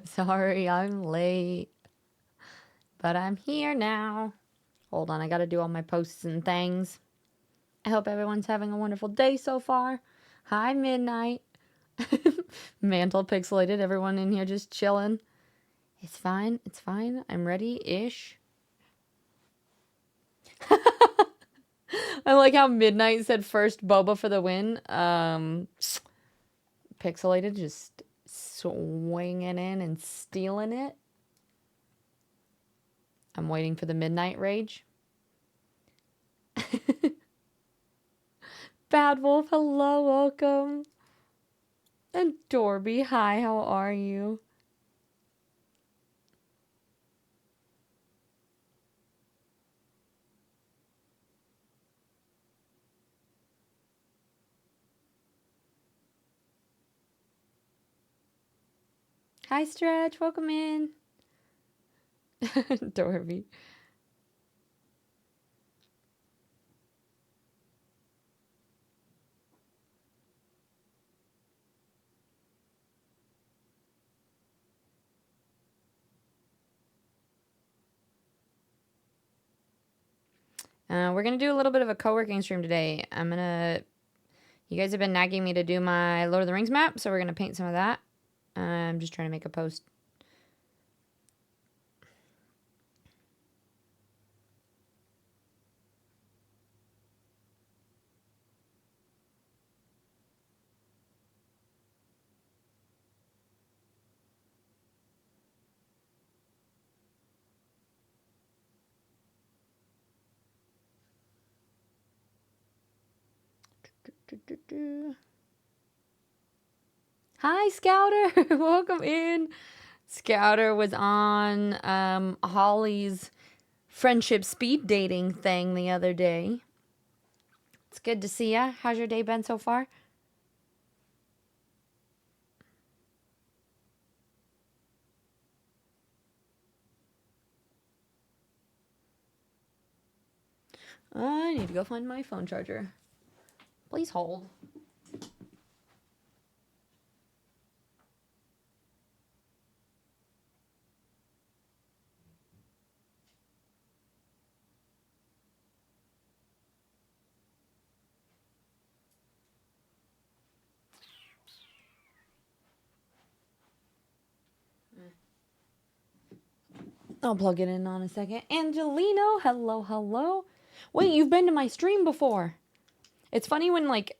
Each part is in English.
Sorry, I'm late, but I'm here now. Hold on, I gotta do all my posts and things. I hope everyone's having a wonderful day so far. Hi, Midnight. Mantle pixelated, everyone in here just chilling. It's fine, it's fine. I'm ready-ish. I like how Midnight said first Boba for the win. Pixelated just swinging in and stealing it. I'm waiting for the Midnight Rage. Bad Wolf, hello, welcome. And Dorby, hi, how are you? Hi, Stretch, welcome in. Dorby. We're gonna do a little bit of a co-working stream today. You guys have been nagging me to do my Lord of the Rings map, so we're gonna paint some of that. I'm just trying to make a post. Hi, Scouter, welcome in. Scouter was on Holly's friendship speed dating thing the other day. It's good to see ya. How's your day been so far? I need to go find my phone charger. Please hold. I'll plug it in on a second. Angelino, hello, hello. Wait, you've been to my stream before. It's funny when, like,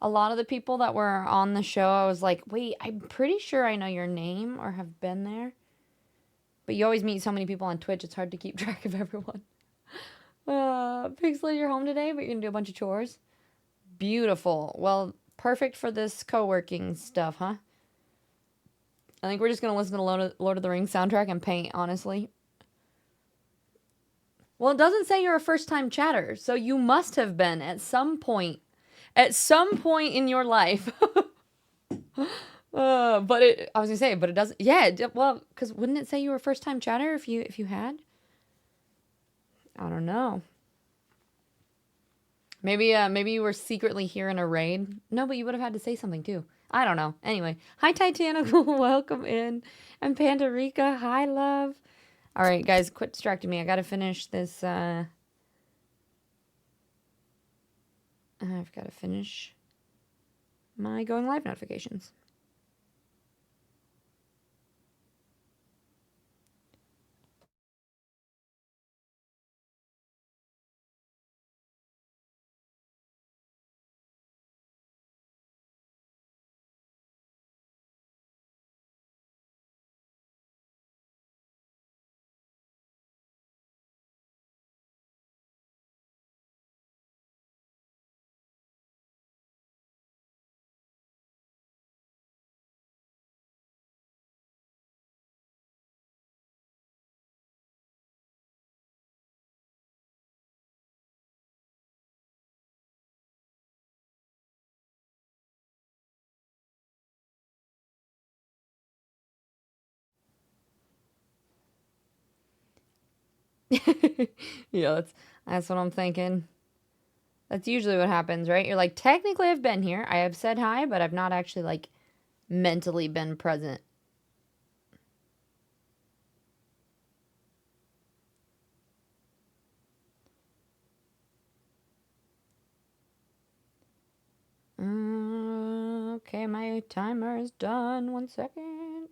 a lot of the people that were on the show, I was like, wait, I'm pretty sure I know your name or have been there. But you always meet so many people on Twitch, it's hard to keep track of everyone. Pixel, you're home today, but you're gonna do a bunch of chores. Beautiful. Well, perfect for this co-working stuff, huh? I think we're just gonna listen to the Lord of the Rings soundtrack and paint, honestly. Well, it doesn't say you're a first-time chatter, so you must have been at some point. At some point in your life. I was gonna say, but it doesn't. Yeah, well, because wouldn't it say you were a first-time chatter if you had? I don't know. Maybe you were secretly here in a raid. No, but you would have had to say something too. I don't know. Anyway, hi Titanic, welcome in, and Panda Rika, hi love. All right, guys, quit distracting me. I gotta finish this. I've gotta finish my going live notifications. Yeah, that's what I'm thinking. That's usually what happens, right? You're like, technically, I've been here. I have said hi, but I've not actually, like, mentally been present. Okay, my timer is done. 1 second.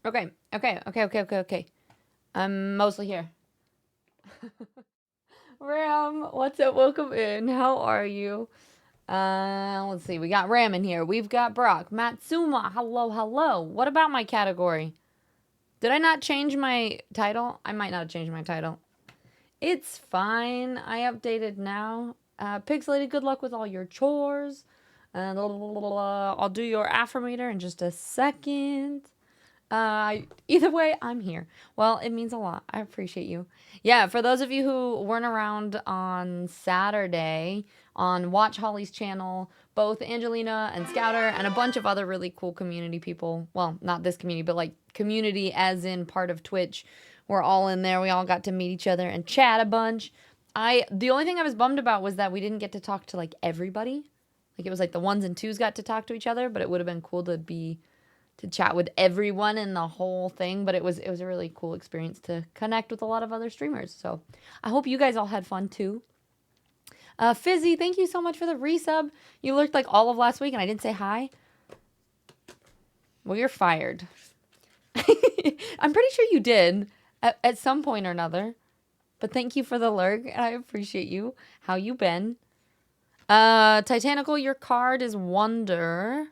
Okay. I'm mostly here. Ram, what's up? Welcome in. How are you? Let's see. We got Ram in here. We've got Brock. Matsuma, hello. What about my category? Did I not change my title? I might not have changed my title. It's fine. I updated now. Pixelated, good luck with all your chores. I'll do your affirmator in just a second. Either way, I'm here. Well, it means a lot. I appreciate you. Yeah, for those of you who weren't around on Saturday on Watch Holly's channel, both Angelina and Scouter and a bunch of other really cool community people, well, not this community, but like community as in part of Twitch, we're all in there. We all got to meet each other and chat a bunch. The only thing I was bummed about was that we didn't get to talk to like everybody. Like it was like the ones and twos got to talk to each other, but it would have been cool to chat with everyone in the whole thing, but it was a really cool experience to connect with a lot of other streamers. So I hope you guys all had fun too. Fizzy, thank you so much for the resub. You lurked like all of last week and I didn't say hi. Well, you're fired. I'm pretty sure you did at some point or another. But thank you for the lurk and I appreciate you. How you been? Titanical, your card is Wonder.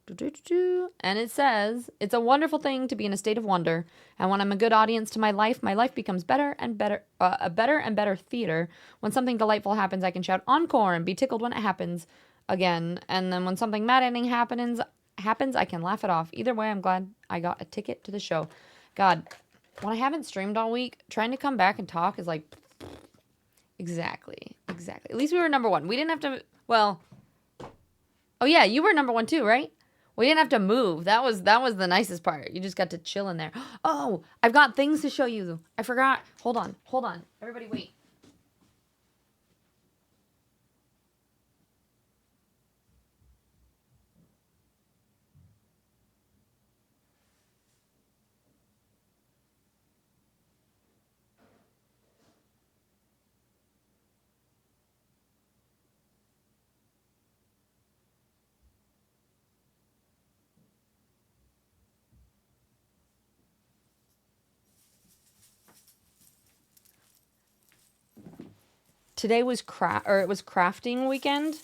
And it says, it's a wonderful thing to be in a state of wonder. And when I'm a good audience to my life becomes better and better, a better and better theater. When something delightful happens, I can shout encore and be tickled when it happens again. And then when something maddening happens, I can laugh it off. Either way, I'm glad I got a ticket to the show. God, when I haven't streamed all week, trying to come back and talk is like, exactly. At least we were number one. We didn't have to, well, oh yeah, you were number one too, right? We didn't have to move. That was the nicest part. You just got to chill in there. Oh, I've got things to show you. I forgot. Hold on. Everybody wait. Today was crafting weekend.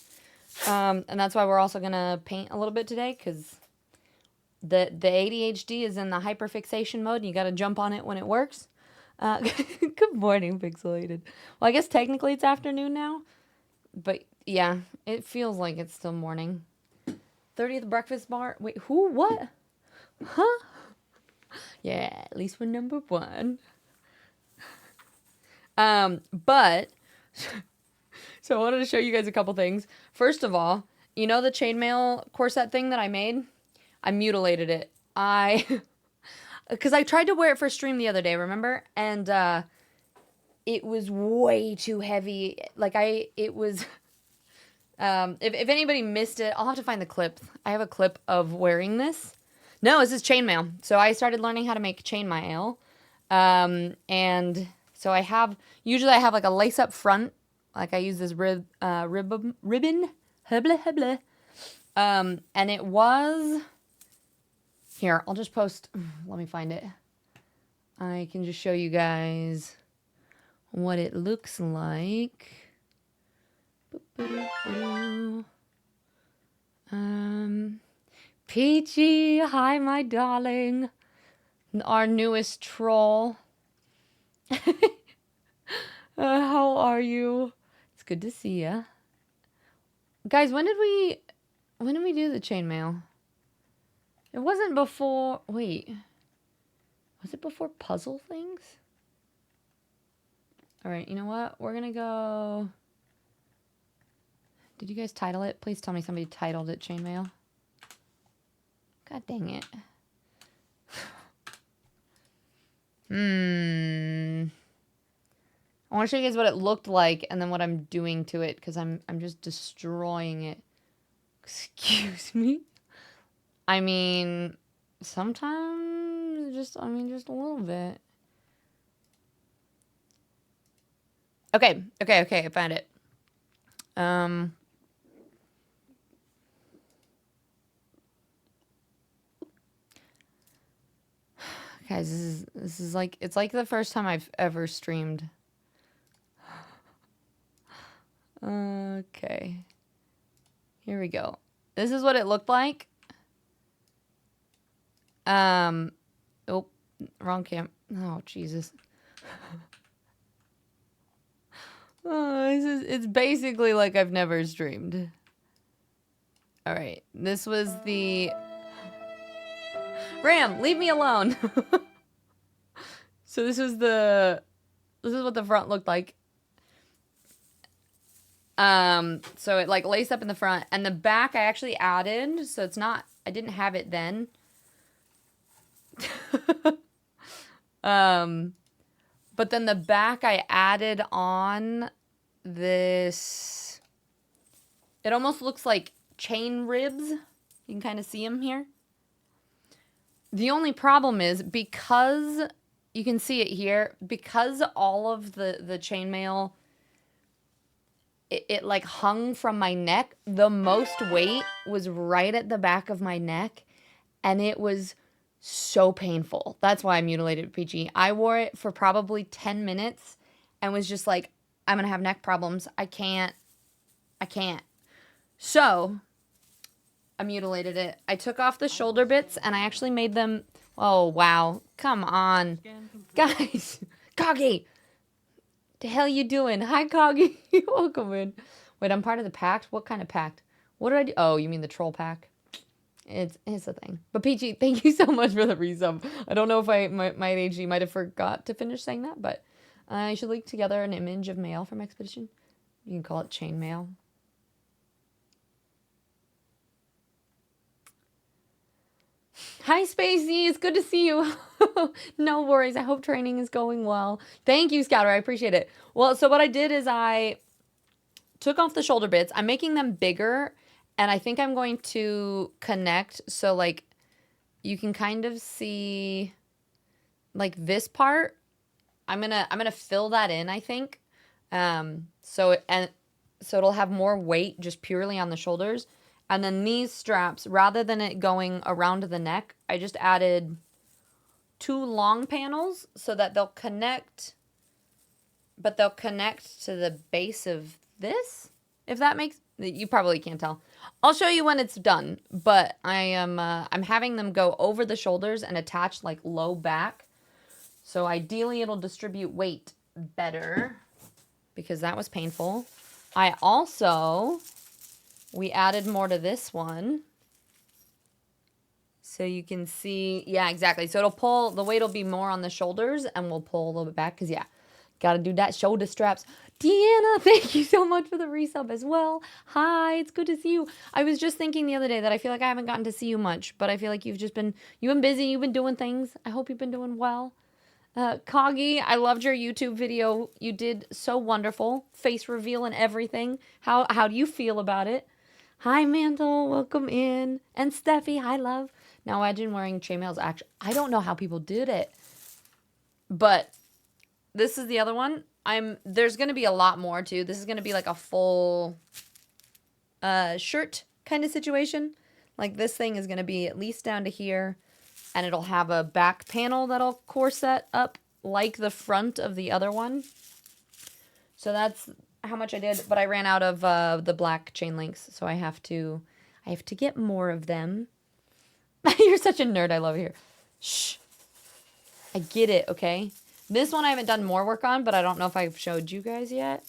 And that's why we're also going to paint a little bit today cuz the ADHD is in the hyperfixation mode and you got to jump on it when it works. Good morning, Pixelated. Well, I guess technically it's afternoon now, but yeah, it feels like it's still morning. 30th breakfast bar. Wait, who? What? Huh? Yeah, at least we're number one. But so I wanted to show you guys a couple things. First of all, you know the chainmail corset thing that I made? I mutilated it. Because I tried to wear it for stream the other day, remember? And it was way too heavy. Like it was. If anybody missed it, I'll have to find the clip. I have a clip of wearing this. No, this is chainmail. So I started learning how to make chainmail. And so usually I have like a lace up front. Like I use this ribbon. Hubble. And it was, here, I'll just post, let me find it. I can just show you guys what it looks like. Peachy, hi my darling. Our newest troll. How are you? It's good to see ya. Guys, when did we do the chainmail? It wasn't before, wait. Was it before puzzle things? All right, you know what? We're going to go. Did you guys title it? Please tell me somebody titled it chainmail. God dang it. I want to show you guys what it looked like and then what I'm doing to it because I'm just destroying it. Excuse me. I mean, sometimes just a little bit. Okay, I found it. Guys, this is like, it's like the first time I've ever streamed. Okay. Here we go. This is what it looked like. Oh, wrong cam. Oh, Jesus. Oh, it's basically like I've never streamed. All right. This was the Ram, leave me alone. So this is what the front looked like. So it like laced up in the front and the back I actually added, so it's not, I didn't have it then. But then the back I added on this, it almost looks like chain ribs. You can kind of see them here. The only problem is because you can see it here, because all of the chainmail, it like hung from my neck. The most weight was right at the back of my neck and it was so painful. That's why I mutilated PG. I wore it for probably 10 minutes and was just like, I'm going to have neck problems. I can't. So I mutilated it. I took off the shoulder bits and I actually made them. Oh, wow. Come on. Guys. Coggy. The hell you doing? Hi, Coggy. Welcome in. Wait, I'm part of the pact? What kind of pact? What did I do? Oh, you mean the troll pack? It's a thing. But PG, thank you so much for the resub. I don't know if my AG might have forgot to finish saying that, but I should link together an image of mail from Expedition. You can call it chain mail. Hi, Spacey. It's good to see you. No worries. I hope training is going well. Thank you, Scouter. I appreciate it. Well, so what I did is I took off the shoulder bits. I'm making them bigger, and I think I'm going to connect. So, like, you can kind of see, like, this part. I'm gonna fill that in, I think. So it'll have more weight just purely on the shoulders. And then these straps, rather than it going around the neck, I just added 2 long panels so that they'll connect, but they'll connect to the base of this, if that makes, you probably can't tell. I'll show you when it's done, but I'm having them go over the shoulders and attach like low back. So ideally it'll distribute weight better because that was painful. We added more to this one. So you can see, yeah, exactly. So it'll pull, the weight will be more on the shoulders and we'll pull a little bit back because, yeah, got to do that shoulder straps. Deanna, thank you so much for the resub as well. Hi, it's good to see you. I was just thinking the other day that I feel like I haven't gotten to see you much, but I feel like you've been busy, you've been doing things. I hope you've been doing well. Coggy, I loved your YouTube video. You did so wonderful. Face reveal and everything. How do you feel about it? Hi, Mantle. Welcome in. And Steffi, hi, love. Now imagine wearing chainmails. Actually, I don't know how people did it. But this is the other one. There's going to be a lot more, too. This is going to be like a full shirt kind of situation. Like this thing is going to be at least down to here. And it'll have a back panel that'll corset up like the front of the other one. So that's how much I did. But I ran out of the black chain links. So I have to get more of them. You're such a nerd. I love it here. Shh. I get it, okay? This one I haven't done more work on, but I don't know if I've showed you guys yet.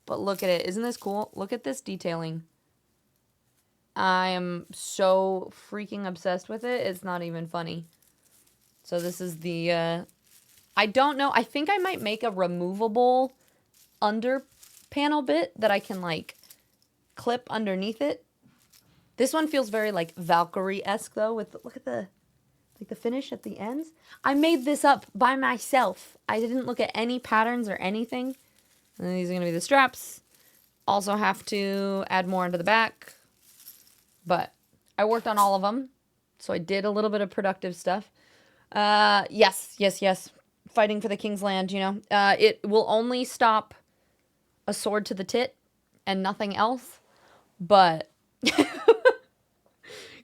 But look at it. Isn't this cool? Look at this detailing. I am so freaking obsessed with it. It's not even funny. So this is the, I don't know. I think I might make a removable under panel bit that I can like clip underneath it. This one feels very like Valkyrie-esque though with, look at the like the finish at the ends. I made this up by myself. I didn't look at any patterns or anything. And these are going to be the straps. Also have to add more into the back. But I worked on all of them. So I did a little bit of productive stuff. Yes. Fighting for the King's Land, you know. It will only stop a sword to the tit and nothing else. But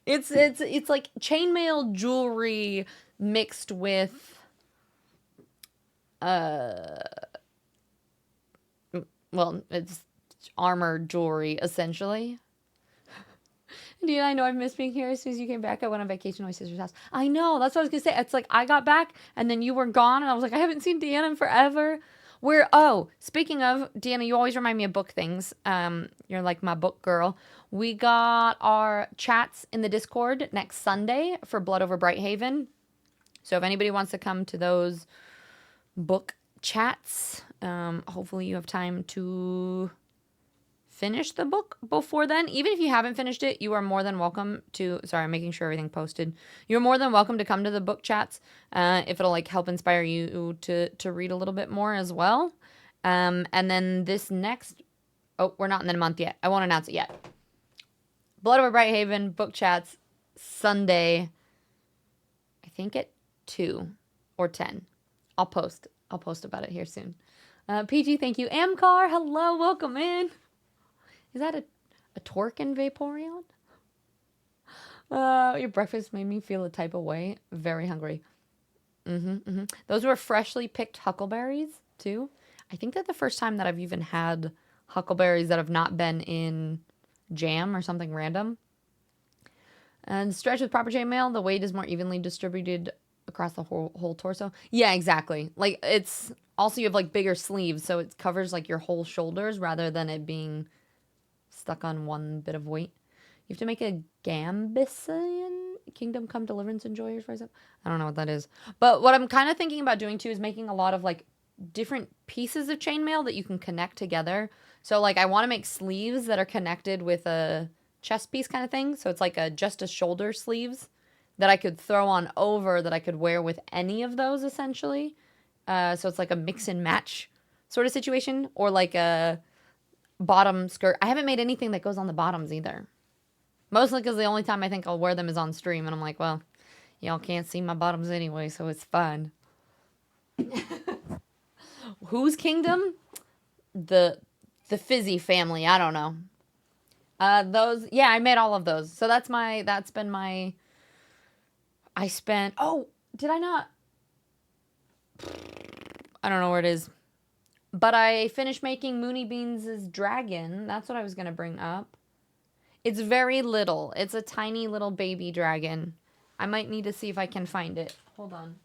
it's like chainmail jewelry mixed with well, it's armor jewelry essentially. Dude, I know I've missed being here. As soon as you came back, I went on vacation to my sister's house. I know, that's what I was gonna say. It's like I got back and then you were gone, and I was like, I haven't seen Deanna in forever. Speaking of, Deanna, you always remind me of book things. You're like my book girl. We got our chats in the Discord next Sunday for Blood Over Brighthaven. So if anybody wants to come to those book chats, hopefully you have time to finish the book before then. Even if you haven't finished it, you are more than welcome to, sorry, I'm making sure everything posted. You're more than welcome to come to the book chats if it'll like help inspire you to read a little bit more as well. And then this next, we're not in the month yet. I won't announce it yet. Blood Over Brighthaven book chats Sunday, I think at 2 or 10. I'll post about it here soon. PG, thank you. Amcar, hello, welcome in. Is that a Torque and Vaporeon? Your breakfast made me feel a type of way. Very hungry. Those were freshly picked huckleberries, too. I think that's the first time that I've even had huckleberries that have not been in jam or something random. And stretch with proper chainmail, the weight is more evenly distributed across the whole torso. Yeah, exactly. Like, it's... Also, you have, like, bigger sleeves, so it covers, like, your whole shoulders rather than it being stuck on one bit of weight. You have to make a Gambisian Kingdom Come Deliverance Enjoyers for example. I don't know what that is. But what I'm kind of thinking about doing, too, is making a lot of, like, different pieces of chainmail that you can connect together. So, like, I want to make sleeves that are connected with a chest piece kind of thing. So it's like just a shoulder sleeves that I could throw on over that I could wear with any of those, essentially. So it's like a mix and match sort of situation. Or like a bottom skirt. I haven't made anything that goes on the bottoms either. Mostly because the only time I think I'll wear them is on stream. And I'm like, well, y'all can't see my bottoms anyway, so it's fine. Whose kingdom? The Fizzy family. I don't know. Those, yeah, I made all of those. So that's been my, did I not? I don't know where it is. But I finished making Mooney Beans' dragon. That's what I was going to bring up. It's very little. It's a tiny little baby dragon. I might need to see if I can find it. Hold on.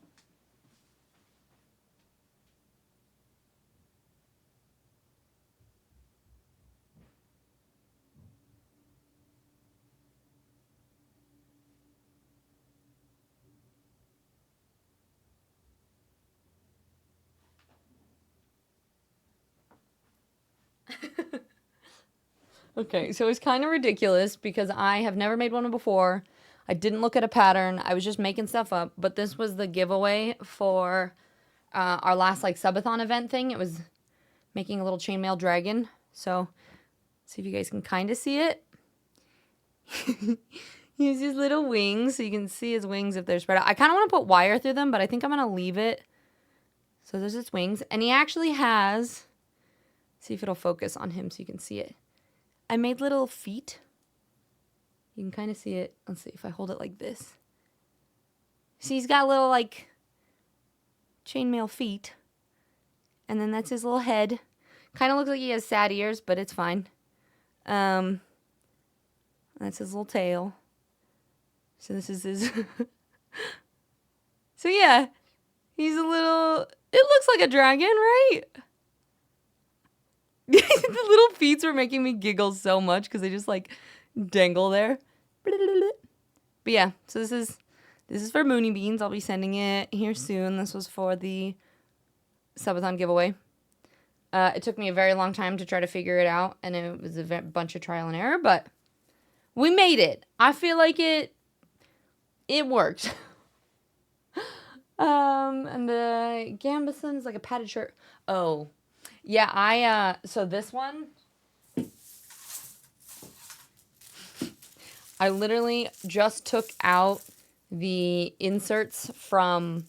Okay, so it's kind of ridiculous because I have never made one before. I didn't look at a pattern. I was just making stuff up. But this was the giveaway for our last like subathon event thing. It was making a little chainmail dragon. So see if you guys can kind of see it. He has his little wings, so you can see his wings if they're spread out. I kind of want to put wire through them, but I think I'm going to leave it. So there's his wings. And he actually has... See if it'll focus on him so you can see it. I made little feet. You can kind of see it. Let's see if I hold it like this. See, he's got little, like, chainmail feet. And then that's his little head. Kind of looks like he has sad ears, but it's fine. That's his little tail. So this is his... So yeah, he's a little... It looks like a dragon, right? The little feet were making me giggle so much because they just like dangle there. But yeah, so this is for Mooney Beans. I'll be sending it here soon. This was for the subathon giveaway. It took me a very long time to try to figure it out, and it was a bunch of trial and error, but we made it. I feel like it worked. And the gambeson's like a padded shirt. Oh, yeah, so this one, I literally just took out the inserts from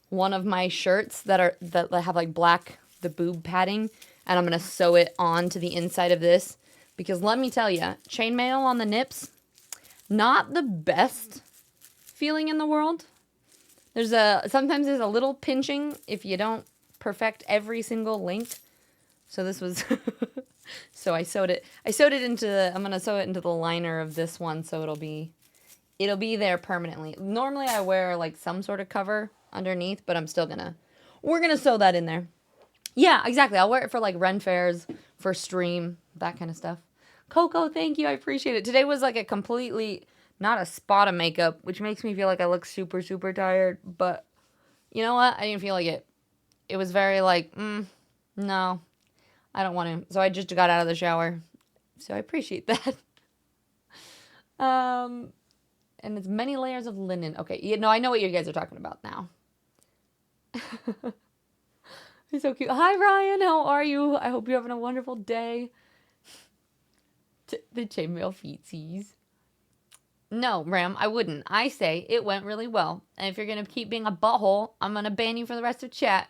one of my shirts that have like black, the boob padding, and I'm gonna sew it onto the inside of this, because let me tell you, chainmail on the nips, not the best feeling in the world. Sometimes there's a little pinching if you don't perfect every single link. So this was, so I sewed it into, I'm gonna sew it into the liner of this one, so it'll be there permanently. Normally I wear like some sort of cover underneath, but we're gonna sew that in there. Yeah, exactly. I'll wear it for like Ren fairs, for stream, that kind of stuff. Coco, thank you. I appreciate it. Today was like a completely, not a spot of makeup, which makes me feel like I look super, super tired. But you know what? I didn't feel like it. It was very like, no, I don't want to. So I just got out of the shower. So I appreciate that. And it's many layers of linen. Okay, I know what you guys are talking about now. He's so cute. Hi, Ryan. How are you? I hope you're having a wonderful day. The chainmail feetsies. No, Ram, I wouldn't. I say it went really well. And if you're going to keep being a butthole, I'm going to ban you for the rest of chat.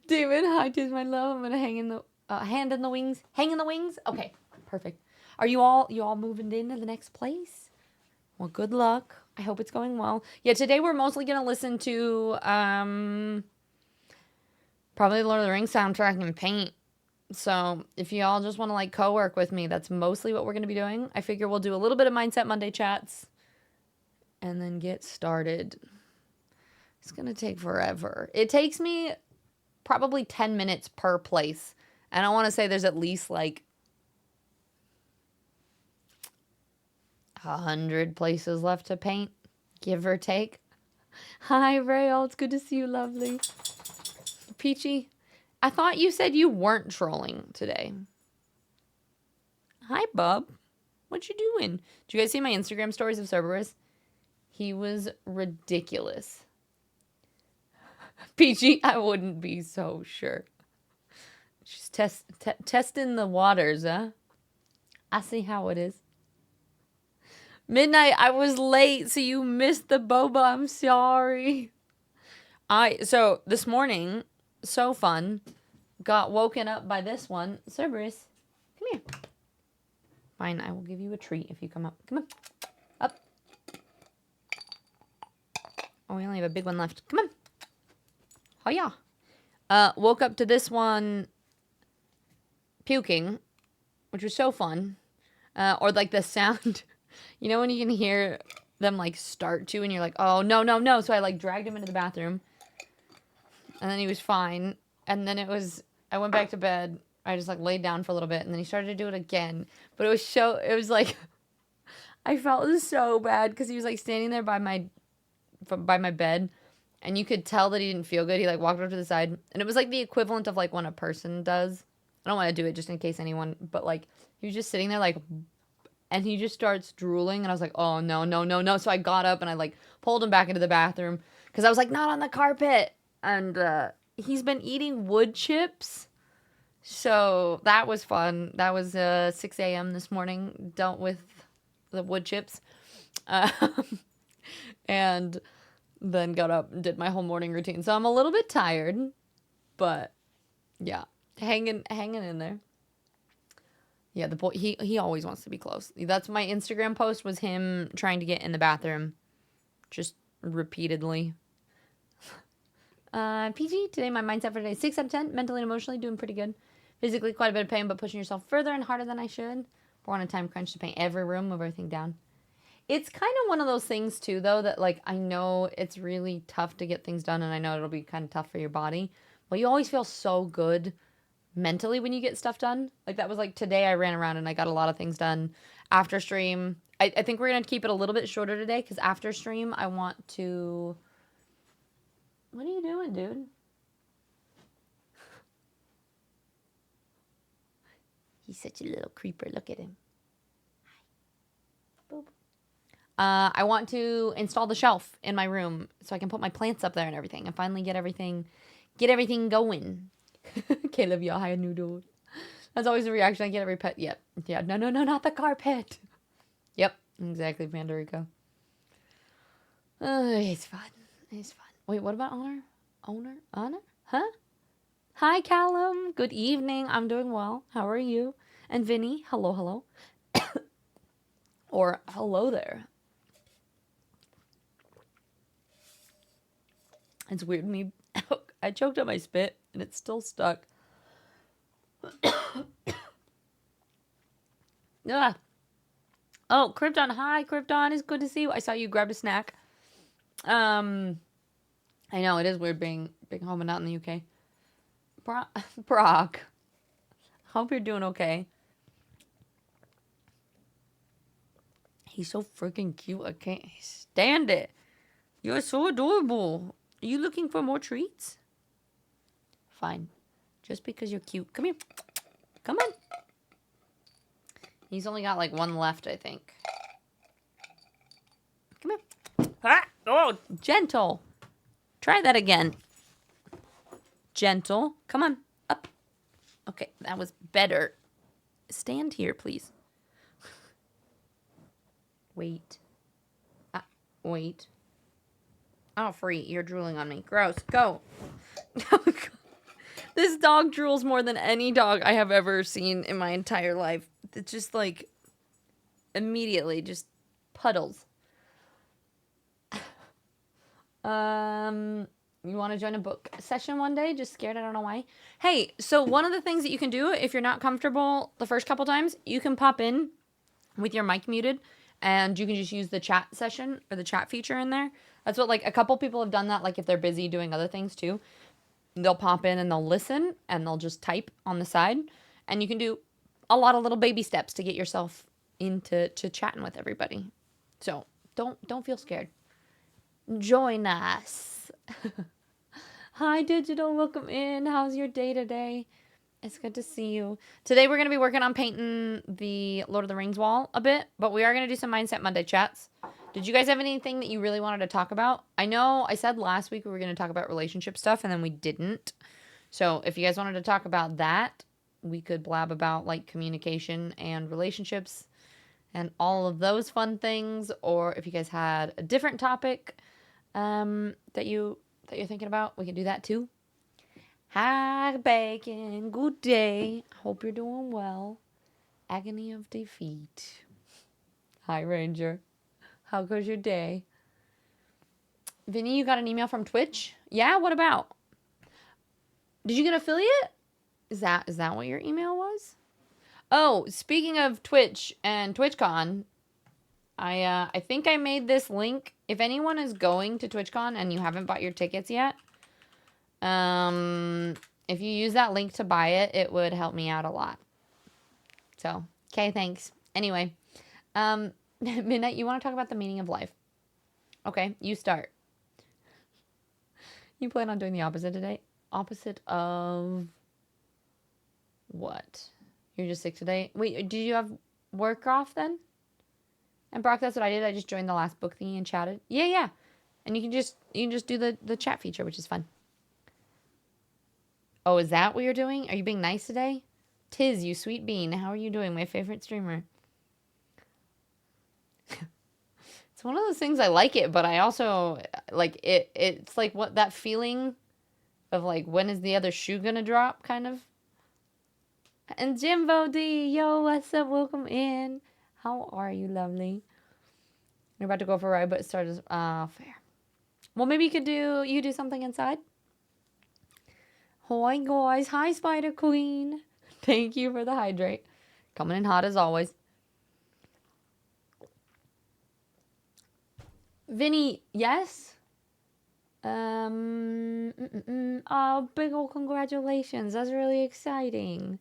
David, hi, tis my love. I'm going to hang in the hand in the wings. Hang in the wings? Okay, perfect. Are you all moving into the next place? Well, good luck. I hope it's going well. Yeah, today we're mostly going to listen to probably Lord of the Rings soundtrack and paint. So if y'all just want to like co-work with me, that's mostly what we're going to be doing. I figure we'll do a little bit of Mindset Monday chats and then get started. It's going to take forever. It takes me probably 10 minutes per place. And I want to say there's at least like 100 places left to paint, give or take. Hi, Rael. It's good to see you, lovely. Peachy, I thought you said you weren't trolling today. Hi, bub. What you doing? Did you guys see my Instagram stories of Cerberus? He was ridiculous. Peachy, I wouldn't be so sure. She's testing the waters, huh? I see how it is. Midnight, I was late, so you missed the boba. I'm sorry. So this morning, so fun, got woken up by this one. Cerberus, come here. Fine, I will give you a treat if you come up. Come on. Up. Oh, we only have a big one left. Come on. Oh, yeah. Woke up to this one puking, which was so fun. Or like the sound, you know when you can hear them like start to and you're like, oh, no, no, no. So I like dragged him into the bathroom. And then he was fine. And then I went back to bed. I just like laid down for a little bit. And then he started to do it again. But it was like, I felt so bad because he was like standing there by my bed. And you could tell that he didn't feel good. He like walked over to the side. And it was like the equivalent of like when a person does. I don't want to do it just in case anyone, but like he was just sitting there like, and he just starts drooling. And I was like, oh, no, no, no, no. So I got up and I like pulled him back into the bathroom because I was like, not on the carpet. And he's been eating wood chips. So that was fun. That was 6 a.m. this morning, dealt with the wood chips. And then got up and did my whole morning routine. So I'm a little bit tired, but yeah, hanging in there. Yeah, the boy, he always wants to be close. That's my Instagram post, was him trying to get in the bathroom just repeatedly. PG, today my mindset for today is 6 out of 10. Mentally and emotionally doing pretty good. Physically quite a bit of pain, but pushing yourself further and harder than I should. We're on a time crunch to paint every room, move everything down. It's kind of one of those things too, though, that like I know it's really tough to get things done, and I know it'll be kind of tough for your body, but you always feel so good mentally when you get stuff done. Like that was like today I ran around and I got a lot of things done after stream. I think we're going to keep it a little bit shorter today because after stream I want to... What are you doing, dude? He's such a little creeper. Look at him. Boop. I want to install the shelf in my room so I can put my plants up there and everything, and finally get everything going. Caleb, you hi noodle. That's always the reaction I get every pet. Yep. Yeah. No, not the carpet. Yep. Exactly, Pandorica. It's fun. It's fun. Wait, what about Honor? Honor? Huh? Hi, Callum. Good evening. I'm doing well. How are you? And Vinny, hello. Or hello there. It's weird me. I choked on my spit and it's still stuck. Ah. Oh, Krypton. Hi, Krypton. It's good to see you. I saw you grabbed a snack. I know it is weird being home and not in the UK. Brock. Hope you're doing okay. He's so freaking cute. I can't stand it. You're so adorable. Are you looking for more treats? Fine. Just because you're cute. Come here. Come on. He's only got like one left, I think. Come here. Ah! Oh, gentle. Try that again. Gentle. Come on. Up. Okay, that was better. Stand here, please. Wait. Wait. Oh, free. You're drooling on me. Gross. Go. This dog drools more than any dog I have ever seen in my entire life. It's just like immediately just puddles. You want to join a book session one day? Just scared, I don't know why. Hey, so one of the things that you can do if you're not comfortable the first couple times, you can pop in with your mic muted and you can just use the chat session or the chat feature in there. That's what, like, a couple people have done that, like, if they're busy doing other things too. They'll pop in and they'll listen and they'll just type on the side. And you can do a lot of little baby steps to get yourself into chatting with everybody. So don't feel scared. Join us. Hi, Digital. Welcome in. How's your day today? It's good to see you. Today we're going to be working on painting the Lord of the Rings wall a bit, but we are going to do some Mindset Monday chats. Did you guys have anything that you really wanted to talk about? I know I said last week we were going to talk about relationship stuff, and then we didn't. So if you guys wanted to talk about that, we could blab about like communication and relationships and all of those fun things. Or if you guys had a different topic that you're thinking about, we can do that too. Hi, Bacon. Good day. Hope you're doing well. Agony of defeat. Hi, Ranger. How goes your day? Vinny, you got an email from Twitch? Yeah, what about? Did you get affiliate? Is that what your email was? Oh, speaking of Twitch and TwitchCon, I think I made this link. If anyone is going to TwitchCon and you haven't bought your tickets yet, if you use that link to buy it, it would help me out a lot. So, okay, thanks. Anyway, Midnight, you want to talk about the meaning of life? Okay, you start. You plan on doing the opposite today? Opposite of what? You're just sick today? Wait, did you have work off then? And Brock, that's what I did. I just joined the last book thingy and chatted. Yeah. And you can just do the chat feature, which is fun. Oh, is that what you're doing? Are you being nice today? Tiz, you sweet bean. How are you doing? My favorite streamer. It's one of those things I like it, but I also like it. It's like what that feeling of like, when is the other shoe gonna drop kind of. And Jimbo D, yo, what's up? Welcome in. How are you, lovely? You're about to go for a ride, but it started fair. Well, maybe you do something inside. Hi, guys. Hi, Spider Queen. Thank you for the hydrate. Coming in hot as always. Vinny, yes? Oh, big ol' congratulations. That's really exciting.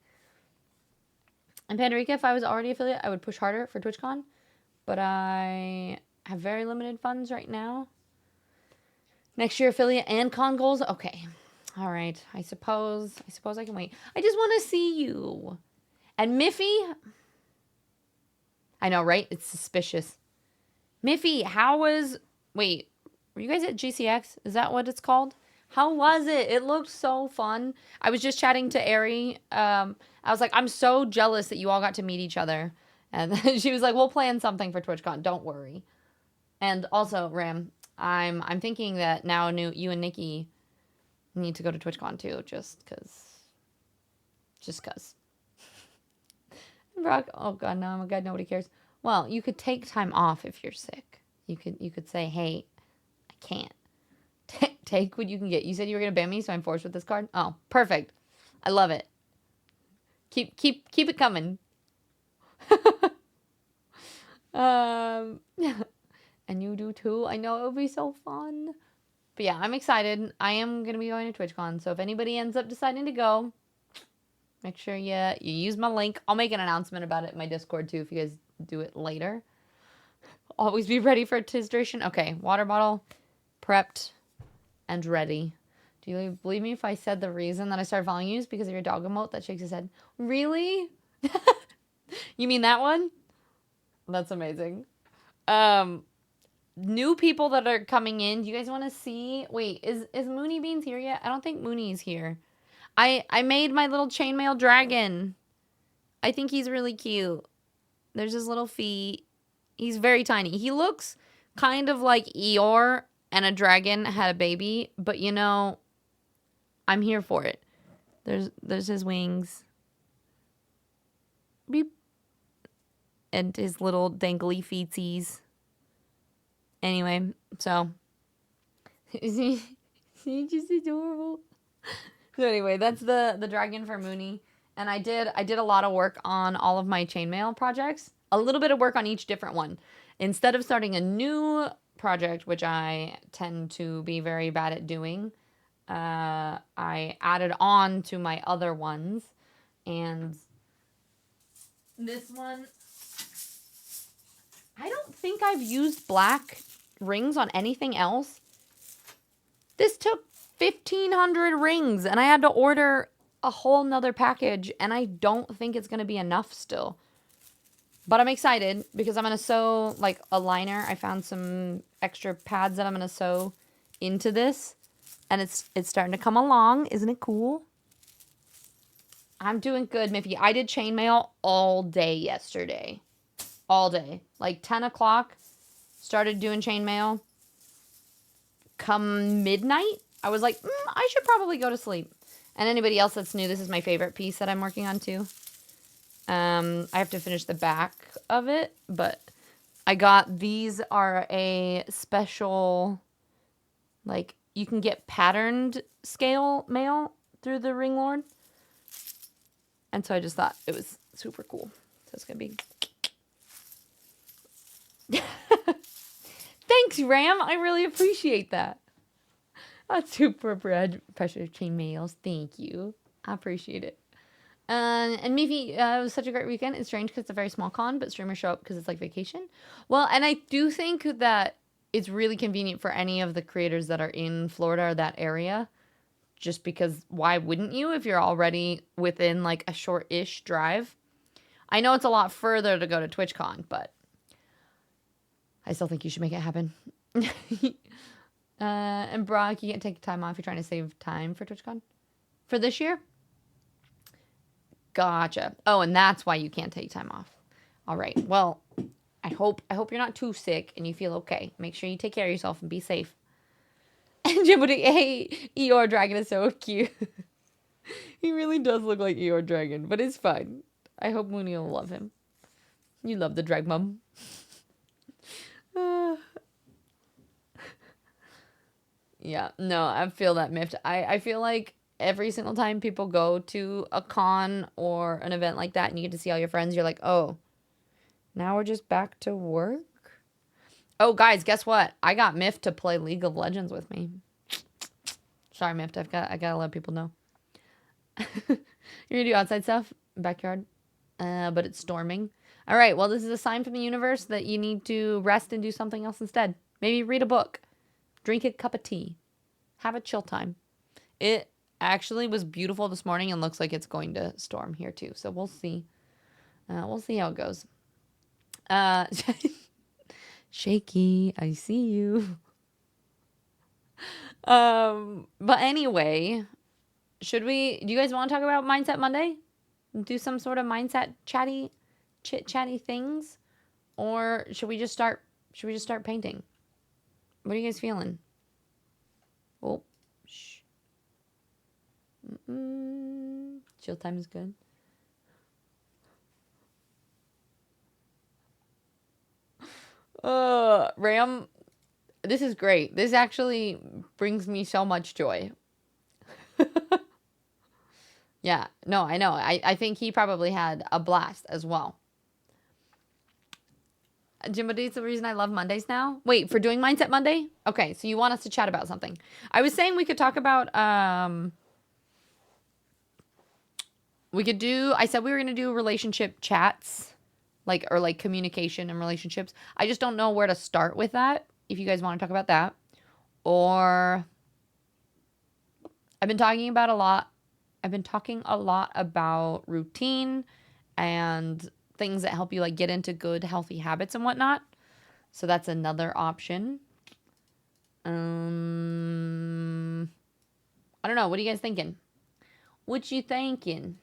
And Pandorica, if I was already affiliate, I would push harder for TwitchCon. But I have very limited funds right now. Next year, affiliate and con goals? Okay. All right. I suppose I can wait. I just want to see you. And Miffy? I know, right? It's suspicious. Miffy, how was... Wait, were you guys at GCX? Is that what it's called? How was it? It looked so fun. I was just chatting to Ari. I was like, I'm so jealous that you all got to meet each other. And then she was like, we'll plan something for TwitchCon. Don't worry. And also, Ram, I'm thinking that now you and Nikki need to go to TwitchCon too, just cause. Just cause. Brock, oh god, no, my god, nobody cares. Well, you could take time off if you're sick. You could say, hey, I can't. Take what you can get. You said you were gonna ban me, so I'm forced with this card. Oh, perfect. I love it. Keep it coming. And you do too. I know it would be so fun. But yeah, I'm excited. I am gonna be going to TwitchCon, so if anybody ends up deciding to go, make sure you use my link. I'll make an announcement about it in my Discord too if you guys do it later. Always be ready for tizration. Okay, water bottle, prepped, and ready. Do you believe me if I said the reason that I started following you is because of your dog emote that shakes his head? Really? You mean that one? That's amazing. New people that are coming in. Do you guys want to see? Wait, is Mooney Beans here yet? I don't think Mooney's here. I made my little chainmail dragon. I think he's really cute. There's his little feet. He's very tiny. He looks kind of like Eeyore and a dragon had a baby, but you know, I'm here for it. There's his wings. Beep. And his little dangly feetsies. Anyway, so is he just adorable? So anyway, that's the dragon for Mooney. And I did a lot of work on all of my chainmail projects. A little bit of work on each different one. Instead of starting a new project, which I tend to be very bad at doing, I added on to my other ones. And this one, I don't think I've used black rings on anything else. This took 1,500 rings, and I had to order a whole nother package, and I don't think it's going to be enough still. But I'm excited because I'm going to sew, like, a liner. I found some extra pads that I'm going to sew into this, and it's starting to come along. Isn't it cool? I'm doing good, Miffy. I did chainmail all day yesterday. All day. Like, 10 o'clock, started doing chainmail. Come midnight, I was like, I should probably go to sleep. And anybody else that's new, this is my favorite piece that I'm working on too. I have to finish the back of it, but I got, these are a special, like, you can get patterned scale mail through the Ring Lord. And so I just thought it was super cool. So it's going to be... Thanks, Ram. I really appreciate that. That's super pressure chainmails. Thank you. I appreciate it. And Miffy, it was such a great weekend. It's strange because it's a very small con, but streamers show up because it's like vacation. Well, and I do think that it's really convenient for any of the creators that are in Florida or that area. Just because why wouldn't you if you're already within like a short-ish drive? I know it's a lot further to go to TwitchCon, but I still think you should make it happen. And Brock, you can't take time off. You're trying to save time for TwitchCon? For this year? Gotcha. Oh, and that's why you can't take time off. All right. Well, I hope you're not too sick and you feel okay. Make sure you take care of yourself and be safe. And Jimmy, hey, Eeyore Dragon is so cute. He really does look like Eeyore Dragon, but it's fine. I hope Mooney will love him. You love the drag mom. Yeah, no, I feel that miffed. I feel like every single time people go to a con or an event like that and you get to see all your friends, you're like, oh, now we're just back to work? Oh, guys, guess what? I got Miffed to play League of Legends with me. Sorry, Miffed. I gotta let people know. You're gonna do outside stuff? Backyard? But it's storming. All right, well, this is a sign from the universe that you need to rest and do something else instead. Maybe read a book. Drink a cup of tea. Have a chill time. It actually was beautiful this morning and looks like it's going to storm here too. So we'll see. We'll see how it goes. Shaky, I see you. But anyway, do you guys want to talk about Mindset Monday? Do some sort of mindset chit chatty things? Or should we just start painting? What are you guys feeling? Oh, shh. Chill time is good. Ram, this is great. This actually brings me so much joy. Yeah, no, I know. I think he probably had a blast as well. Jimbo D's the reason I love Mondays now. Wait, for doing Mindset Monday? Okay, so you want us to chat about something. I was saying we could talk about I said we were gonna do relationship chats, like communication and relationships. I just don't know where to start with that. If you guys want to talk about that. Or I've been talking a lot about routine and things that help you like get into good healthy habits and whatnot. So that's another option. I don't know. What are you guys thinking? What you thinking?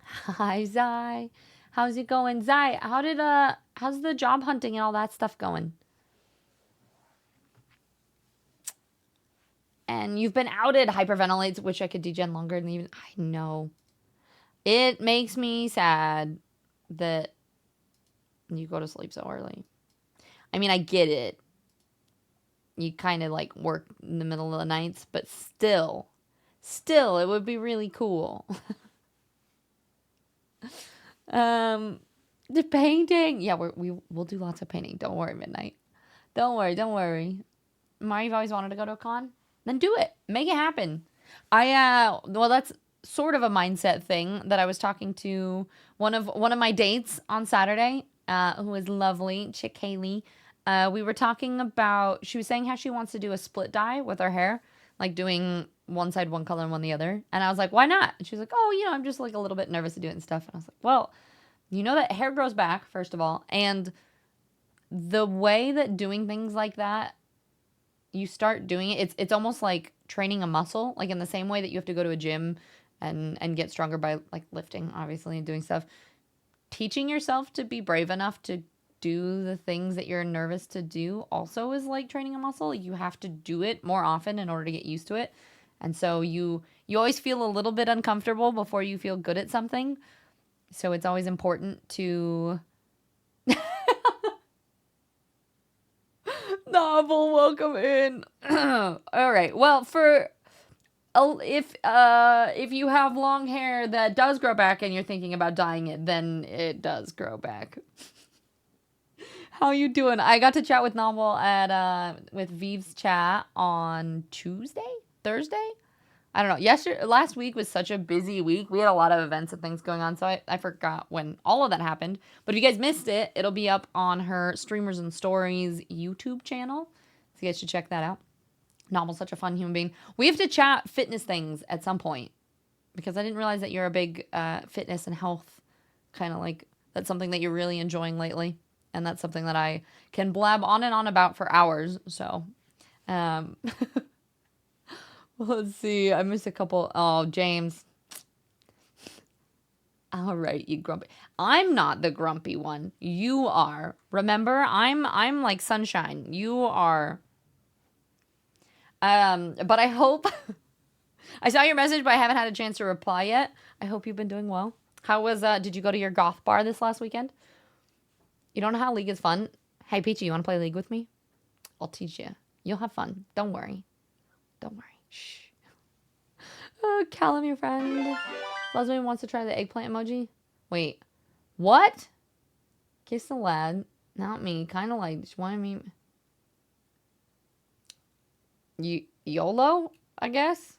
Hi, Zai. How's it going? Zai, how's the job hunting and all that stuff going? And you've been outed, hyperventilates, which I could degen longer than even I know. It makes me sad that you go to sleep so early. I mean, I get it. You kind of like work in the middle of the nights, but still, it would be really cool. The painting. Yeah, we'll do lots of painting. Don't worry, Midnight. Don't worry. Mario've always wanted to go to a con. Then do it. Make it happen. Well, that's sort of a mindset thing that I was talking to one of my dates on Saturday, who is lovely, Chick Haley. We were talking about, she was saying how she wants to do a split dye with her hair, like doing one side one color and one the other. And I was like, why not? And she was like, oh, I'm just like a little bit nervous to do it and stuff. And I was like, well, you know that hair grows back, first of all. And the way that doing things like that, you start doing it, it's almost like training a muscle, like in the same way that you have to go to a gym and get stronger by like lifting, obviously, and doing stuff. Teaching yourself to be brave enough to do the things that you're nervous to do also is like training a muscle. You have to do it more often in order to get used to it. And so you always feel a little bit uncomfortable before you feel good at something. So it's always important to Novel, welcome in. All right. Well, if you have long hair that does grow back and you're thinking about dyeing it, then it does grow back. How you doing? I got to chat with Novel with Viv's chat on Thursday. I don't know. Last week was such a busy week. We had a lot of events and things going on, so I forgot when all of that happened. But if you guys missed it, it'll be up on her Streamers and Stories YouTube channel. So you guys should check that out. Novel's such a fun human being. We have to chat fitness things at some point because I didn't realize that you're a big fitness and health kind of like, that's something that you're really enjoying lately. And that's something that I can blab on and on about for hours. So, let's see. I missed a couple. Oh, James. All right, you grumpy. I'm not the grumpy one. You are. Remember, I'm like sunshine. You are. But I hope I saw your message, but I haven't had a chance to reply yet. I hope you've been doing well. How was did you go to your goth bar this last weekend? You don't know how League is fun? Hey, Peachy, you want to play League with me? I'll teach you. You'll have fun. Don't worry. Shh. Oh, Callum, your friend. Leslie wants to try the eggplant emoji. Wait. What? Kiss the lad. Not me. Kind of like, just wanted me. YOLO, I guess?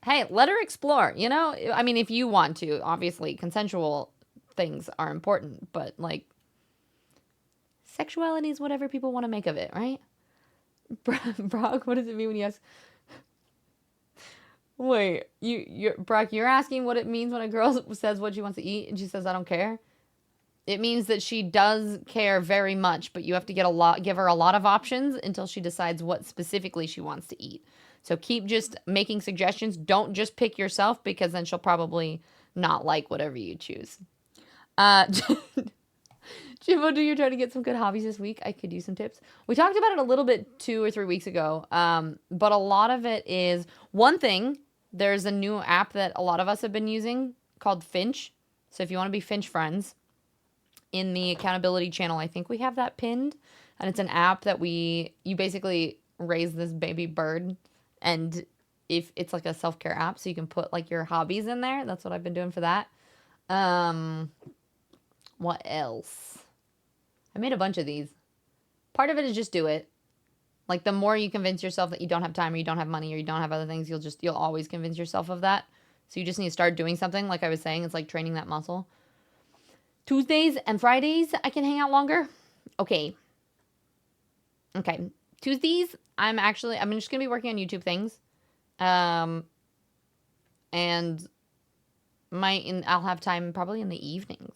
Hey, let her explore, I mean, if you want to. Obviously, consensual things are important, but like sexuality is whatever people want to make of it, right? Brock, what does it mean when you ask? Wait, Brock, you're asking what it means when a girl says what she wants to eat and she says I don't care? It means that she does care very much, but you have to give her a lot of options until she decides what specifically she wants to eat. So keep just making suggestions. Don't just pick yourself, because then she'll probably not like whatever you choose. Jimbo, do you try to get some good hobbies this week? I could use some tips. We talked about it a little bit 2 or 3 weeks ago, but a lot of it is one thing. There's a new app that a lot of us have been using called Finch. So if you want to be Finch friends, in the accountability channel, I think we have that pinned, and it's an app that you basically raise this baby bird, and if it's like a self-care app, so you can put like your hobbies in there. That's what I've been doing for that. What else? I made a bunch of these. Part of it is just do it. Like, the more you convince yourself that you don't have time, or you don't have money, or you don't have other things, you'll always convince yourself of that. So you just need to start doing something. Like I was saying, it's like training that muscle. Tuesdays and Fridays, I can hang out longer. Okay. Tuesdays, I'm just going to be working on YouTube things. And I'll have time probably in the evenings.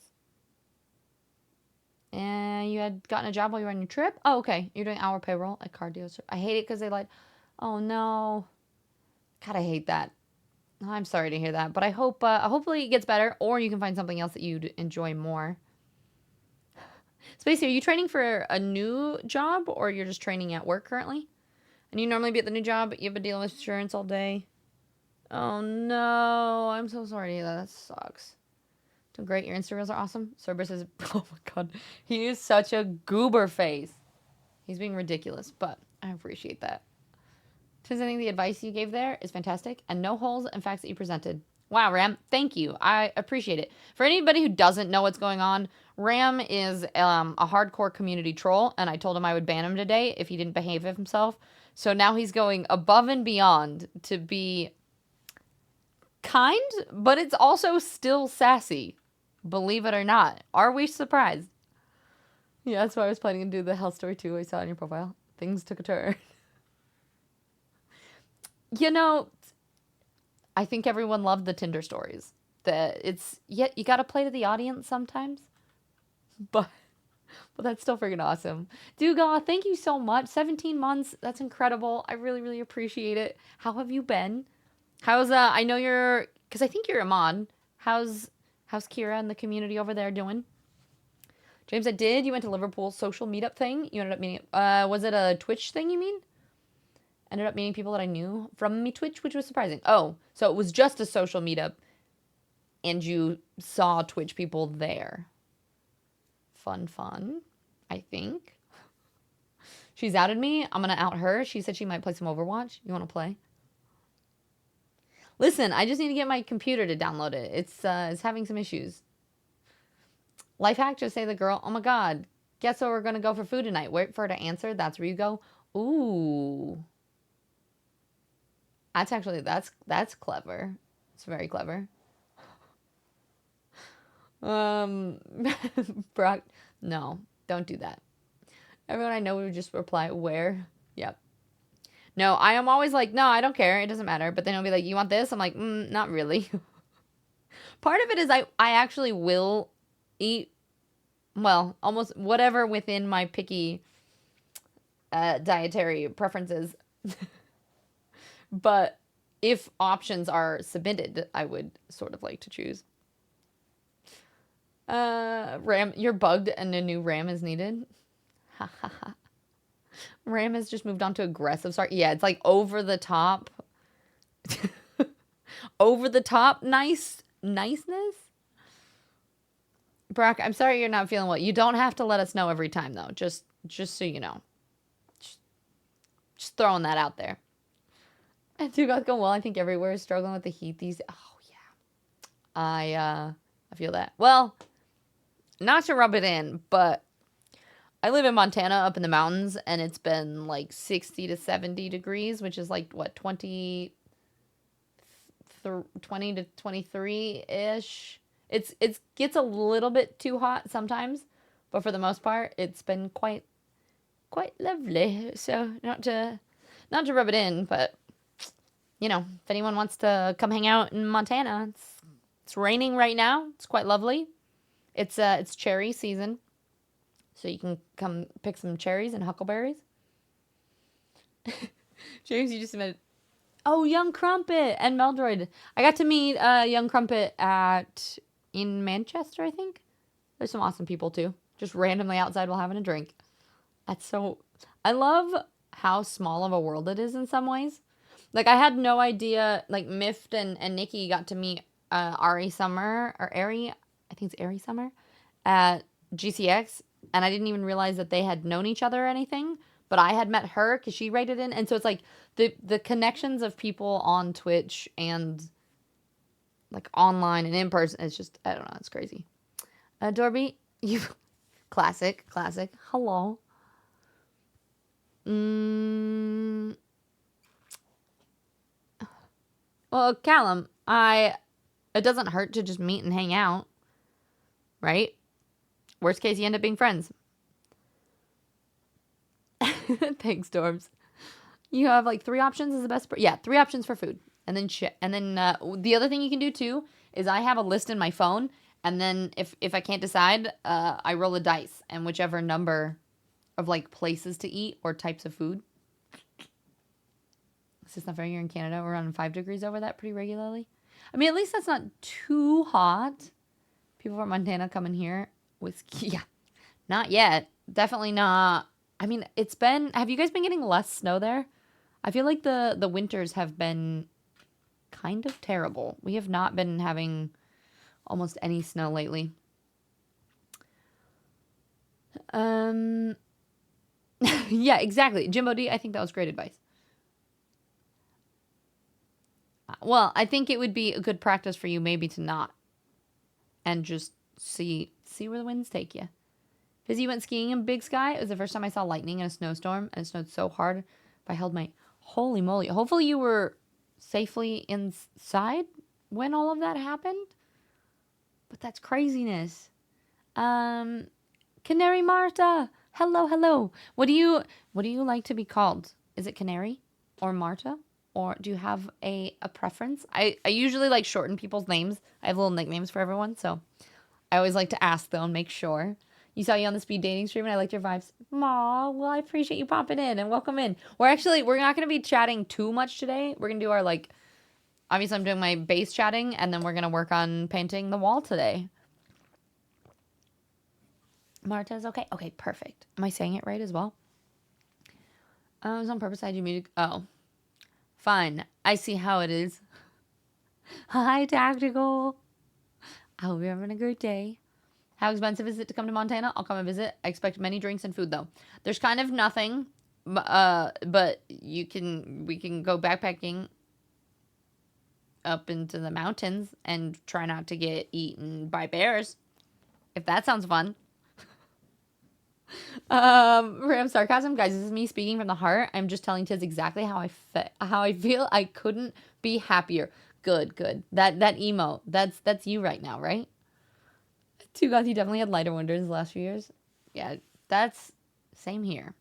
And you had gotten a job while you were on your trip? Oh, okay. You're doing hour payroll at car dealers. I hate it because they lied. Oh, no. God, I hate that. I'm sorry to hear that. But I hope, hopefully it gets better, or you can find something else that you'd enjoy more. Spacey, are you training for a new job, or you're just training at work currently? And you normally be at the new job, but you've been dealing with insurance all day? Oh, no. I'm so sorry to hear that. That sucks. Doing great. Your Insta reels are awesome. Cerberus says, oh my god, he is such a goober face. He's being ridiculous, but I appreciate that. I think the advice you gave there is fantastic, and no holes in facts that you presented. Wow, Ram, thank you. I appreciate it. For anybody who doesn't know what's going on, Ram is a hardcore community troll, and I told him I would ban him today if he didn't behave himself. So now he's going above and beyond to be kind, but it's also still sassy. Believe it or not. Are we surprised? Yeah, that's why I was planning to do the health story too. I saw it on your profile. Things took a turn. You know, I think everyone loved the Tinder stories. You gotta play to the audience sometimes. But that's still freaking awesome. Duga, thank you so much. 17 months. That's incredible. I really, really appreciate it. How have you been? How's, I know because I think you're a mod. How's Kira and the community over there doing? James, you went to Liverpool social meetup thing. You ended up meeting, was it a Twitch thing you mean? Ended up meeting people that I knew from me Twitch, which was surprising. Oh, so it was just a social meetup, and you saw Twitch people there. Fun, I think. She's outed me. I'm going to out her. She said she might play some Overwatch. You want to play? Listen, I just need to get my computer to download it. It's having some issues. Lifehack, just say the girl, oh my god, guess where we're going to go for food tonight? Wait for her to answer. That's where you go. Ooh. That's clever. It's very clever. Brock, no, don't do that. Everyone I know would just reply, where? Yep. No, I am always like, no, I don't care. It doesn't matter. But then he'll be like, you want this? I'm like, not really. Part of it is I actually will eat, well, almost whatever within my picky dietary preferences. But if options are submitted, I would sort of like to choose. Ram, you're bugged and a new RAM is needed. Ha ha ha. Ram has just moved on to aggressive. Sorry. Yeah, it's like over the top. Over the top niceness. Brock, I'm sorry you're not feeling well. You don't have to let us know every time though. Just so you know. Just throwing that out there. And two guys going well. I think everywhere is struggling with the heat these. Oh yeah. I feel that. Well, not to rub it in, but I live in Montana up in the mountains, and it's been like 60 to 70 degrees, which is like, what, 20 to 23-ish. It gets a little bit too hot sometimes, but for the most part, it's been quite lovely. So not to rub it in, but, you know, if anyone wants to come hang out in Montana, it's raining right now. It's quite lovely. It's cherry season, so you can come pick some cherries and huckleberries. James, you just met. Oh, Young Crumpet and Meldroid. I got to meet Young Crumpet in Manchester, I think. There's some awesome people too, just randomly outside while having a drink. That's so. I love how small of a world it is in some ways. Like, I had no idea. Like, Mift and Nikki got to meet Ari Summer, or Ari, I think it's Ari Summer, at GCX, and I didn't even realize that they had known each other or anything. But I had met her because she rated in, and so it's like the connections of people on Twitch and like online and in person. It's just, I don't know, it's crazy. Dorby, you classic. Hello. Well, Callum, it doesn't hurt to just meet and hang out, right? Worst case, you end up being friends. Thanks, Storms. You have like 3 options as the best. Yeah, 3 options for food, and then the other thing you can do too is I have a list in my phone, and then if I can't decide, I roll a dice, and whichever number of like places to eat or types of food. It's just not fair. You're in Canada. We're on 5 degrees over that pretty regularly. I mean, at least that's not too hot. People from Montana coming here with yeah, not yet. Definitely not. I mean, have you guys been getting less snow there? I feel like the winters have been kind of terrible. We have not been having almost any snow lately. Yeah, exactly. Jimbo D, I think that was great advice. Well, I think it would be a good practice for you maybe to not. And just see where the winds take you. Fizzy went skiing in Big Sky. It was the first time I saw lightning in a snowstorm, and it snowed so hard. I held my... Holy moly. Hopefully you were safely inside when all of that happened. But that's craziness. Canary Marta. Hello. What do you like to be called? Is it Canary or Marta? Or do you have a preference? I usually like shorten people's names. I have little nicknames for everyone, so I always like to ask though and make sure. You saw you on the speed dating stream and I liked your vibes. Aw, well, I appreciate you popping in and welcome in. We're not going to be chatting too much today. We're going to do our obviously I'm doing my base chatting and then we're going to work on painting the wall today. Marta's okay. Okay, perfect. Am I saying it right as well? It was on purpose. I had you muted. Oh. Fine. I see how it is. Hi, Tactical. I hope you're having a great day. How expensive is it to come to Montana? I'll come and visit. I expect many drinks and food, though. There's kind of nothing, but we can go backpacking up into the mountains and try not to get eaten by bears. If that sounds fun. Ram sarcasm, guys. This is me speaking from the heart. I'm just telling Tiz exactly how I feel. I couldn't be happier. Good. That emo. That's you right now, right? Two gods, you definitely had lighter winters the last few years. Yeah, that's same here.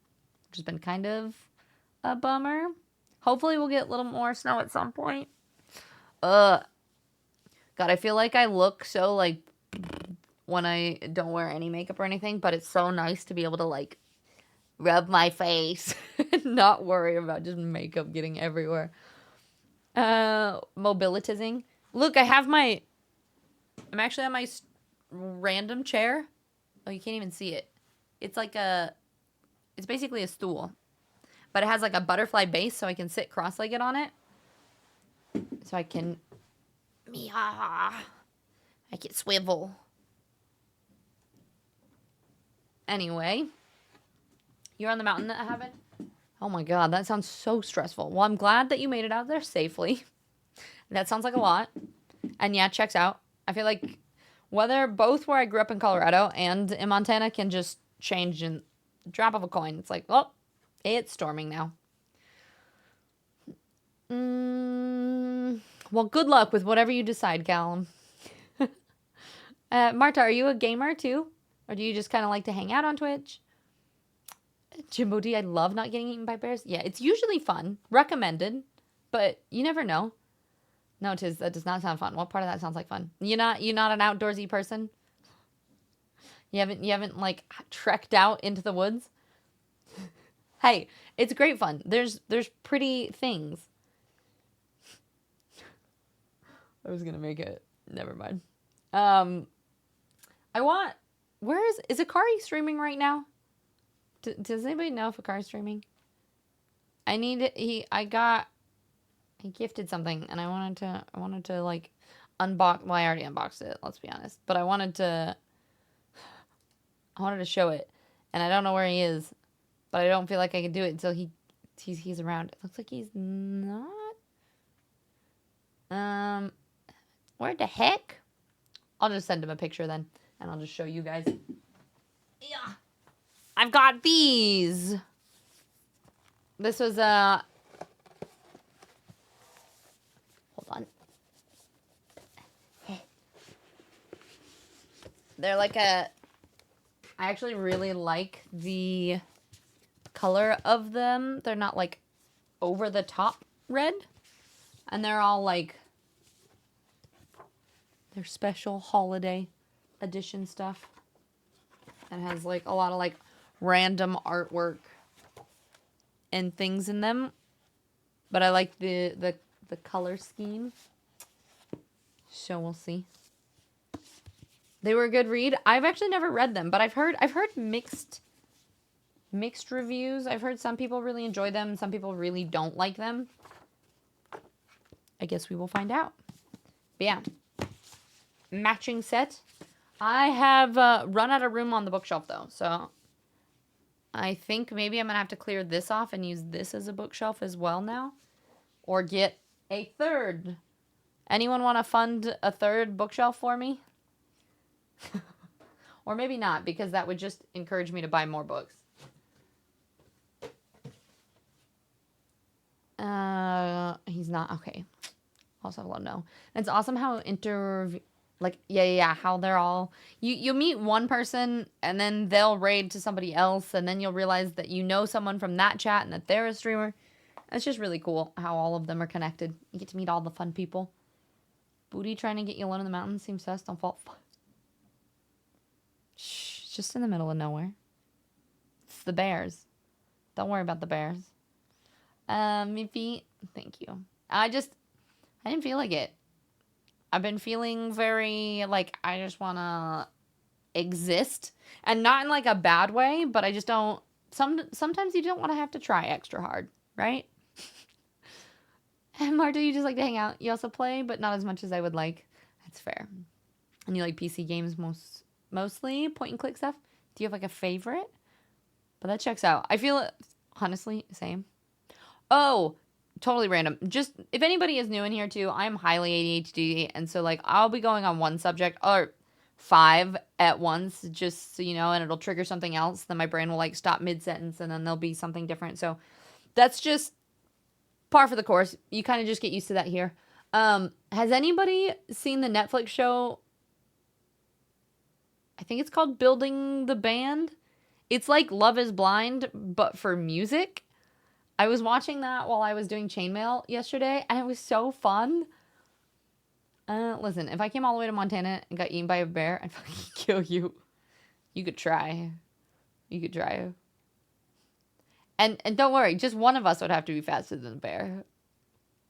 Just been kind of a bummer. Hopefully we'll get a little more snow at some point. God, I feel like I look so when I don't wear any makeup or anything, but it's so nice to be able to rub my face and not worry about just makeup getting everywhere. Mobilitizing. Look, I'm actually on my random chair. Oh, you can't even see it. It's it's basically a stool, but it has a butterfly base, so I can sit cross-legged on it. So I can swivel. Anyway, you're on the mountain that happened? Oh my god, that sounds so stressful. Well, I'm glad that you made it out there safely. That sounds like a lot. And yeah, checks out. I feel like both where I grew up in Colorado and in Montana can just change in the drop of a coin. It's like, well, it's storming now. Well, good luck with whatever you decide, Callum. Marta, are you a gamer too? Or do you just kind of like to hang out on Twitch? Jimbo D, I love not getting eaten by bears. Yeah, it's usually fun. Recommended. But you never know. No, Tiz, that does not sound fun. What part of that sounds like fun? You're not an outdoorsy person? You haven't like trekked out into the woods? Hey, it's great fun. There's pretty things. I was gonna make it. Never mind. I want. Where is Akari streaming right now? Does anybody know if Akari's streaming? I need it. He gifted something, and I wanted to like unbox. Well, I already unboxed it. Let's be honest. But I wanted to show it, and I don't know where he is. But I don't feel like I can do it until he's around. It looks like he's not. Where the heck? I'll just send him a picture then, and I'll just show you guys. Yeah, I've got these. This was hold on. They're like I actually really like the color of them. They're not like over the top red, and they're all like they're special holiday edition stuff. It has like a lot of like random artwork and things in them, but I like the color scheme, so we'll see. They were a good read. I've actually never read them, but I've heard mixed reviews. I've heard some people really enjoy them, some people really don't like them. I guess we will find out. But yeah, matching set. I have run out of room on the bookshelf though, so I think maybe I'm gonna have to clear this off and use this as a bookshelf as well now, or get a third. Anyone want to fund a third bookshelf for me? Or maybe not, because that would just encourage me to buy more books. He's not. Okay. Also, let him know. And it's awesome how how they're all... You meet one person, and then they'll raid to somebody else, and then you'll realize that you know someone from that chat and that they're a streamer. It's just really cool how all of them are connected. You get to meet all the fun people. Booty trying to get you alone in the mountains seems sus. Don't fall. Shh, it's just in the middle of nowhere. It's the bears. Don't worry about the bears. Miffy, thank you. I didn't feel like it. I've been feeling very, like, I just want to exist. And not in, like, a bad way, but I just don't... Sometimes you don't want to have to try extra hard, right? And Marta, you just like to hang out. You also play, but not as much as I would like. That's fair. And you like PC games mostly? Point and click stuff? Do you have, like, a favorite? But that checks out. I feel it, honestly, same. Oh, totally random. Just, if anybody is new in here too, I'm highly ADHD, and so, like, I'll be going on one subject, or 5 at once, just so you know, and it'll trigger something else. Then my brain will, like, stop mid-sentence, and then there'll be something different. So that's just par for the course. You kind of just get used to that here. Has anybody seen the Netflix show? I think it's called Building the Band. It's like Love is Blind, but for music. I was watching that while I was doing chainmail yesterday, and it was so fun. Listen, if I came all the way to Montana and got eaten by a bear, I'd fucking kill you. You could try. You could try. And don't worry, just one of us would have to be faster than the bear.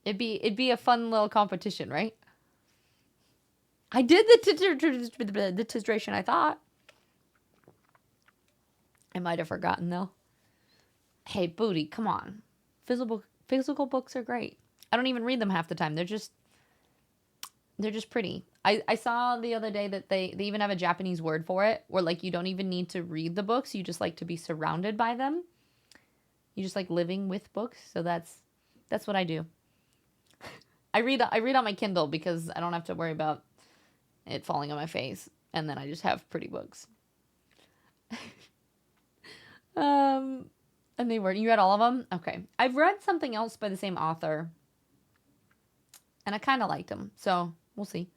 It'd be a fun little competition, right? I did the titration, I thought. I might have forgotten, though. Hey, Booty, come on. Physical books are great. I don't even read them half the time. They're just pretty. I saw the other day that they even have a Japanese word for it, where, like, you don't even need to read the books. You just like to be surrounded by them. You just like living with books. So that's what I do. I read on my Kindle because I don't have to worry about it falling on my face, and then I just have pretty books. And they were... You read all of them? Okay. I've read something else by the same author, and I kind of liked him, so we'll see.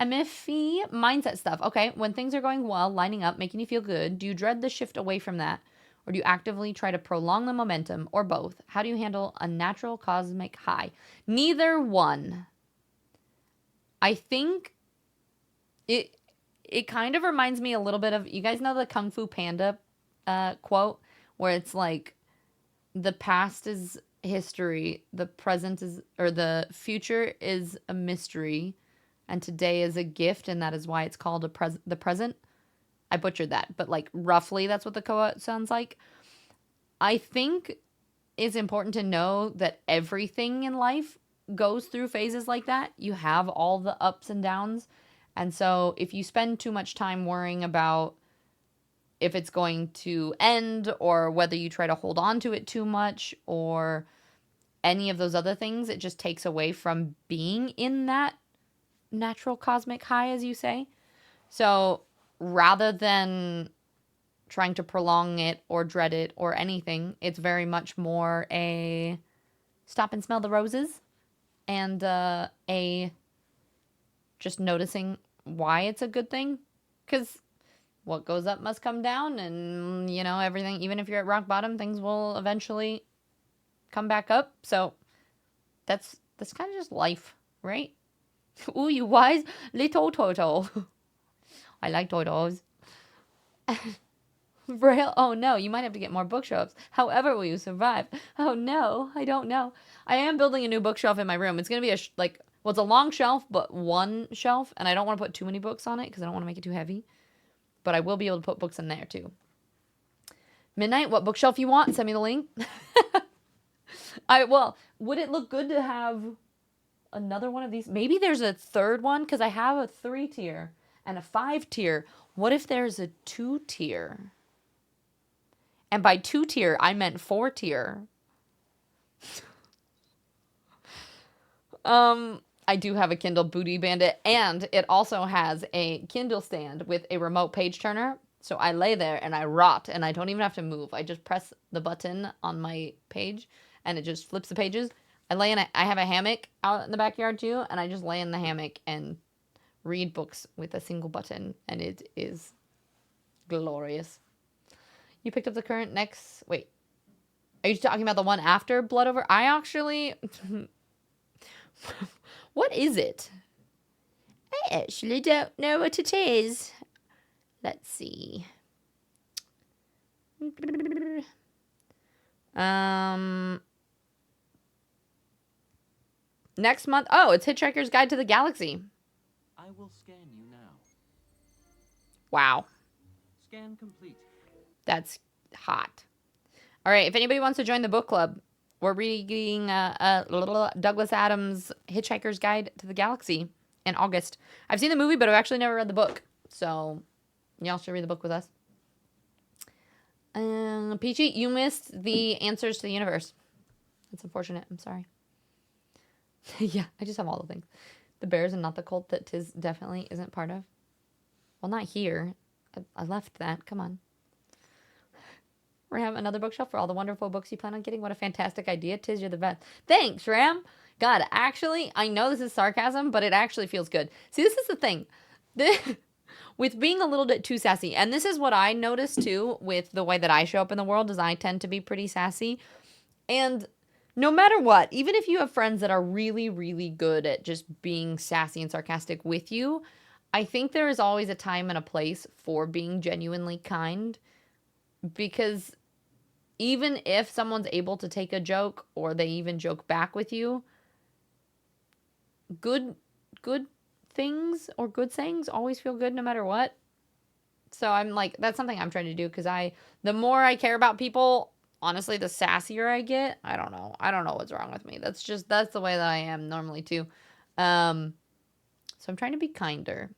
Miffy, mindset stuff. Okay, when things are going well, lining up, making you feel good, do you dread the shift away from that, or do you actively try to prolong the momentum, or both? How do you handle a natural cosmic high? Neither one. I think it kind of reminds me a little bit of, you guys know the Kung Fu Panda quote, where it's like, the past is history, the present is, or the future is a mystery, and today is a gift, and that is why it's called the present. I butchered that, but like roughly that's what the quote sounds like. I think it's important to know that everything in life goes through phases like that. You have all the ups and downs. And so if you spend too much time worrying about if it's going to end, or whether you try to hold on to it too much, or any of those other things, it just takes away from being in that natural cosmic high, as you say. So rather than trying to prolong it or dread it or anything, it's very much more a stop and smell the roses, and a just noticing why it's a good thing. Because what goes up must come down, and everything, even if you're at rock bottom, things will eventually come back up. So that's kind of just life, right? Ooh, you wise little turtle. I like turtles. Braille. Oh no, you might have to get more bookshelves. However, will you survive? Oh no, I don't know. I am building a new bookshelf in my room. It's gonna be it's a long shelf, but one shelf, and I don't want to put too many books on it because I don't want to make it too heavy. But I will be able to put books in there too. Midnight, what bookshelf you want? Send me the link. Would it look good to have another one of these? Maybe there's a third one, because I have a 3-tier and a 5-tier. What if there's a 2-tier? And by 2-tier, I meant 4-tier. I do have a Kindle Booty Bandit, and it also has a Kindle stand with a remote page turner. So I lay there and I rot, and I don't even have to move. I just press the button on my page and it just flips the pages. I have a hammock out in the backyard too, and I just lay in the hammock and read books with a single button, and it is glorious. You picked up the current next... Wait. Are you talking about the one after Blood Over? I actually... What is it? I actually don't know what it is. Let's see. Next month... Oh, it's Hitchhiker's Guide to the Galaxy. I will scan you now. Wow. Scan complete. That's hot. All right, if anybody wants to join the book club, we're reading Douglas Adams' Hitchhiker's Guide to the Galaxy in August. I've seen the movie, but I've actually never read the book. So, y'all should read the book with us. Peachy, you missed the answers to the universe. That's unfortunate. I'm sorry. Yeah, I just have all the things. The bears and not the cult that Tiz definitely isn't part of. Well, not here. I left that. Come on. We're having another bookshelf for all the wonderful books you plan on getting. What a fantastic idea. Tiz, you're the best. Thanks, Ram. God, actually, I know this is sarcasm, but it actually feels good. See, this is the thing. With being a little bit too sassy, and this is what I notice too with the way that I show up in the world, is I tend to be pretty sassy. And no matter what, even if you have friends that are really, really good at just being sassy and sarcastic with you, I think there is always a time and a place for being genuinely kind. Because even if someone's able to take a joke, or they even joke back with you, good things or good sayings always feel good no matter what. So I'm like, that's something I'm trying to do, because the more I care about people, honestly, the sassier I get. I don't know what's wrong with me. That's the way that I am normally too. So I'm trying to be kinder,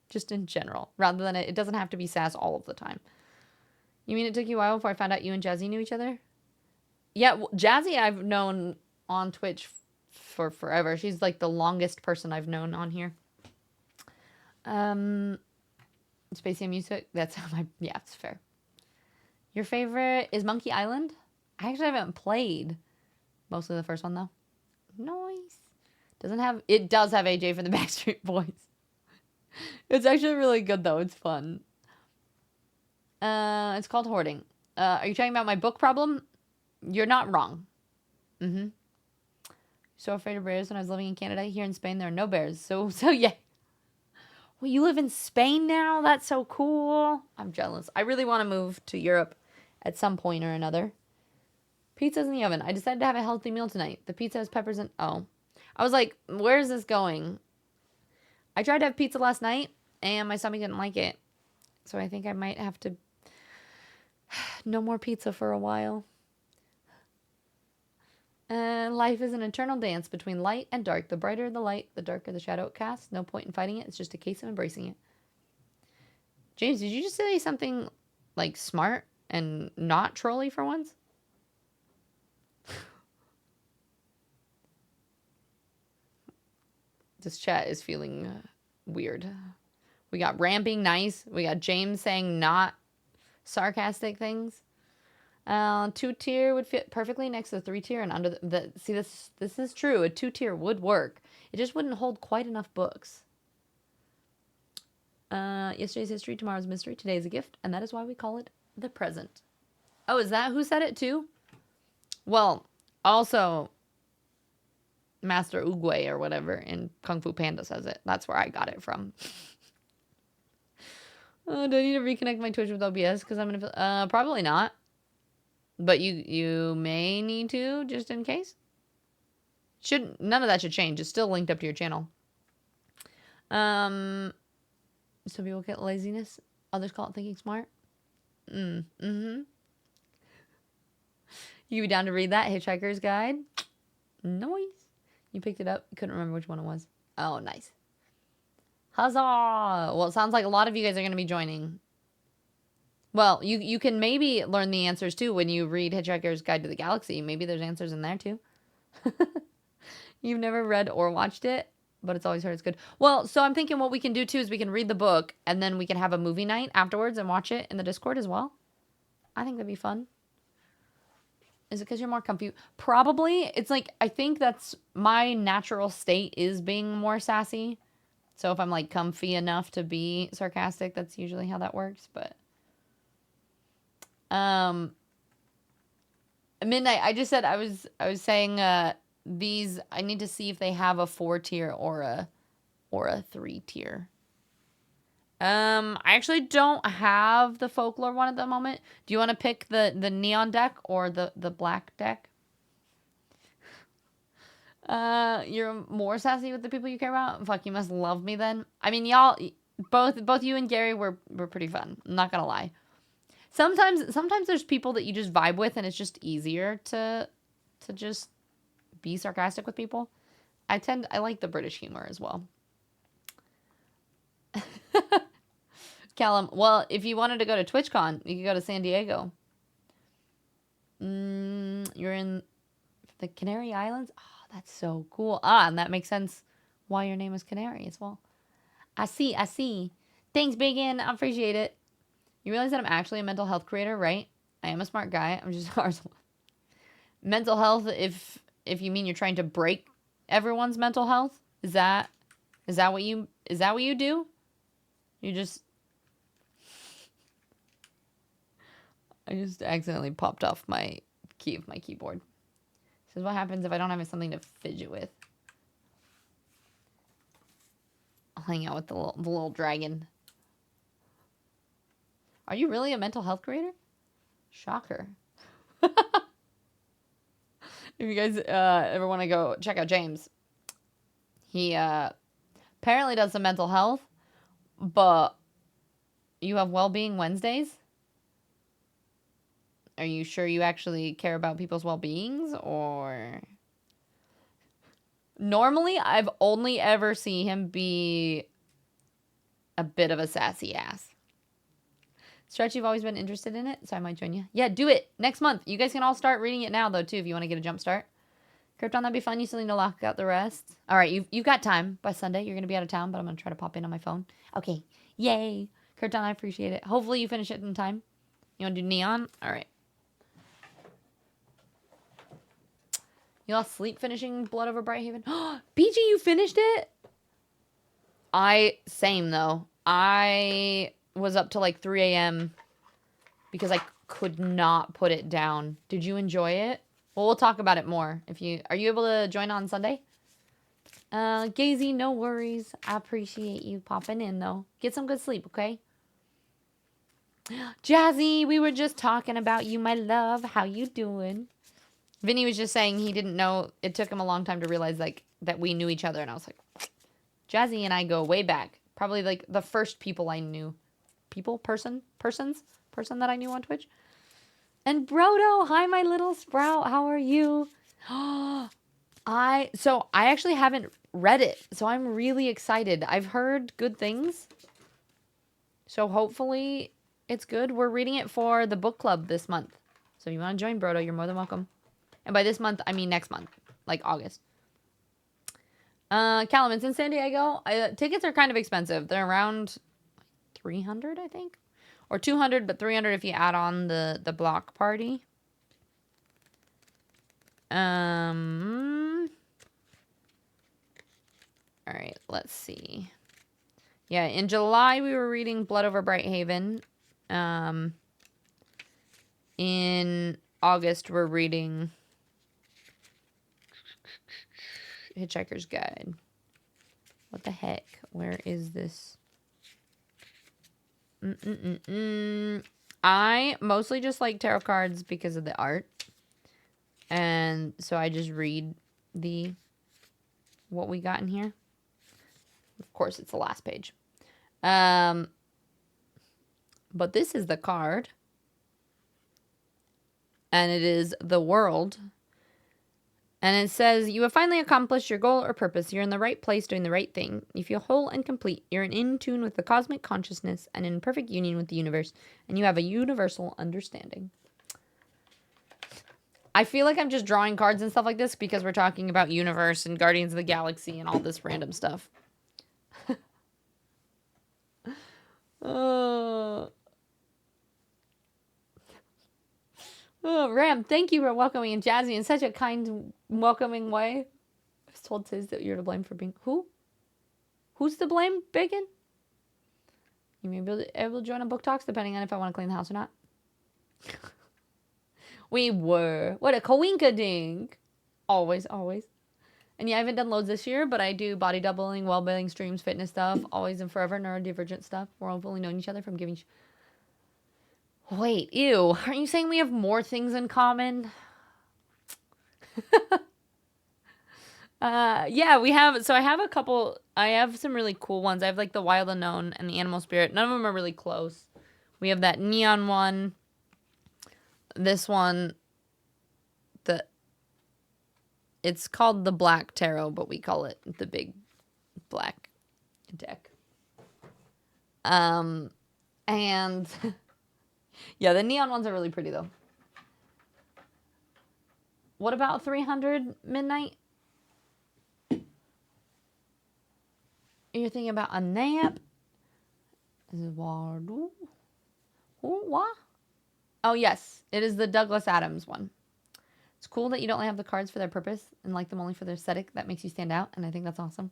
just in general, rather than it doesn't have to be sass all of the time. You mean it took you a while before I found out you and Jazzy knew each other? Yeah, well, Jazzy I've known on Twitch for forever. She's like the longest person I've known on here. Spacey music. That's how yeah, it's fair. Your favorite is Monkey Island? I actually haven't played mostly the first one though. Nice. It does have AJ from the Backstreet Boys. It's actually really good though. It's fun. It's called Hoarding. Are you talking about my book problem? You're not wrong. So afraid of bears when I was living in Canada. Here in Spain, there are no bears. So yeah. Well, you live in Spain now? That's so cool. I'm jealous. I really want to move to Europe at some point or another. Pizza's in the oven. I decided to have a healthy meal tonight. The pizza has peppers and... Oh. I was like, where's this going? I tried to have pizza last night, and my stomach didn't like it. So I think I might have to... No more pizza for a while. Life is an eternal dance between light and dark. The brighter the light, the darker the shadow it casts. No point in fighting it. It's just a case of embracing it. James, did you just say something, like, smart and not trolly for once? This chat is feeling weird. We got Ram being nice. We got James saying not sarcastic things. 2-tier would fit perfectly next to the 3-tier and under the see, this is true. A 2-tier would work. It just wouldn't hold quite enough books. Yesterday's history, tomorrow's mystery, today's a gift, and that is why we call it the present. Oh, is that who said it too? Well, also Master Oogway or whatever in Kung Fu Panda says it. That's where I got it from. Oh, do I need to reconnect my Twitch with OBS? Because I'm gonna probably not. But you may need to, just in case. None of that should change. It's still linked up to your channel. Some people get laziness. Others call it thinking smart. Mm-hmm. You be down to read that? Hitchhiker's Guide? Nice. You picked it up? You couldn't remember which one it was. Oh, nice. Huzzah! Well, it sounds like a lot of you guys are going to be joining. Well, you can maybe learn the answers too when you read Hitchhiker's Guide to the Galaxy. Maybe there's answers in there too. You've never read or watched it, but it's always heard it's good. Well, so I'm thinking what we can do too is we can read the book and then we can have a movie night afterwards and watch it in the Discord as well. I think that'd be fun. Is it because you're more comfy? Probably. It's like, I think that's my natural state is being more sassy. So if I'm like comfy enough to be sarcastic, that's usually how that works. But Midnight, I just said I was saying these, I need to see if they have a 4-tier or a 3-tier. I actually don't have the folklore one at the moment. Do you want to pick the neon deck or the black deck? You're more sassy with the people you care about? Fuck, you must love me then. I mean, y'all, both you and Gary were pretty fun. I'm not gonna lie. Sometimes there's people that you just vibe with and it's just easier to just be sarcastic with people. I like the British humor as well. Callum, well, if you wanted to go to TwitchCon, you could go to San Diego. You're in the Canary Islands? Oh, that's so cool. And that makes sense why your name is Canary as well. I see. Thanks, Biggin. I appreciate it. You realize that I'm actually a mental health creator, right? I am a smart guy. I'm just mental health. If you mean you're trying to break everyone's mental health, is that what you do? You just. I just accidentally popped off my key of my keyboard. This is what happens if I don't have something to fidget with. I'll hang out with the little dragon. Are you really a mental health creator? Shocker. If you guys ever want to go check out James, he apparently does some mental health, but you have well-being Wednesdays? Are you sure you actually care about people's well-beings, or... Normally, I've only ever seen him be a bit of a sassy ass. Stretch, you've always been interested in it, so I might join you. Yeah, do it. Next month. You guys can all start reading it now, though, too, if you want to get a jump start. Krypton, that'd be fun. You still need to lock out the rest. All right, you've got time. By Sunday, you're going to be out of town, but I'm going to try to pop in on my phone. Okay. Yay. Krypton, I appreciate it. Hopefully you finish it in time. You want to do Neon? All right. You lost sleep finishing Blood Over Brighthaven? BG, you finished it? Same, though. I was up till like 3 a.m. because I could not put it down. Did you enjoy it? Well, we'll talk about it more. Are you able to join on Sunday? Gazy, no worries. I appreciate you popping in, though. Get some good sleep, okay? Jazzy, we were just talking about you, my love. How you doing? Vinny was just saying he didn't know. It took him a long time to realize, like, that we knew each other. And I was like, Jazzy and I go way back. Probably, like, the first people I knew. Person that I knew on Twitch. And Brodo, hi, my little sprout. How are you? I actually haven't read it, so I'm really excited. I've heard good things, so hopefully it's good. We're reading it for the book club this month, so if you want to join Brodo, you're more than welcome. And by this month, I mean next month, like August. Callum, it's in San Diego. Tickets are kind of expensive. They're around 300, I think, or 200, but 300 if you add on the block party. All right, let's see. Yeah, in July we were reading Blood Over Brighthaven. In August we're reading Hitchhiker's Guide. What the heck? Where is this? I mostly just like tarot cards because of the art. And so I just read what we got in here. Of course, it's the last page. But this is the card. And it is the world. And it says, you have finally accomplished your goal or purpose. You're in the right place doing the right thing. You feel whole and complete. You're in tune with the cosmic consciousness and in perfect union with the universe. And you have a universal understanding. I feel like I'm just drawing cards and stuff like this because we're talking about universe and Guardians of the Galaxy and all this random stuff. Ram, thank you for welcoming Jazzy in such a kind, welcoming way. I was told Tiz that you're to blame for being... Who? Who's to blame, Bacon? You may be able to join on book talks depending on if I want to clean the house or not. We were. What a coinkadink. Always, always. And yeah, I haven't done loads this year, but I do body doubling, well-being streams, fitness stuff, always and forever, neurodivergent stuff. We're all fully known each other from giving... Wait, ew. Aren't you saying we have more things in common? Yeah, we have... So I have a couple... I have some really cool ones. I have, like, the Wild Unknown and the Animal Spirit. None of them are really close. We have that neon one. This one... It's called the Black Tarot, but we call it the Big Black Deck. And... Yeah, the neon ones are really pretty, though. What about 300 Midnight? You're thinking about a nap? Eduardo? What? Oh, yes. It is the Douglas Adams one. It's cool that you don't have the cards for their purpose and like them only for their aesthetic. That makes you stand out, and I think that's awesome.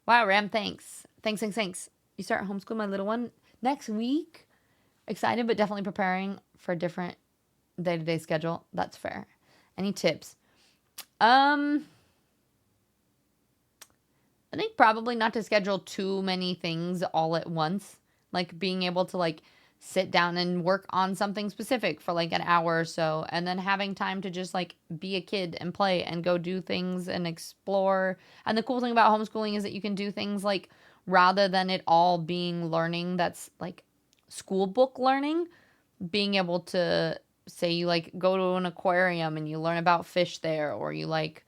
Wow, Ram, thanks. Thanks. You start homeschool my little one next week. Excited, but definitely preparing for a different day-to-day schedule. That's fair. Any tips? I think probably not to schedule too many things all at once. Like being able to like sit down and work on something specific for like an hour or so. And then having time to just like be a kid and play and go do things and explore. And the cool thing about homeschooling is that you can do things like rather than it all being learning that's like school book learning, being able to say you like go to an aquarium and you learn about fish there, or you like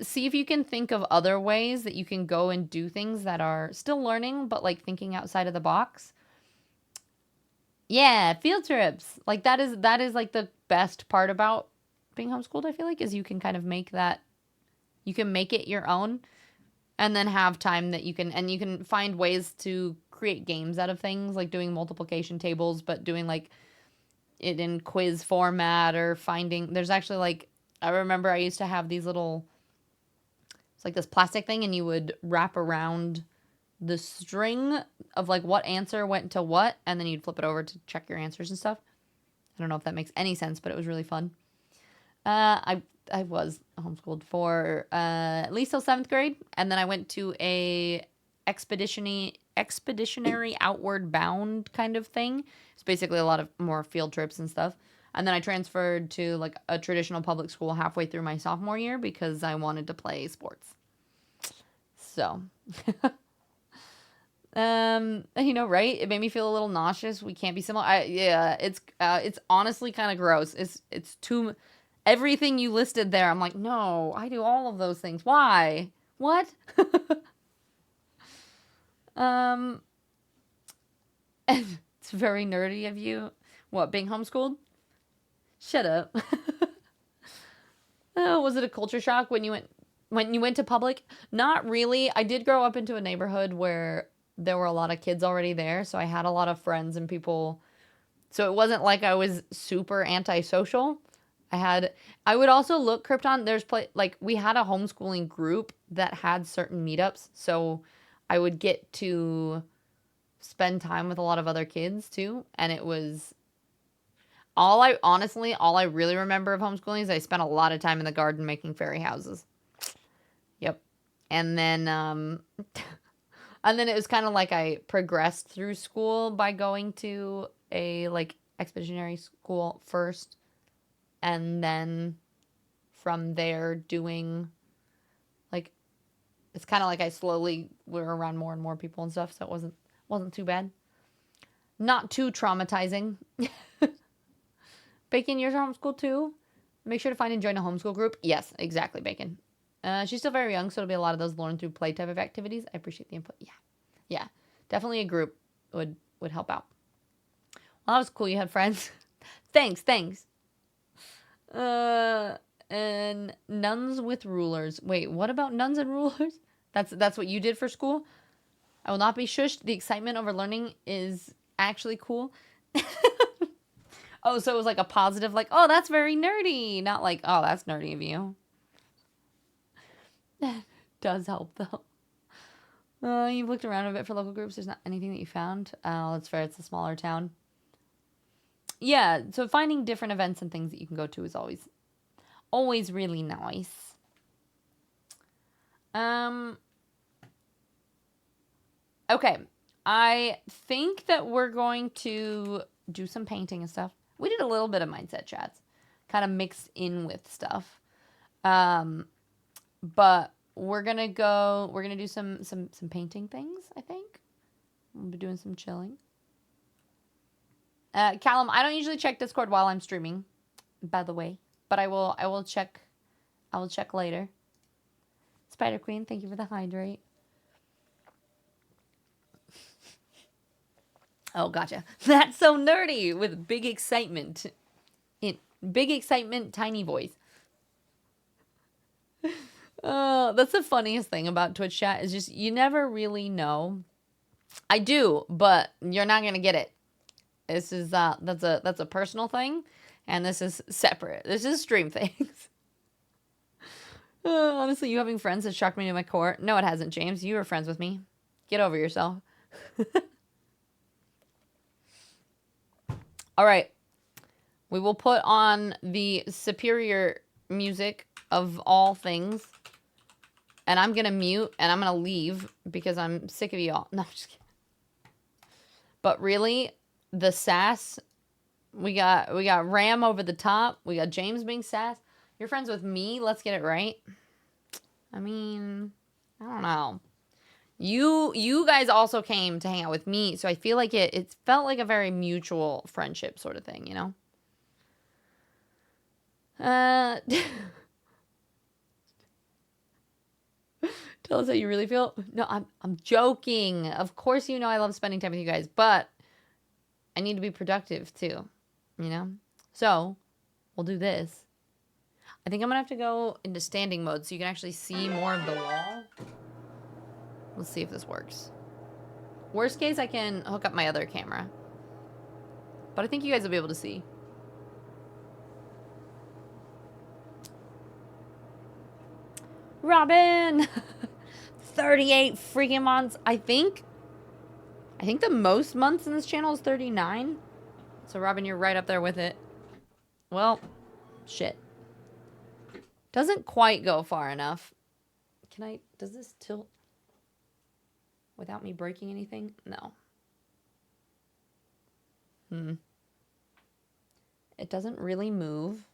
see if you can think of other ways that you can go and do things that are still learning, but like thinking outside of the box. Yeah, field trips. Like that is like the best part about being homeschooled, I feel like, is you can kind of make that, you can make it your own and then have time that you can find ways to create games out of things, like doing multiplication tables, but doing like it in quiz format, or finding, there's actually like, I remember I used to have these little, it's like this plastic thing, and you would wrap around the string of like what answer went to what, and then you'd flip it over to check your answers and stuff. I don't know if that makes any sense, but it was really fun. I I was homeschooled for at least till 7th grade, and then I went to a expeditionary outward bound kind of thing. It's basically a lot of more field trips and stuff. And then I transferred to like a traditional public school halfway through my sophomore year because I wanted to play sports. So, you know, right? It made me feel a little nauseous. We can't be similar. Yeah, it's honestly kind of gross. It's too everything you listed there. I'm like, no, I do all of those things. Why? What? um, it's very nerdy of you. What, being homeschooled? Shut up. Oh, was it a culture shock when you went to public? Not really. I did grow up into a neighborhood where there were a lot of kids already there, so I had a lot of friends and people. So it wasn't like I was super antisocial. I would also look Krypton. Like we had a homeschooling group that had certain meetups, so I would get to spend time with a lot of other kids too, and it was all I really remember of homeschooling is I spent a lot of time in the garden making fairy houses. Yep. And then and then it was kind of like I progressed through school by going to a like expeditionary school first and then from there doing like it's kind of like I slowly were around more and more people and stuff, so it wasn't too bad. Not too traumatizing. Bacon, you're homeschooled too? Make sure to find and join a homeschool group. Yes, exactly, Bacon. She's still very young, so it'll be a lot of those learn through play type of activities. I appreciate the input. Yeah. Yeah. Definitely a group would help out. Well, that was cool. You had friends. Thanks. And nuns with rulers. Wait, what about nuns and rulers? That's what you did for school? I will not be shushed. The excitement over learning is actually cool. Oh, so it was like a positive, like, oh, that's very nerdy. Not like, oh, that's nerdy of you. Does help, though. You've looked around a bit for local groups. There's not anything that you found. Oh, that's fair. It's a smaller town. Yeah, so finding different events and things that you can go to is always really nice. Okay. I think that we're going to do some painting and stuff. We did a little bit of mindset chats, kind of mixed in with stuff. But we're gonna do some painting things, I think. We'll be doing some chilling. Callum, I don't usually check Discord while I'm streaming, by the way. But I will check later. Spider Queen, thank you for the hydrate. Oh, gotcha. That's so nerdy with big excitement. Big excitement, tiny voice. That's the funniest thing about Twitch chat is just you never really know. I do, but you're not gonna get it. This is that's a personal thing, and this is separate. This is stream things. Honestly, you having friends has shocked me to my core. No, it hasn't, James. You were friends with me. Get over yourself. All right. We will put on the superior music of all things. And I'm going to mute and I'm going to leave because I'm sick of y'all. No, I'm just kidding. But really, the sass, we got Ram over the top. We got James being sass. You're friends with me. Let's get it right. I mean, I don't know. You guys also came to hang out with me, so I feel like it felt like a very mutual friendship sort of thing, you know? Tell us how you really feel. No, I'm joking. Of course you know I love spending time with you guys, but I need to be productive too, you know? So, we'll do this. I think I'm gonna have to go into standing mode so you can actually see more of the wall. Let's see if this works. Worst case, I can hook up my other camera. But I think you guys will be able to see. Robin! 38 freaking months. I think the most months in this channel is 39. So, Robin, you're right up there with it. Well, shit. Doesn't quite go far enough. Does this tilt without me breaking anything? No. It doesn't really move.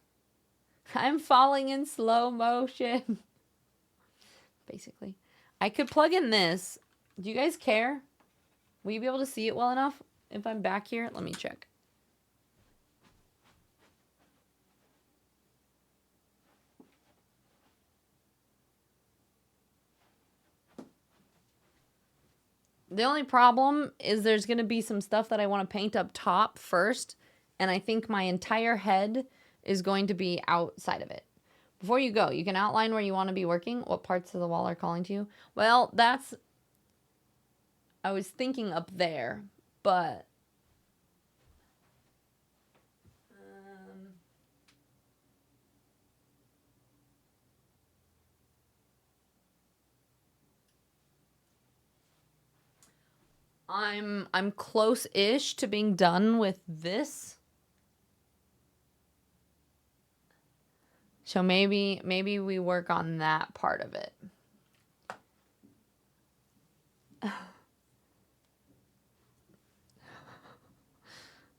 I'm falling in slow motion. Basically. I could plug in this. Do you guys care? Will you be able to see it well enough if I'm back here? Let me check. The only problem is there's going to be some stuff that I want to paint up top first, and I think my entire head is going to be outside of it. Before you go, you can outline where you want to be working. What parts of the wall are calling to you? Well, I was thinking up there, but I'm close-ish to being done with this. So maybe we work on that part of it.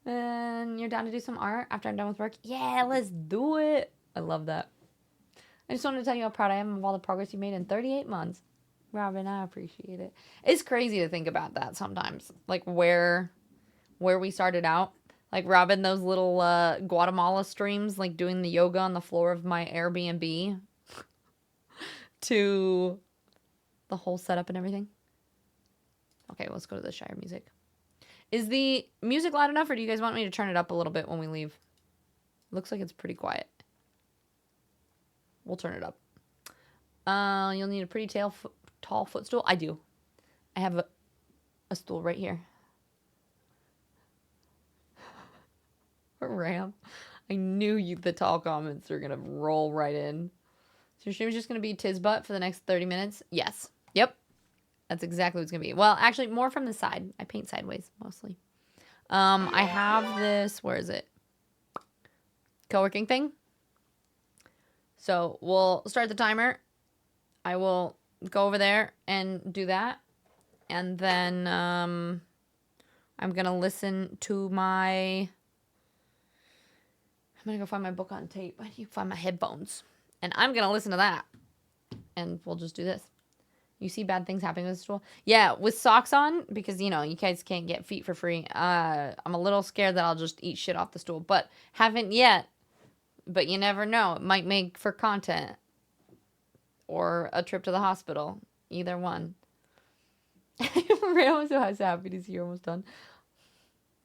And you're down to do some art after I'm done with work? Yeah, let's do it. I love that. I just wanted to tell you how proud I am of all the progress you made in 38 months. Robin, I appreciate it. It's crazy to think about that sometimes. Like where we started out. Like Robin, those little Guatemala streams, like doing the yoga on the floor of my Airbnb to the whole setup and everything. Okay, let's go to the Shire music. Is the music loud enough, or do you guys want me to turn it up a little bit when we leave? Looks like it's pretty quiet. We'll turn it up. You'll need a pretty tall footstool. I do. I have a stool right here. Ram. I knew the tall comments are going to roll right in. So your stream is just going to be Tizbutt for the next 30 minutes? Yes. Yep. That's exactly what it's going to be. Well, actually, more from the side. I paint sideways, mostly. I have this... Where is it? Co-working thing. So we'll start the timer. I will go over there and do that. And then I'm going to listen to my... I'm going to go find my book on tape. I need to find my headphones. And I'm going to listen to that. And we'll just do this. You see bad things happening with the stool? Yeah, with socks on, because, you know, you guys can't get feet for free. I'm a little scared that I'll just eat shit off the stool. But haven't yet. But you never know. It might make for content. Or a trip to the hospital. Either one. Ram was so happy to see you're almost done.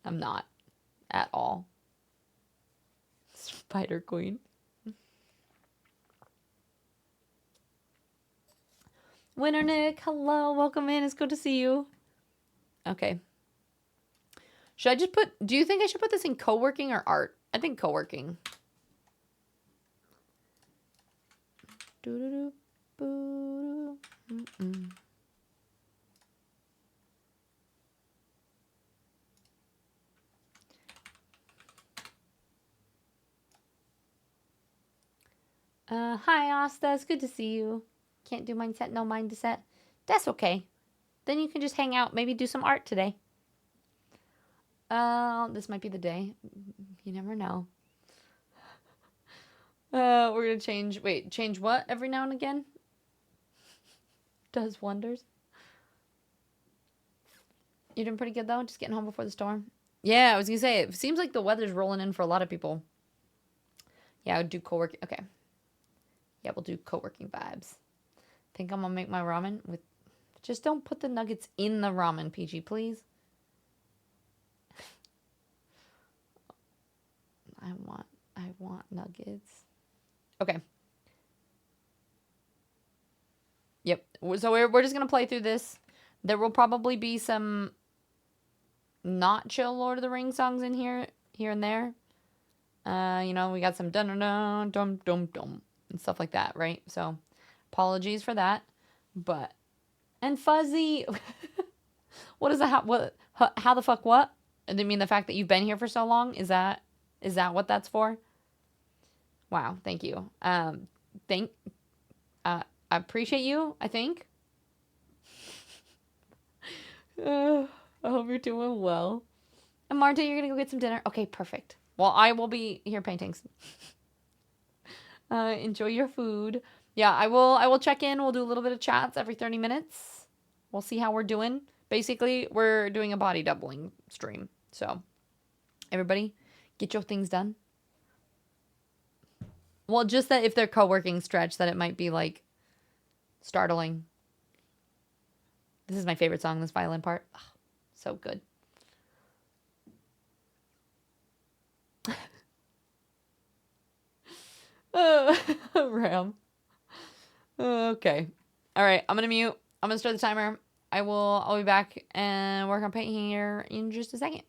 I'm not. At all. Spider Queen. Winter Nick, hello, welcome in. It's good to see you. Okay. Should I just do you think I should put this in co-working or art? I think co-working. Hi, Asta. It's good to see you. Can't do mindset, no mindset. That's okay. Then you can just hang out, maybe do some art today. This might be the day. You never know. We're gonna change. Wait, change what every now and again? Does wonders. You're doing pretty good though. Just getting home before the storm. Yeah, I was gonna say it seems like the weather's rolling in for a lot of people. Yeah, I would do co-working. Okay. Yeah, we'll do co-working vibes. Think I'm gonna make my ramen with... Just don't put the nuggets in the ramen, PG, please. I want nuggets. Okay. Yep. So we're just gonna play through this. There will probably be some not chill Lord of the Rings songs in here and there. You know, we got some dun dun dun dum dum dum and stuff like that, right? So apologies for that. But and Fuzzy, what is that? How the fuck what? I mean the fact that you've been here for so long. Is that what that's for? Wow, thank you. Thank. I appreciate you. I think. I hope you're doing well. And Marta, you're gonna go get some dinner. Okay, perfect. Well, I will be here painting. Enjoy your food. Yeah, I will. I will check in. We'll do a little bit of chats every 30 minutes. We'll see how we're doing. Basically, we're doing a body doubling stream. So, everybody, get your things done. Well, just that if they're co-working stretch, that it might be like startling. This is my favorite song. This violin part, oh, so good. Ram. Okay. All right. I'm gonna mute. I'm gonna start the timer. I'll be back and work on painting here in just a second.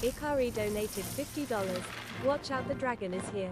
Ikari donated $50. Watch out, the dragon is here.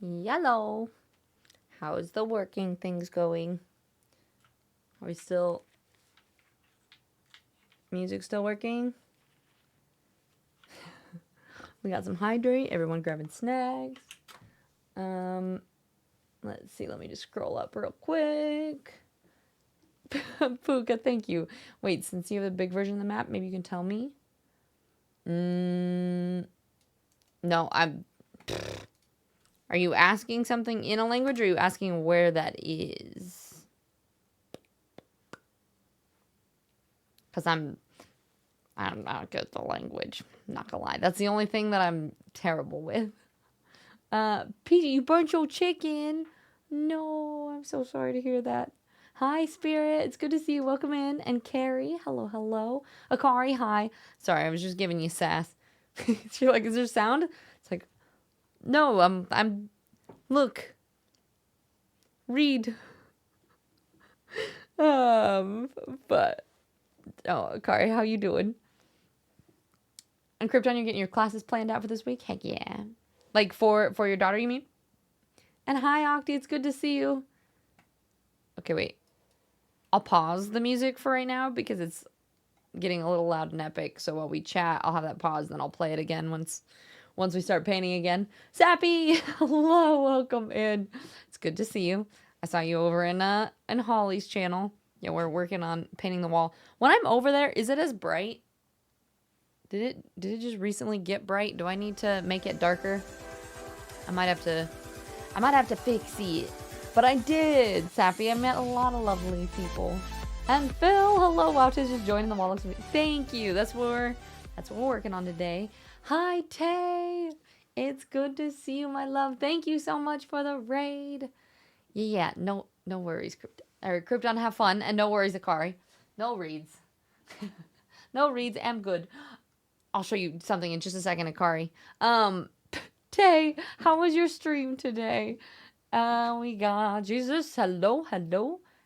Yellow. How is the working things going? Are we still... Music still working? We got some hydrate. Everyone grabbing snacks. Let's see. Let me just scroll up real quick. Puka, thank you. Wait, since you have a big version of the map, maybe you can tell me? No, I'm... Are you asking something in a language, or are you asking where that is? Because I'm not good at the language. I'm not gonna lie. That's the only thing that I'm terrible with. Peter, you burnt your chicken. No, I'm so sorry to hear that. Hi, Spirit. It's good to see you. Welcome in. And Carrie, hello, hello. Akari, hi. Sorry, I was just giving you sass. You're like, is there sound? It's like, no, I'm, look. Read. But, oh, Akari, how you doing? And Krypton, you're getting your classes planned out for this week? Heck yeah. Like, for your daughter, you mean? And hi, Octi, it's good to see you. Okay, wait. I'll pause the music for right now because it's getting a little loud and epic. So while we chat, I'll have that pause, then I'll play it again once we start painting again. Sappy, hello, welcome in. It's good to see you. I saw you over in Holly's channel. Yeah, we're working on painting the wall. When I'm over there, is it as bright? Did it just recently get bright? Do I need to make it darker? I might have to fix it. But I did, Sappy. I met a lot of lovely people. And Phil, hello. Wow, Tiz just joining the wall. Thank you. That's what we're working on today. Hi, Tay. It's good to see you, my love. Thank you so much for the raid. Yeah, no worries, Krypton, have fun. And no worries, Akari. No reads. No reads. I'm good. I'll show you something in just a second, Akari. Tay, how was your stream today? We got Jesus. Hello.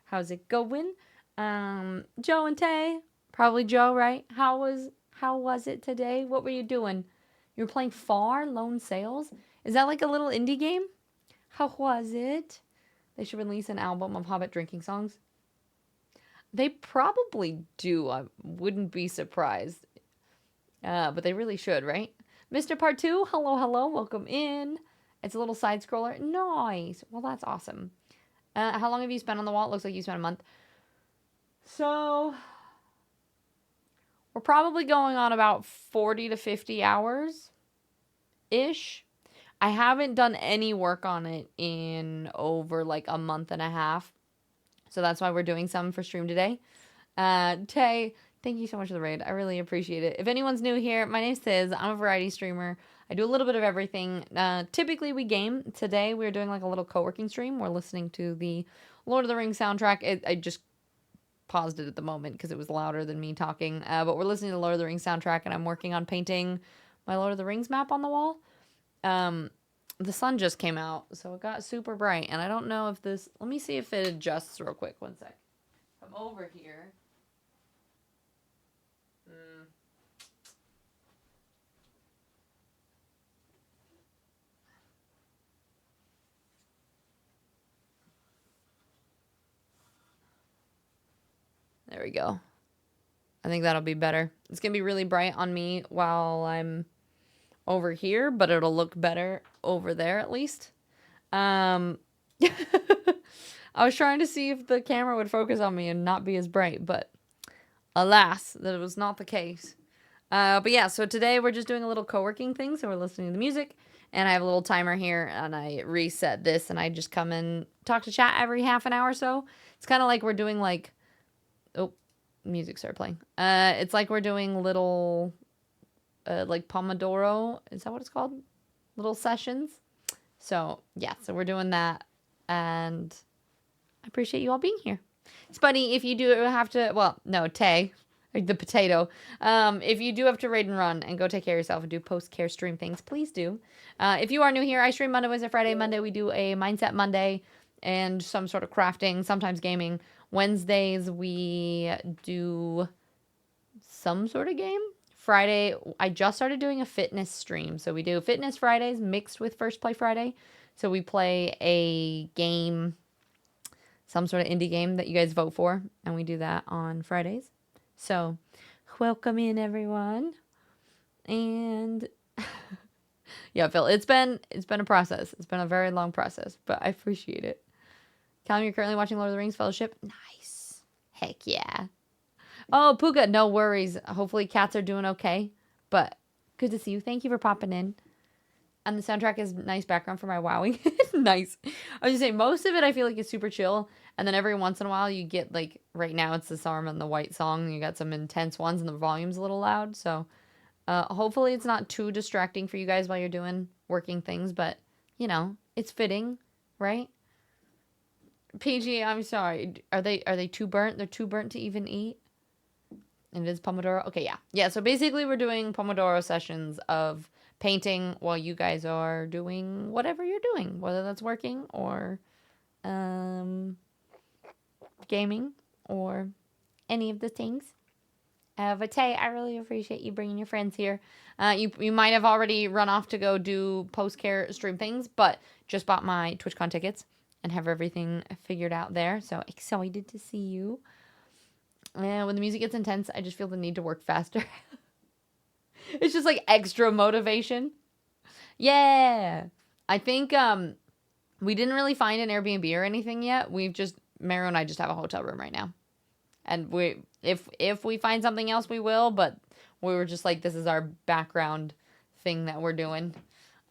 How's it going? Joe and Tay. Probably Joe, right? How was it today? What were you doing? You were playing Far Lone Sales? Is that like a little indie game? How was it? They should release an album of Hobbit drinking songs. They probably do. I wouldn't be surprised. But they really should, right? Mr. Part 2, hello. Welcome in. It's a little side scroller. Nice. Well, that's awesome. How long have you spent on the wall? It looks like you spent a month. So, we're probably going on about 40 to 50 hours-ish. I haven't done any work on it in over like a month and a half. So that's why we're doing some for stream today. Tay, thank you so much for the raid. I really appreciate it. If anyone's new here, my name's Tiz. I'm a variety streamer. I do a little bit of everything. Typically we game. Today we're doing like a little co-working stream. We're listening to the Lord of the Rings soundtrack. I just paused it at the moment because it was louder than me talking. But we're listening to the Lord of the Rings soundtrack, and I'm working on painting my Lord of the Rings map on the wall. The sun just came out, so it got super bright, and I don't know if this... Let me see if it adjusts real quick. One sec. I'm over here. There we go. I think that'll be better. It's going to be really bright on me while I'm over here, but it'll look better over there at least. I was trying to see if the camera would focus on me and not be as bright, but alas, that was not the case. But yeah, so today we're just doing a little co-working thing, so we're listening to the music, and I have a little timer here, and I reset this, and I just come and talk to chat every half an hour or so. It's kind of like we're doing like... Oh, music started playing. It's like we're doing little, like Pomodoro. Is that what it's called? Little sessions. So, yeah. So we're doing that. And I appreciate you all being here. Spuddy, if you do have to... Well, no, Tay. The potato. If you do have to raid and run and go take care of yourself and do post-care stream things, please do. If you are new here, I stream Monday, Wednesday, Friday. Monday, we do a Mindset Monday and some sort of crafting, sometimes gaming. Wednesdays, we do some sort of game. Friday, I just started doing a fitness stream. So we do Fitness Fridays mixed with First Play Friday. So we play a game, some sort of indie game that you guys vote for, and we do that on Fridays. So welcome in, everyone. And yeah, Phil, it's been a process. It's been a very long process, but I appreciate it. Callum, you're currently watching Lord of the Rings Fellowship. Nice. Heck yeah. Oh, Puka, no worries. Hopefully cats are doing okay. But good to see you. Thank you for popping in. And the soundtrack is nice background for my wowing. Nice. I was just saying, most of it I feel like is super chill. And then every once in a while you get like, right now it's the Sarm and the White song. You got some intense ones and the volume's a little loud. So hopefully it's not too distracting for you guys while you're doing working things. But, you know, it's fitting, right? PG, I'm sorry. Are they too burnt? They're too burnt to even eat? And it is Pomodoro? Okay, yeah. Yeah, so basically we're doing Pomodoro sessions of painting while you guys are doing whatever you're doing, whether that's working or gaming or any of the things. Vate, I really appreciate you bringing your friends here. You might have already run off to go do post-care stream things, but just bought my TwitchCon tickets and have everything figured out there. So excited to see you. When the music gets intense, I just feel the need to work faster. It's just like extra motivation. Yeah. I think we didn't really find an Airbnb or anything yet. Maro and I just have a hotel room right now. And if we find something else we will, but we were just like, this is our background thing that we're doing.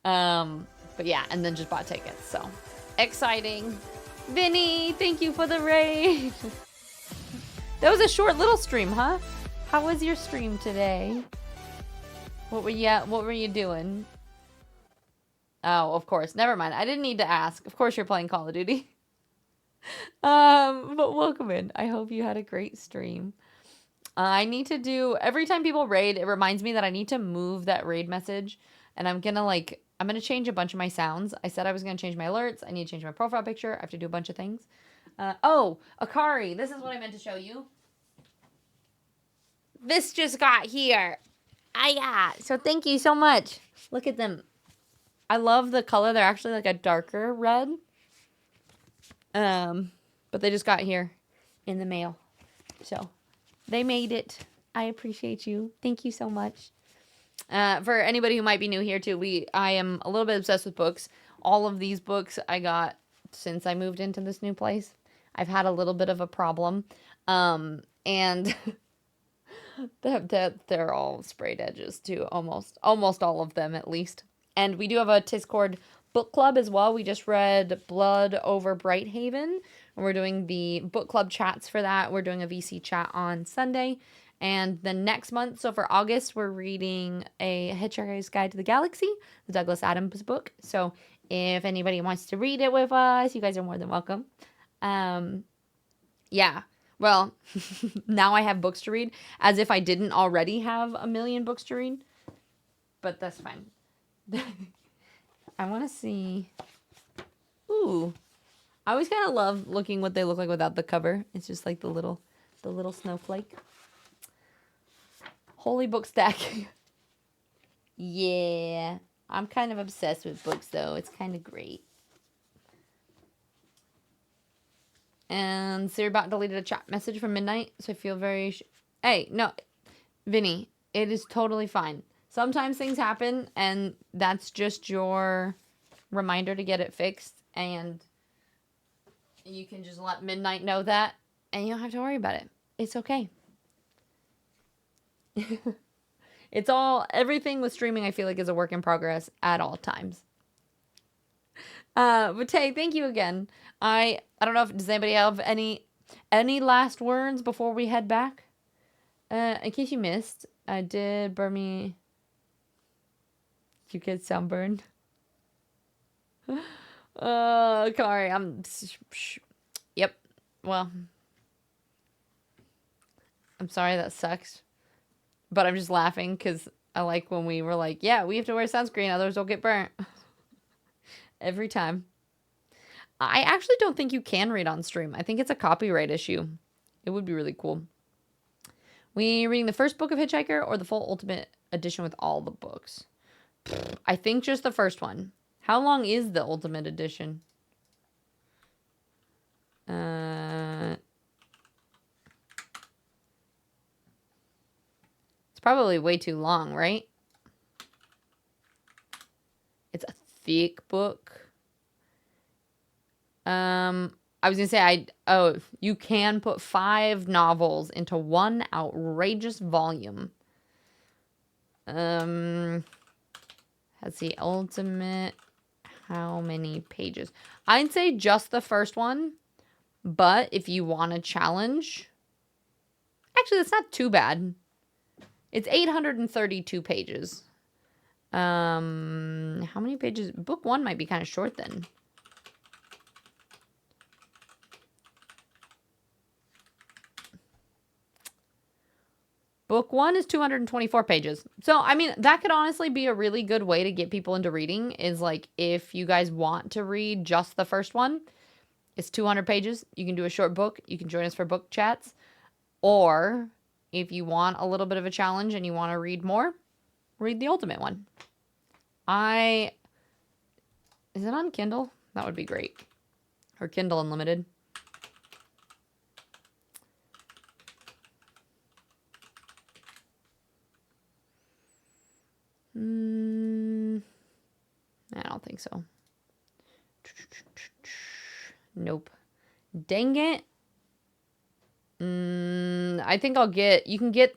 But yeah, and then just bought tickets. So exciting. Vinny, thank you for the raid. That was a short little stream, huh? How was your stream today? What were you doing? Oh, of course. Never mind. I didn't need to ask. Of course you're playing Call of Duty. But welcome in. I hope you had a great stream. I need to do every time people raid, it reminds me that I need to move that raid message, and I'm gonna change a bunch of my sounds. I said I was gonna change my alerts. I need to change my profile picture. I have to do a bunch of things. Oh, Akari, this is what I meant to show you. This just got here. Yeah. So thank you so much. Look at them. I love the color. They're actually like a darker red. But they just got here in the mail. So they made it. I appreciate you. Thank you so much. For anybody who might be new here too, I am a little bit obsessed with books. All of these books I got since I moved into this new place. I've had a little bit of a problem. And they're all sprayed edges too, almost all of them at least. And we do have a Discord book club as well. We just read Blood Over Brighthaven, and we're doing the book club chats for that. We're doing a VC chat on Sunday. And then next month, so for August, we're reading a Hitchhiker's Guide to the Galaxy, the Douglas Adams book. So if anybody wants to read it with us, you guys are more than welcome. Yeah. Well, now I have books to read, as if I didn't already have a million books to read. But that's fine. I want to see. Ooh. I always kind of love looking what they look like without the cover. It's just like the little snowflake. Holy book stack. Yeah. I'm kind of obsessed with books, though. It's kind of great. And Siribot deleted a chat message from midnight, so I feel very... Hey, no. Vinny, it is totally fine. Sometimes things happen, and that's just your reminder to get it fixed, and you can just let Midnight know that, and you don't have to worry about it. It's okay. It's all... Everything with streaming, I feel like, is a work in progress at all times. But Tay, thank you again. I don't know if... Does anybody have any last words before we head back? In case you missed, I did burn me... You get sunburned. Kari, Yep. Well, I'm sorry that sucks. But I'm just laughing because I like when we were like, yeah, we have to wear sunscreen, others will get burnt. Every time. I actually don't think you can read on stream. I think it's a copyright issue. It would be really cool. We reading the first book of Hitchhiker or the full Ultimate Edition with all the books? I think just the first one. How long is the Ultimate Edition? It's probably way too long, right? It's a thick book. I was gonna say you can put 5 novels into one outrageous volume. Has the Ultimate how many pages? I'd say just the first one, but if you want a challenge, actually that's not too bad. It's 832 pages. How many pages? Book 1 might be kind of short then. Book 1 is 224 pages. So, I mean, that could honestly be a really good way to get people into reading is like if you guys want to read just the first one, it's 200 pages. You can do a short book. You can join us for book chats. Or if you want a little bit of a challenge and you want to read more, read the Ultimate one. Is it on Kindle? That would be great. Or Kindle Unlimited. I don't think so. Nope. Dang it. I think you can get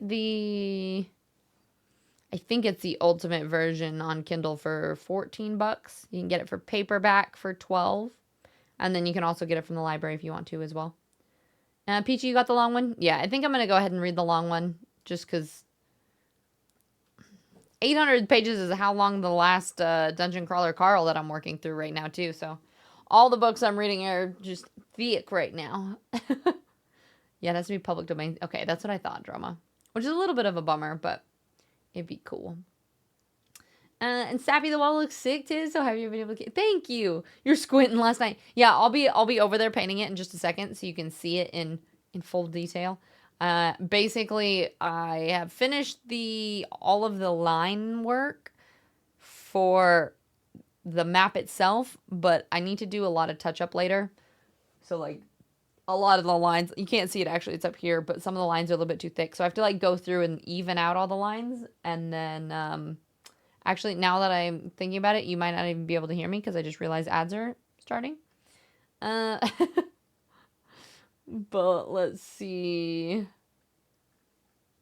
I think it's the Ultimate version on Kindle for $14. You can get it for paperback for $12. And then you can also get it from the library if you want to as well. Peachy, you got the long one? Yeah, I think I'm going to go ahead and read the long one just because 800 pages is how long the last Dungeon Crawler Carl that I'm working through right now too. So all the books I'm reading are just thick right now. Yeah, it has to be public domain. Okay, that's what I thought, Drama. Which is a little bit of a bummer, but it'd be cool. And Sappy the wall looks sick too. So have you been able to? Thank you. You're squinting last night. Yeah, I'll be over there painting it in just a second so you can see it in full detail. Basically, I have finished all of the line work for the map itself, but I need to do a lot of touch up later. So like a lot of the lines, you can't see it actually, it's up here, but some of the lines are a little bit too thick. So I have to like go through and even out all the lines. And then, actually now that I'm thinking about it, you might not even be able to hear me because I just realized ads are starting. But let's see.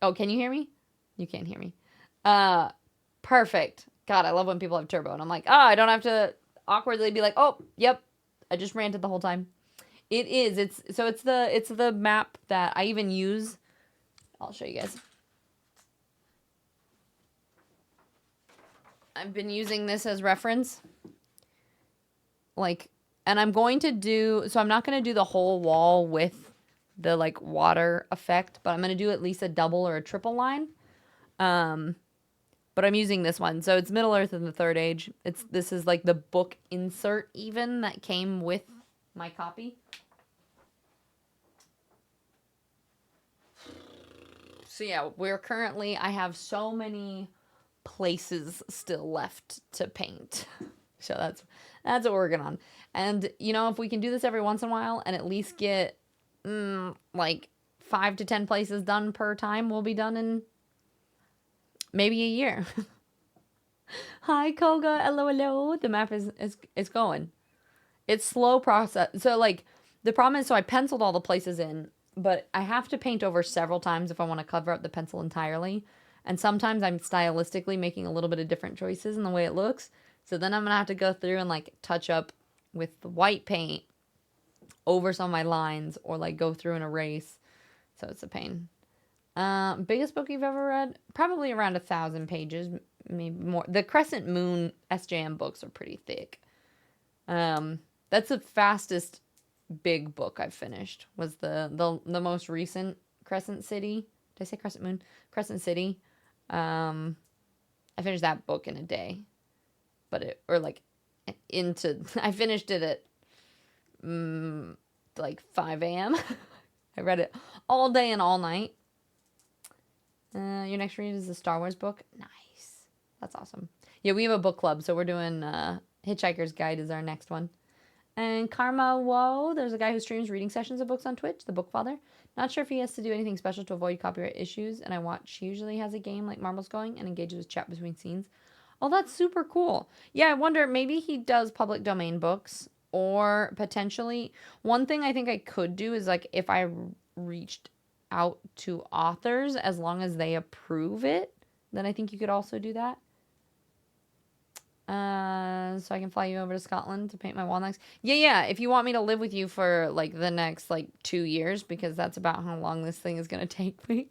Oh, can you hear me? You can't hear me. Perfect. God, I love when people have turbo and I'm like, I don't have to awkwardly be like, oh, yep, I just ranted the whole time. It is. It's the map that I even use. I'll show you guys. I've been using this as reference. Like, and I'm going to do, so I'm not going to do the whole wall with the like water effect, but I'm going to do at least a double or a triple line. But I'm using this one. So it's Middle Earth in the Third Age. This is like the book insert even that came with my copy. So yeah, I have so many places still left to paint. So that's what we're working on. And you know, if we can do this every once in a while and at least get like 5 to 10 places done per time, we'll be done in maybe a year. Hi Koga, hello. The map is going. It's slow process. So like the problem is, so I penciled all the places in, but I have to paint over several times if I want to cover up the pencil entirely. And sometimes I'm stylistically making a little bit of different choices in the way it looks. So then I'm going to have to go through and like touch up with the white paint over some of my lines or like go through and erase. So it's a pain. Biggest book you've ever read? Probably around 1,000 pages, maybe more. The Crescent Moon SJM books are pretty thick. That's the fastest big book I've finished. Was the most recent Crescent City. Did I say Crescent Moon? Crescent City. I finished that book in a day. I finished it at like 5 a.m. I read it all day and all night. Your next read is the Star Wars book. Nice. That's awesome. Yeah, we have a book club, so we're doing Hitchhiker's Guide is our next one. And Karma Woe, there's a guy who streams reading sessions of books on Twitch, the Bookfather. Not sure if he has to do anything special to avoid copyright issues, and I watch usually has a game like Marbles going and engages with chat between scenes. Oh, that's super cool. Yeah, I wonder, maybe he does public domain books, or potentially, one thing I think I could do is like if I reached out to authors, as long as they approve it, then I think you could also do that. So I can fly you over to Scotland to paint my wall next. Yeah. If you want me to live with you for like the next like 2 years, because that's about how long this thing is gonna take me.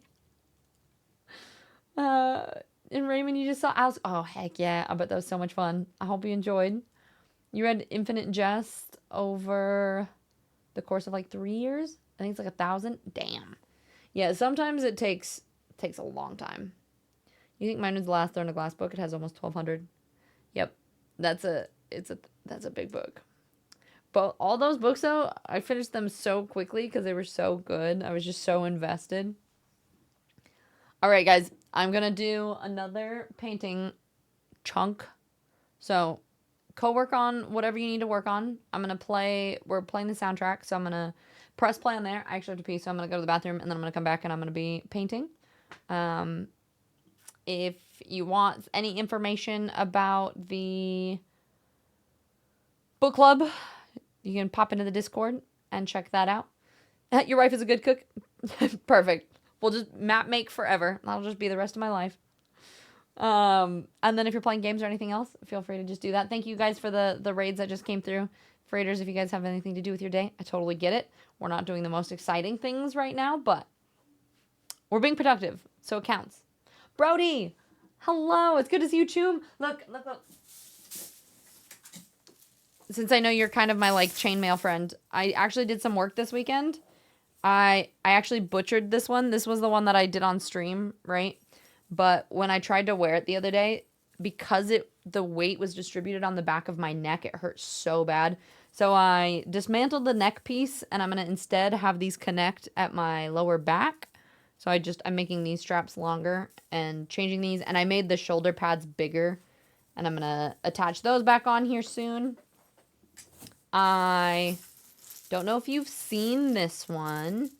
And Raymond, you just saw Alice. Oh heck yeah! I bet that was so much fun. I hope you enjoyed. You read Infinite Jest over the course of like 3 years. I think it's like 1,000. Damn. Yeah. Sometimes it takes a long time. You think mine was the last Throne of Glass book? It has almost 1,200. Yep, that's a big book. But all those books though, I finished them so quickly because they were so good. I was just so invested. All right, guys, I'm gonna do another painting chunk. So, co-work on whatever you need to work on. I'm gonna play. We're playing the soundtrack, so I'm gonna press play on there. I actually have to pee, so I'm gonna go to the bathroom and then I'm gonna come back and I'm gonna be painting. If you want any information about the book club, you can pop into the Discord and check that out. Your wife is a good cook? Perfect. We'll just map make forever. That'll just be the rest of my life. And then if you're playing games or anything else, feel free to just do that. Thank you guys for the raids that just came through. Freighters, if you guys have anything to do with your day, I totally get it. We're not doing the most exciting things right now, but we're being productive, so it counts. Brody, hello. It's good to see you, Choom. Look. Since I know you're kind of my like chainmail friend, I actually did some work this weekend. I actually butchered this one. This was the one that I did on stream, right? But when I tried to wear it the other day, because the weight was distributed on the back of my neck, it hurt so bad. So I dismantled the neck piece and I'm going to instead have these connect at my lower back. So I'm making these straps longer and changing these, and I made the shoulder pads bigger, and I'm going to attach those back on here soon. I don't know if you've seen this one,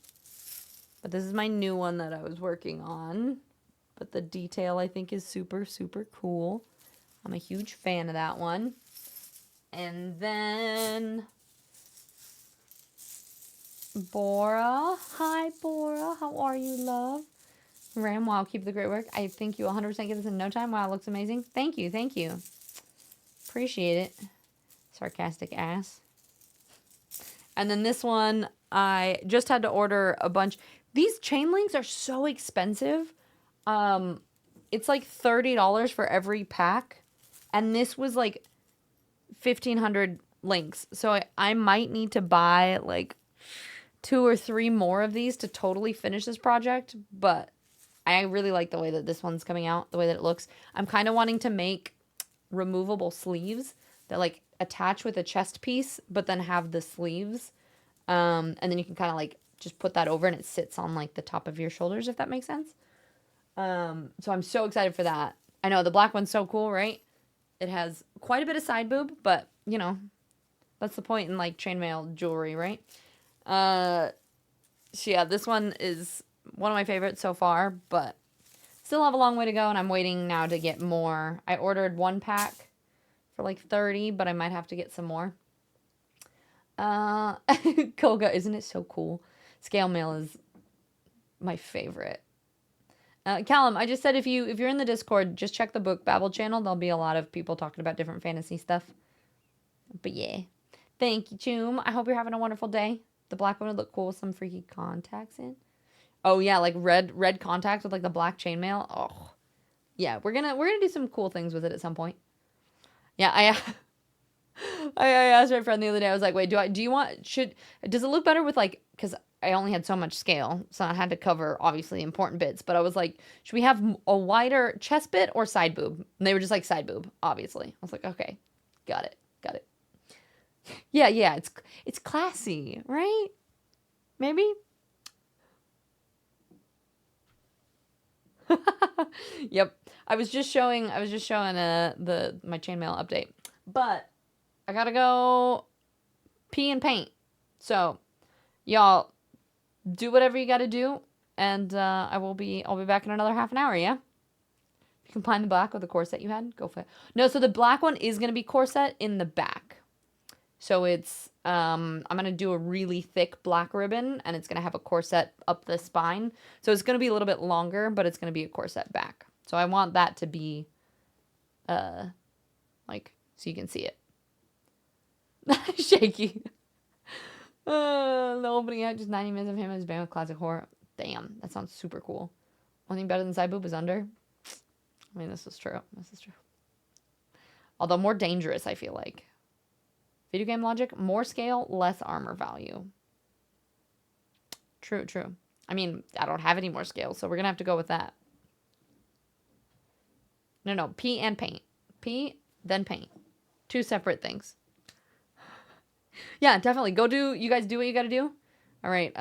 but this is my new one that I was working on. But the detail I think is super, super cool. I'm a huge fan of that one. And then Bora. Hi, Bora. How are you, love? Ram, wow, keep the great work. I think you 100% get this in no time. Wow, it looks amazing. Thank you. Appreciate it. Sarcastic ass. And then this one, I just had to order a bunch. These chain links are so expensive. It's like $30 for every pack. And this was like 1,500 links. So I might need to buy like 2 or 3 more of these to totally finish this project. But I really like the way that this one's coming out, the way that it looks. I'm kind of wanting to make removable sleeves that like attach with a chest piece, but then have the sleeves. And then you can kind of like just put that over and it sits on like the top of your shoulders, if that makes sense. So I'm so excited for that. I know the black one's so cool, right? It has quite a bit of side boob, but you know, that's the point in like chainmail jewelry, right? So yeah, this one is one of my favorites so far, but still have a long way to go, and I'm waiting now to get more. I ordered 1 pack for like 30, but I might have to get some more. Koga, isn't it so cool? Scale mail is my favorite. Callum, I just said if you're in the Discord, just check the Book Babble channel. There'll be a lot of people talking about different fantasy stuff. But yeah. Thank you, Choom. I hope you're having a wonderful day. The black one would look cool with some freaky contacts in. Oh yeah, like red contacts with like the black chainmail. Oh. Yeah, we're gonna do some cool things with it at some point. Yeah, I asked my friend the other day, I was like, wait, does it look better with like, because I only had so much scale, so I had to cover obviously important bits, but I was like, should we have a wider chest bit or side boob? And they were just like side boob, obviously. I was like, okay, got it. Yeah, it's classy, right? Maybe? Yep. I was just showing my chainmail update. But I gotta go pee and paint. So, y'all, do whatever you gotta do, and I'll be back in another half an hour, yeah? You can combine the black with the corset you had, go for it. No, so the black one is gonna be corset in the back. So it's, I'm gonna do a really thick black ribbon, and it's gonna have a corset up the spine. So it's gonna be a little bit longer, but it's gonna be a corset back. So I want that to be, like, so you can see it. Shaky. The opening act, just 90 minutes of him as band with classic horror. Damn, that sounds super cool. One thing better than side boob is under. I mean, this is true. This is true. Although more dangerous, I feel like. Video game logic, more scale, less armor value. True, true. I mean, I don't have any more scale, so we're going to have to go with that. No, P and paint. P, then paint. Two separate things. Yeah, definitely. You guys do what you got to do. All right,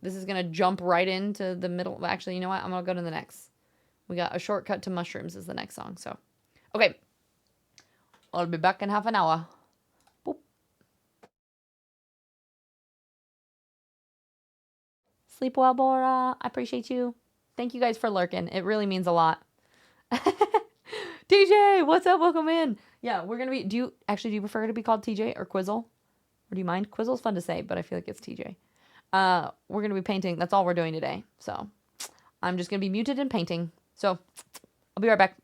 this is going to jump right into the middle. Actually, you know what? I'm going to go to the next. We got A Shortcut to Mushrooms is the next song, so. Okay. I'll be back in half an hour. Boop. Sleep well, Bora. I appreciate you. Thank you guys for lurking. It really means a lot. TJ, what's up? Welcome in. Yeah, we're going to be... Do you prefer to be called TJ or Quizzle? Or do you mind? Quizzle's fun to say, but I feel like it's TJ. We're going to be painting. That's all we're doing today. So I'm just going to be muted and painting. So I'll be right back.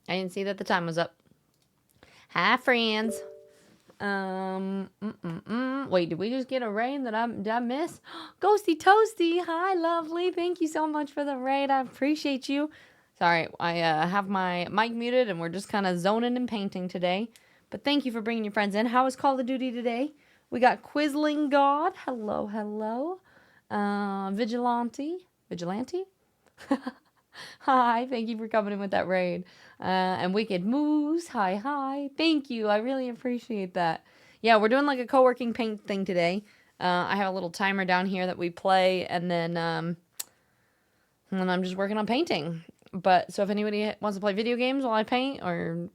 I didn't see that the time was up. Hi, friends. Wait, did we just get a raid did I miss? Ghosty Toasty. Hi, lovely. Thank you so much for the raid. I appreciate you. Sorry, I have my mic muted and we're just kind of zoning and painting today. But thank you for bringing your friends in. How was Call of Duty today? We got Quisling God. Hello, hello. Vigilante? Hi, thank you for coming in with that raid. And Wicked Moose, hi, hi. Thank you, I really appreciate that. Yeah, we're doing like a co-working paint thing today. I have a little timer down here that we play, and then I'm just working on painting. But so if anybody wants to play video games while I paint, or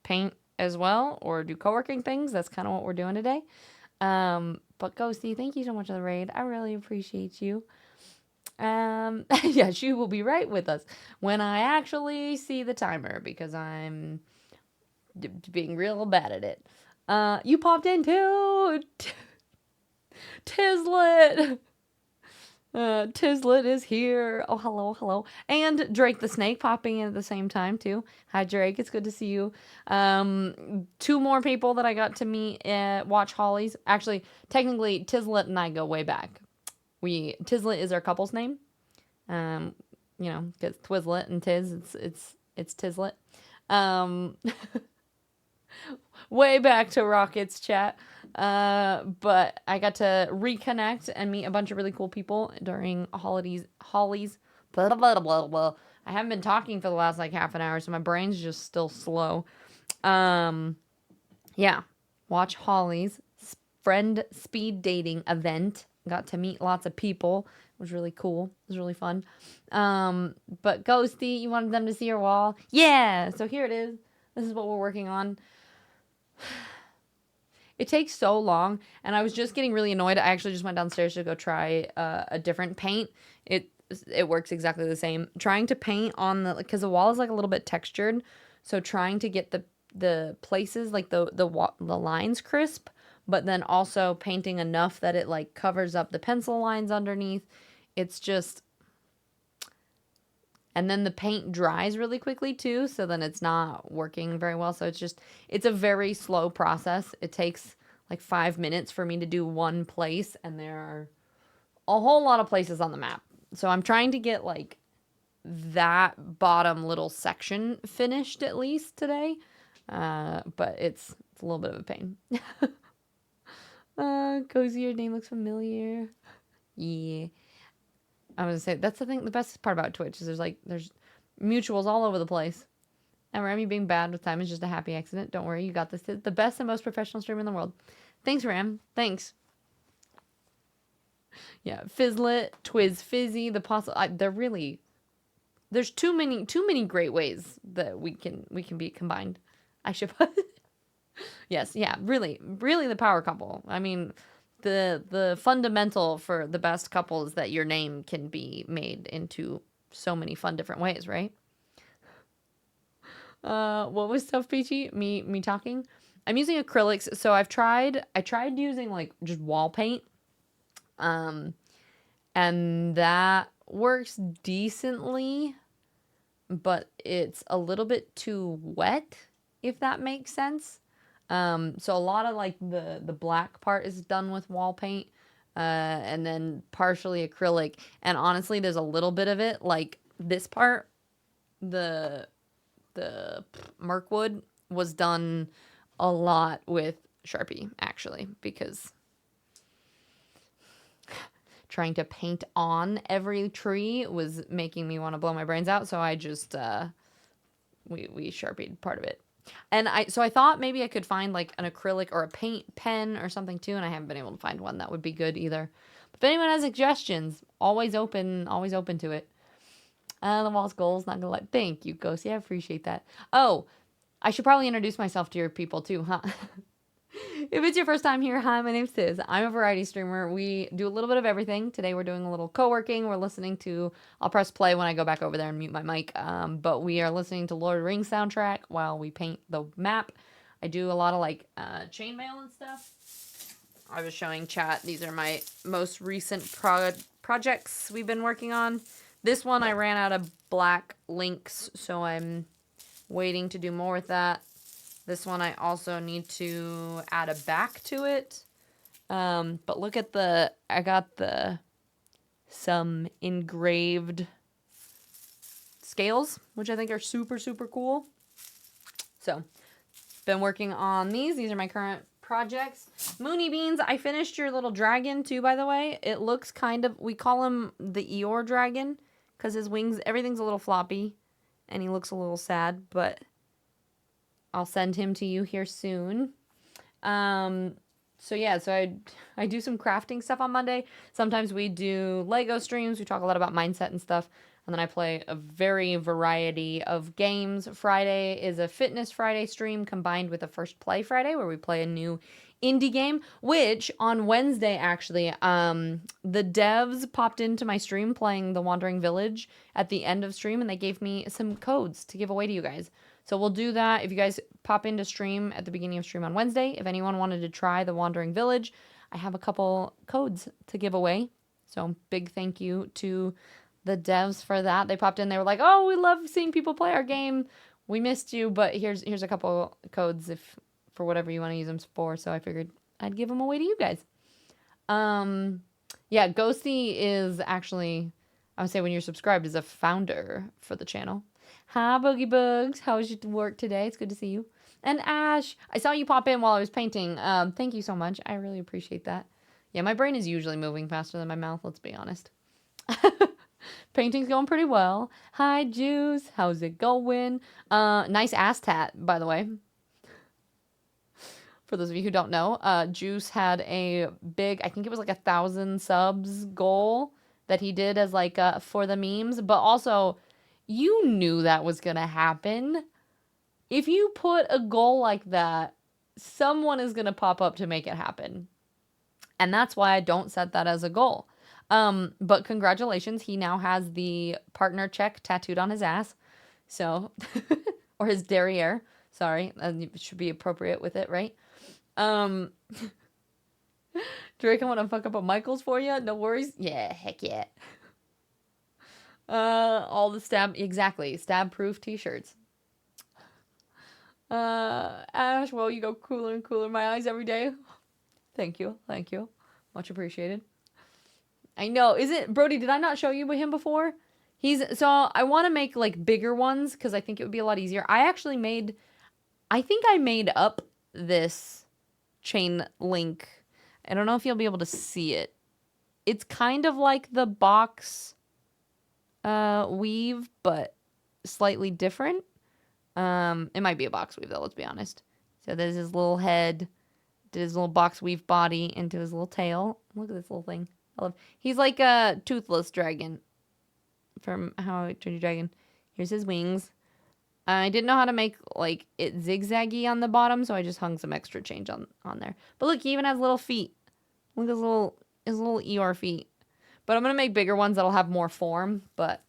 paint as well, or do co-working things, that's kind of what we're doing today. But Ghosty, thank you so much for the raid. I really appreciate you. Yeah, she will be right with us when I actually see the timer because I'm being real bad at it. You popped in too. Tislet. Tislet is here. Oh, hello, hello. And Drake the Snake popping in at the same time, too. Hi, Drake. It's good to see you. Two more people that I got to meet at Watch Hollies. Actually, technically, Tislet and I go way back. Tislet is our couple's name. You know, because Twizlet and Tiz, it's Tislet. Way back to Rockets chat. But I got to reconnect and meet a bunch of really cool people during Hollies. Blah, blah, blah, blah, blah. I haven't been talking for the last like half an hour, so my brain's just still slow. Yeah. Watch Holly's friend speed dating event. Got to meet lots of people. It was really cool. It was really fun. But Ghosty, you wanted them to see your wall? Yeah. So here it is. This is what we're working on. It takes so long, and I was just getting really annoyed. I actually just went downstairs to go try a different paint. It works exactly the same. Trying to paint on because the wall is like a little bit textured, so trying to get the places like the lines crisp, but then also painting enough that it like covers up the pencil lines underneath. It's just, and then the paint dries really quickly too, so then it's not working very well. So it's a very slow process. It takes like 5 minutes for me to do one place, and there are a whole lot of places on the map. So I'm trying to get like that bottom little section finished at least today. But it's a little bit of a pain. Cozy, your name looks familiar. Yeah. I was gonna say that's the thing. The best part about Twitch is there's mutuals all over the place. And Remy being bad with time is just a happy accident. Don't worry, you got this. It's the best and most professional streamer in the world. Thanks, Ram. Thanks. Yeah, Fizzlet, Twiz Fizzy, they're really, there's too many great ways that we can be combined. I should put. Yes, yeah, really, really the power couple. I mean, the fundamental for the best couple is that your name can be made into so many fun different ways, right? What was Tough Peachy? Me talking? I'm using acrylics, so I tried using like just wall paint. And that works decently, but it's a little bit too wet, if that makes sense. So a lot of like the black part is done with wall paint, and then partially acrylic. And honestly, there's a little bit of it, like this part, the Mirkwood was done a lot with Sharpie, actually, because trying to paint on every tree was making me want to blow my brains out. So I just, we Sharpied part of it. And I thought maybe I could find like an acrylic or a paint pen or something too. And I haven't been able to find one that would be good either. But if anyone has suggestions, always open to it. The wall's goals, not gonna lie. Thank you, Ghosty. I appreciate that. Oh, I should probably introduce myself to your people too, huh? If it's your first time here, hi, my name's Tiz. I'm a variety streamer. We do a little bit of everything. Today we're doing a little co-working. We're listening to, I'll press play when I go back over there and mute my mic. But we are listening to Lord of the Rings soundtrack while we paint the map. I do a lot of like chainmail and stuff. I was showing chat. These are my most recent projects we've been working on. This one I ran out of black links, so I'm Waiting to do more with that. This one I also need to add a back to it. But look at I got some engraved scales, which I think are super, super cool. So, been working on these. These are my current projects. Moony Beans, I finished your little dragon too, by the way. It looks kind of, we call him the Eeyore dragon because his wings, everything's a little floppy and he looks a little sad, but I'll send him to you here soon. So yeah, so I do some crafting stuff on Monday. Sometimes we do Lego streams. We talk a lot about mindset and stuff. And then I play a variety of games. Friday is a Fitness Friday stream combined with a First Play Friday where we play a new indie game, which on Wednesday actually, the devs popped into my stream playing The Wandering Village at the end of stream and they gave me some codes to give away to you guys. So we'll do that. If you guys pop into stream at the beginning of stream on Wednesday, if anyone wanted to try The Wandering Village, I have a couple codes to give away. So big thank you to the devs for that. They popped in. They were like, "Oh, we love seeing people play our game. We missed you, but here's a couple codes if for whatever you want to use them for." So I figured I'd give them away to you guys. Yeah, Ghosty is actually, I would say when you're subscribed, is a founder for the channel. Hi, Boogie Bugs. How was your work today? It's good to see you. And Ash, I saw you pop in while I was painting. Thank you so much. I really appreciate that. Yeah, my brain is usually moving faster than my mouth, let's be honest. Painting's going pretty well. Hi, Juice. How's it going? Nice ass tat, by the way. For those of you who don't know, Juice had a big, I think it was like 1,000 subs goal that he did as like for the memes, but also you knew that was gonna happen. If you put a goal like that, someone is gonna pop up to make it happen. And that's why I don't set that as a goal. But congratulations, he now has the partner check tattooed on his ass. So, or his derriere. Sorry, it should be appropriate with it, right? Drake, I want to fuck up a Michaels for you. No worries. Yeah, heck yeah. All the stab proof t-shirts. Ash, well, you go cooler and cooler in my eyes every day. Thank you. Much appreciated. I know. Is it Brody? Did I not show you him before? So I want to make like bigger ones because I think it would be a lot easier. I think I made up this chain link. I don't know if you'll be able to see it. It's kind of like the box weave, but slightly different. It might be a box weave though, let's be honest. So there's his little head, did his little box weave body into his little tail. Look at this little thing. He's like a toothless dragon from How I Trained Your Dragon. Here's his wings. I didn't know how to make like it zigzaggy on the bottom, so I just hung some extra change on there. But look, he even has little feet. Look at his little Eeyore feet. But I'm gonna make bigger ones that'll have more form. But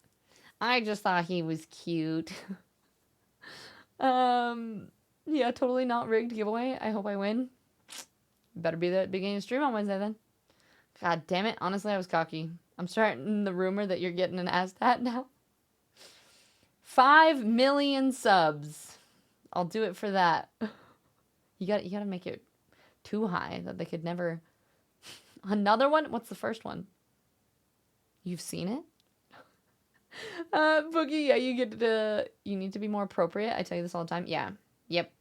I just thought he was cute. Yeah, totally not rigged giveaway. I hope I win. Better be the beginning of stream on Wednesday then. God damn it. Honestly, I was cocky. I'm starting the rumor that you're getting an Aztat now. 5 million subs. I'll do it for that. You gotta make it too high that they could never. Another one? What's the first one? You've seen it? Boogie, yeah, you need to be more appropriate. I tell you this all the time. Yeah. Yep.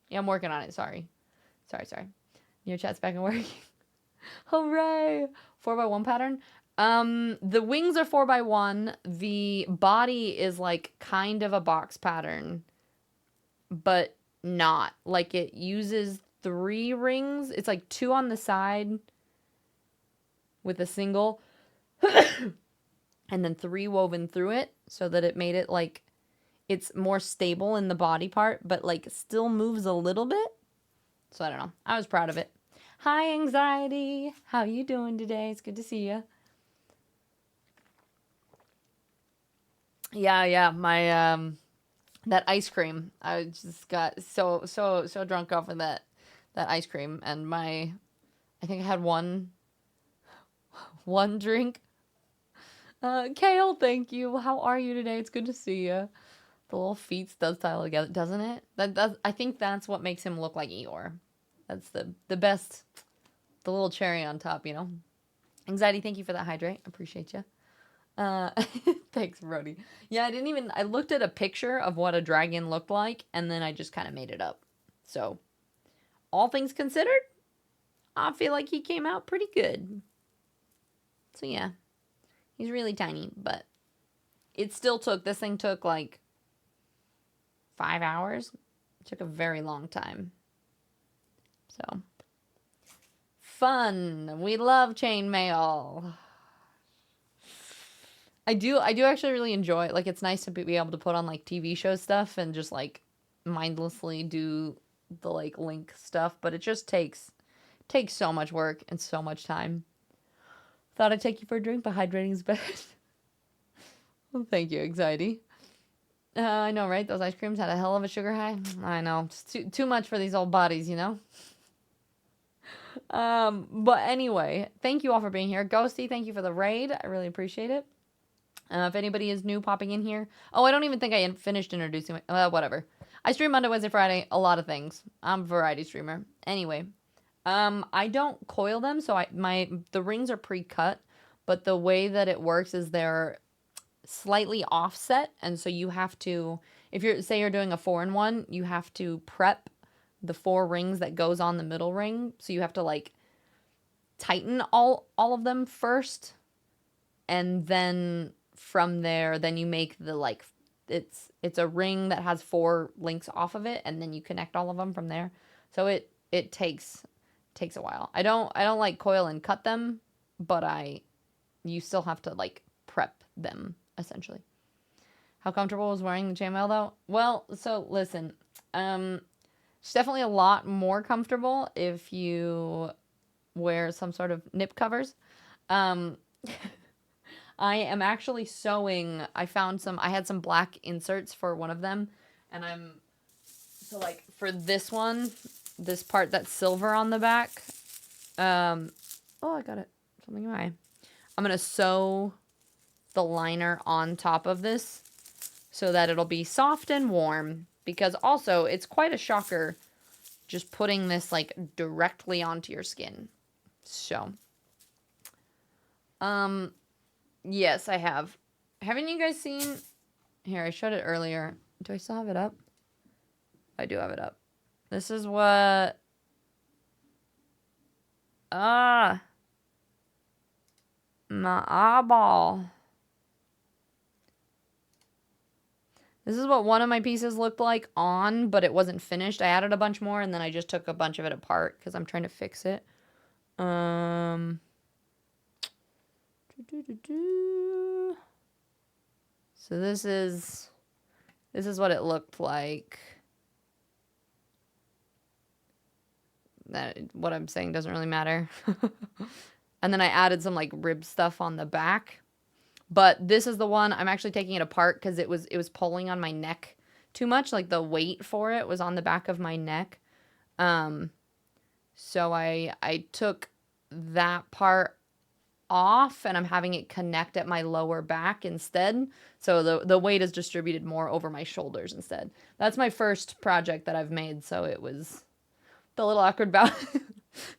Yeah, I'm working on it. Sorry. Your chat's back and working. Hooray! 4x1 pattern. The wings are 4x1. The body is like kind of a box pattern, but not. Like it uses 3 rings. It's like 2 on the side with a single, and then 3 woven through it so that it made it like it's more stable in the body part, but like still moves a little bit. So I don't know. I was proud of it. Hi, Anxiety. How you doing today? It's good to see you. Yeah. My that ice cream. I just got so drunk off of that ice cream, and I think I had one drink. Kale, thank you. How are you today? It's good to see you. The little feet does tie together, doesn't it? I think that's what makes him look like Eeyore. That's the best, the little cherry on top, you know? Anxiety, thank you for that hydrate. Appreciate you. Thanks, Brody. Yeah, I looked at a picture of what a dragon looked like, and then I just kind of made it up. So, all things considered, I feel like he came out pretty good. So, yeah. He's really tiny, but this thing took like 5 hours. It took a very long time. So, fun. We love chainmail. I do actually really enjoy it. Like, it's nice to be able to put on like TV show stuff and just like mindlessly do the like link stuff, but it just takes so much work and so much time. Thought I'd take you for a drink, but hydrating is best. Well, thank you, anxiety. I know, right? Those ice creams had a hell of a sugar high. I know, it's too much for these old bodies, you know. But anyway, thank you all for being here. Ghosty, thank you for the raid. I really appreciate it. If anybody is new popping in here. Oh, I don't even think I finished introducing whatever. I stream Monday, Wednesday, Friday, a lot of things. I'm a variety streamer. Anyway, I don't coil them, so the rings are pre-cut, but the way that it works is they're slightly offset, and so you have to, if you're doing a 4-in-1, you have to prep the 4 rings that goes on the middle ring, so you have to like tighten all of them first, and then from there, then you make the like, it's a ring that has 4 links off of it, and then you connect all of them from there. So it takes a while. I don't like coil and cut them, but you still have to like prep them essentially. How comfortable was wearing the chainmail though? Well, so listen, it's definitely a lot more comfortable if you wear some sort of nip covers. I am actually sewing. I had some black inserts for one of them, and so like for this one, this part that's silver on the back. Oh, I got it. Something in my eye. I'm gonna sew the liner on top of this so that it'll be soft and warm, because also it's quite a shocker just putting this like directly onto your skin. So, yes, I have. Haven't you guys seen? Here, I showed it earlier. Do I still have it up? I do have it up. This is what... my eyeball. This is what one of my pieces looked like on, but it wasn't finished. I added a bunch more, and then I just took a bunch of it apart because I'm trying to fix it. So this is what it looked like. What I'm saying doesn't really matter. And then I added some like rib stuff on the back. But this is the one I'm actually taking it apart because it was pulling on my neck too much. Like the weight for it was on the back of my neck. So I took that part off, and I'm having it connect at my lower back instead. So the weight is distributed more over my shoulders instead. That's my first project that I've made, so it was the little awkward about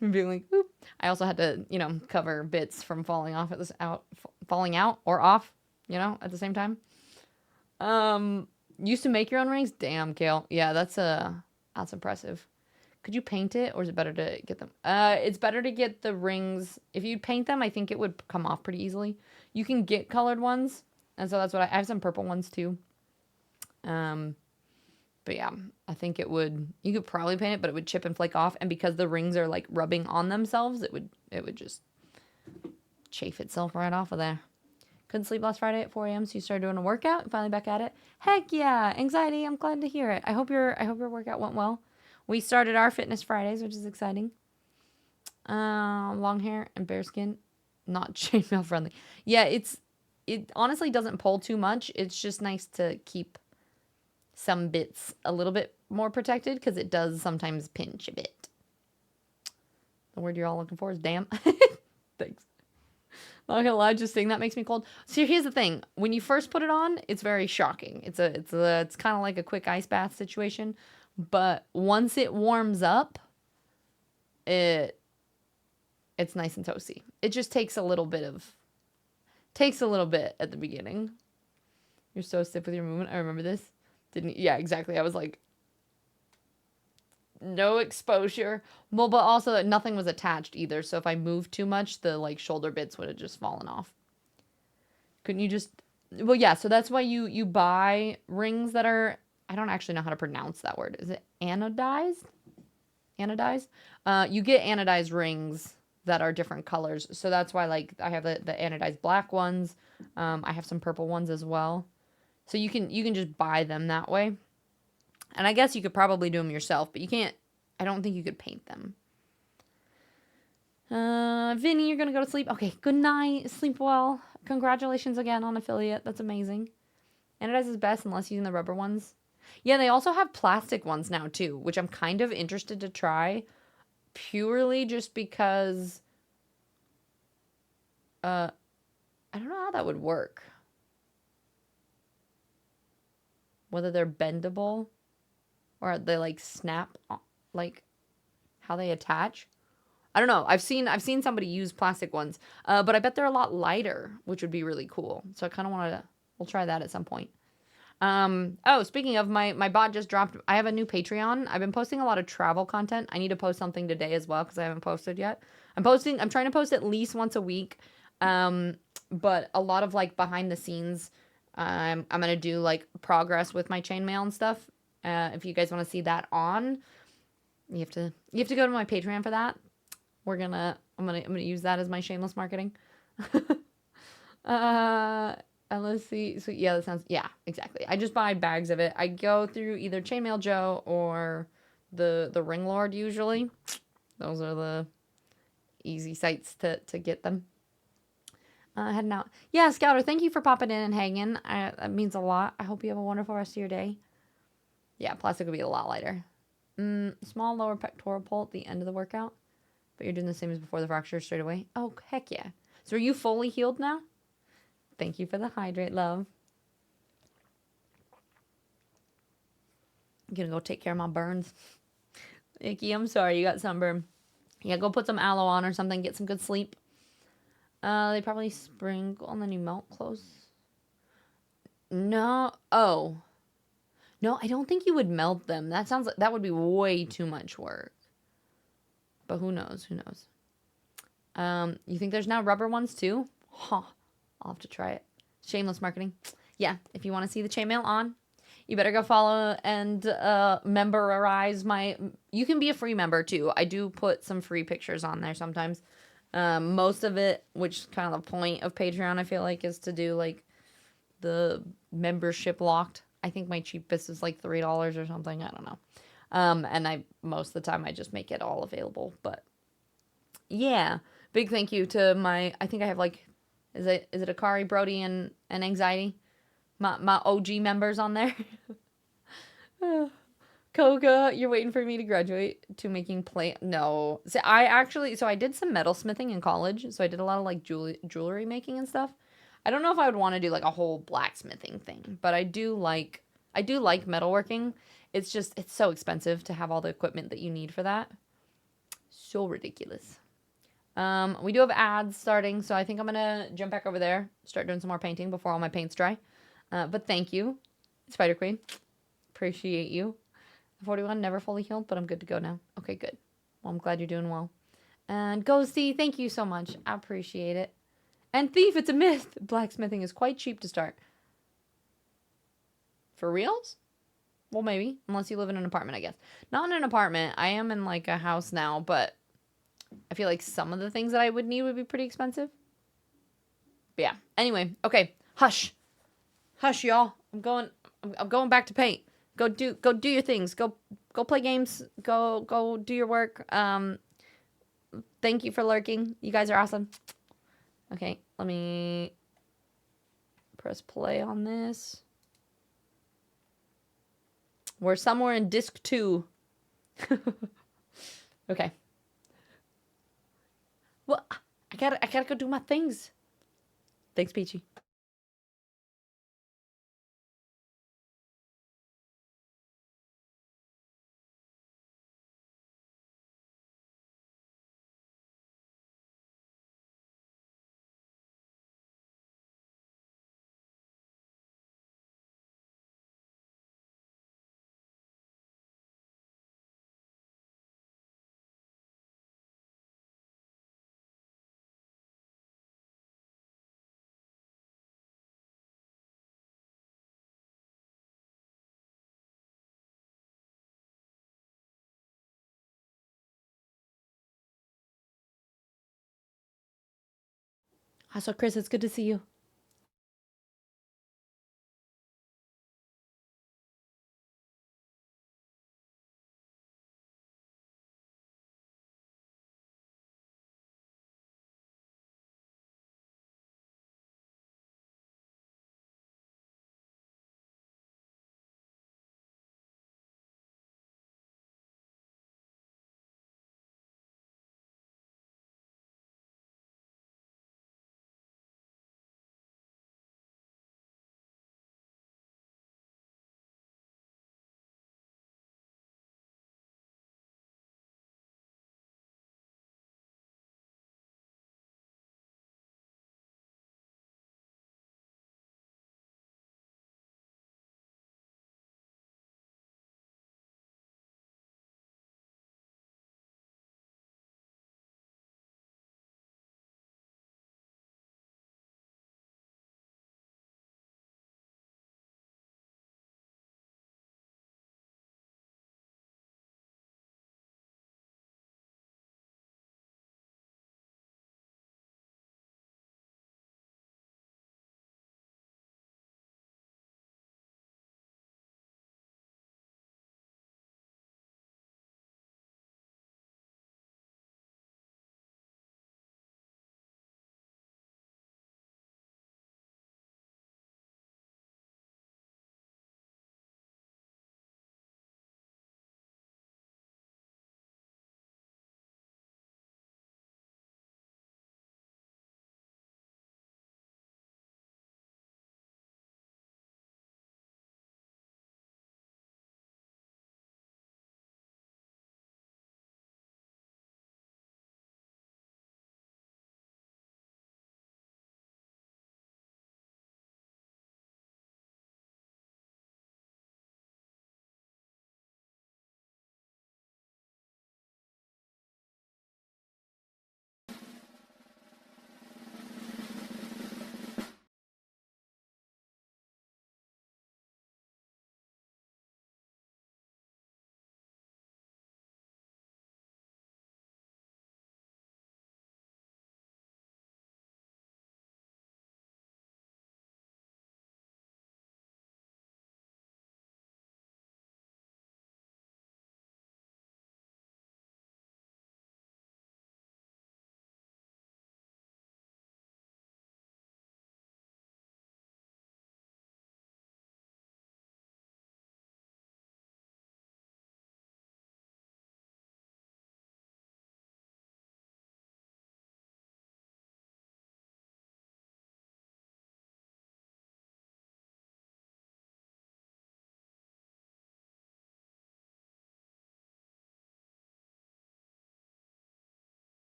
being like, oop. I also had to, cover bits from falling out or off, at the same time. Used to make your own rings? Damn, Kale. Yeah, that's impressive. Could you paint it, or is it better to get them? It's better to get the rings. If you paint them, I think it would come off pretty easily. You can get colored ones, and so that's what I have some purple ones too. But yeah, I think you could probably paint it, but it would chip and flake off. And because the rings are like rubbing on themselves, it would just chafe itself right off of there. Couldn't sleep last Friday at 4 a.m. So you started doing a workout and finally back at it. Heck yeah. Anxiety. I'm glad to hear it. I hope your workout went well. We started our Fitness Fridays, which is exciting. Long hair and bare skin, not chainmail friendly. Yeah, it honestly doesn't pull too much. It's just nice to keep some bits a little bit more protected because it does sometimes pinch a bit. The word you're all looking for is damn. Thanks. Not gonna lie, just saying that makes me cold. So here's the thing: when you first put it on, it's very shocking. It's kind of like a quick ice bath situation, but once it warms up, it's nice and toasty. It just takes a little bit at the beginning. You're so stiff with your movement. I remember this. Didn't? Yeah, exactly. I was like, no exposure. Well, but also that nothing was attached either. So if I moved too much, the like shoulder bits would have just fallen off. Couldn't you just? Well, yeah. So that's why you buy rings that are. I don't actually know how to pronounce that word. Is it anodized? Anodized. You get anodized rings that are different colors. So that's why like I have the anodized black ones. I have some purple ones as well. So you can just buy them that way. And I guess you could probably do them yourself, but you can't. I don't think you could paint them. Vinny, you're gonna go to sleep. Okay, good night. Sleep well. Congratulations again on affiliate. That's amazing. Anodize is best unless using the rubber ones. Yeah, they also have plastic ones now too, which I'm kind of interested to try. Purely just because I don't know how that would work. Whether they're bendable or they like snap, like how they attach. I don't know. I've seen somebody use plastic ones, but I bet they're a lot lighter, which would be really cool. So I kind of want to. We'll try that at some point. Oh, speaking of, my bot just dropped. I have a new Patreon. I've been posting a lot of travel content. I need to post something today as well because I haven't posted yet. I'm trying to post at least once a week. But a lot of like behind the scenes. I'm gonna do like progress with my chainmail and stuff. If you guys want to see that on, you have to go to my Patreon for that. I'm gonna use that as my shameless marketing. Let's see. So yeah, yeah, exactly. I just buy bags of it. I go through either Chainmail Joe or the Ring Lord usually. Those are the easy sites to get them. Heading out. Yeah, Scouter, thank you for popping in and hanging. That means a lot. I hope you have a wonderful rest of your day. Yeah, plastic would be a lot lighter. Small lower pectoral pull at the end of the workout. But you're doing the same as before the fracture straight away. Oh, heck yeah. So are you fully healed now? Thank you for the hydrate, love. I'm gonna go take care of my burns. Icky, I'm sorry you got sunburn. Yeah, go put some aloe on or something. Get some good sleep. They probably sprinkle and then you melt close. No. Oh. No, I don't think you would melt them. That would be way too much work. But who knows? Who knows? You think there's now rubber ones too? Huh. I'll have to try it. Shameless marketing. Yeah, if you want to see the chainmail on, you better go follow and memberize my... You can be a free member too. I do put some free pictures on there sometimes. Most of it, which is kind of the point of Patreon, I feel like, is to do like the membership locked. I think my cheapest is like $3 or something. I don't know. And most of the time I just make it all available. But yeah, big thank you to my... I think I have like... Is it Akari, Brody, and Anxiety? My OG members on there. Koga, you're waiting for me to graduate to making play. No. So I did some metalsmithing in college. So I did a lot of like jewelry making and stuff. I don't know if I would want to do like a whole blacksmithing thing, but I do like metalworking. It's so expensive to have all the equipment that you need for that. So ridiculous. We do have ads starting, so I think I'm gonna jump back over there, start doing some more painting before all my paint's dry. But thank you, Spider Queen. Appreciate you. 41, never fully healed, but I'm good to go now. Okay, good. Well, I'm glad you're doing well. And Ghosty, thank you so much. I appreciate it. And Thief, it's a myth. Blacksmithing is quite cheap to start. For reals? Well, maybe. Unless you live in an apartment, I guess. Not in an apartment. I am in like a house now, but I feel like some of the things that I would need would be pretty expensive. But yeah. Anyway, okay. Hush. Hush, y'all. I'm going back to paint. Go do your things. Go play games. Go do your work. Thank you for lurking. You guys are awesome. Okay, let me press play on this. We're somewhere in disc 2. Okay. Well, I I gotta go do my things. Thanks, Peachy. Also, Chris, it's good to see you.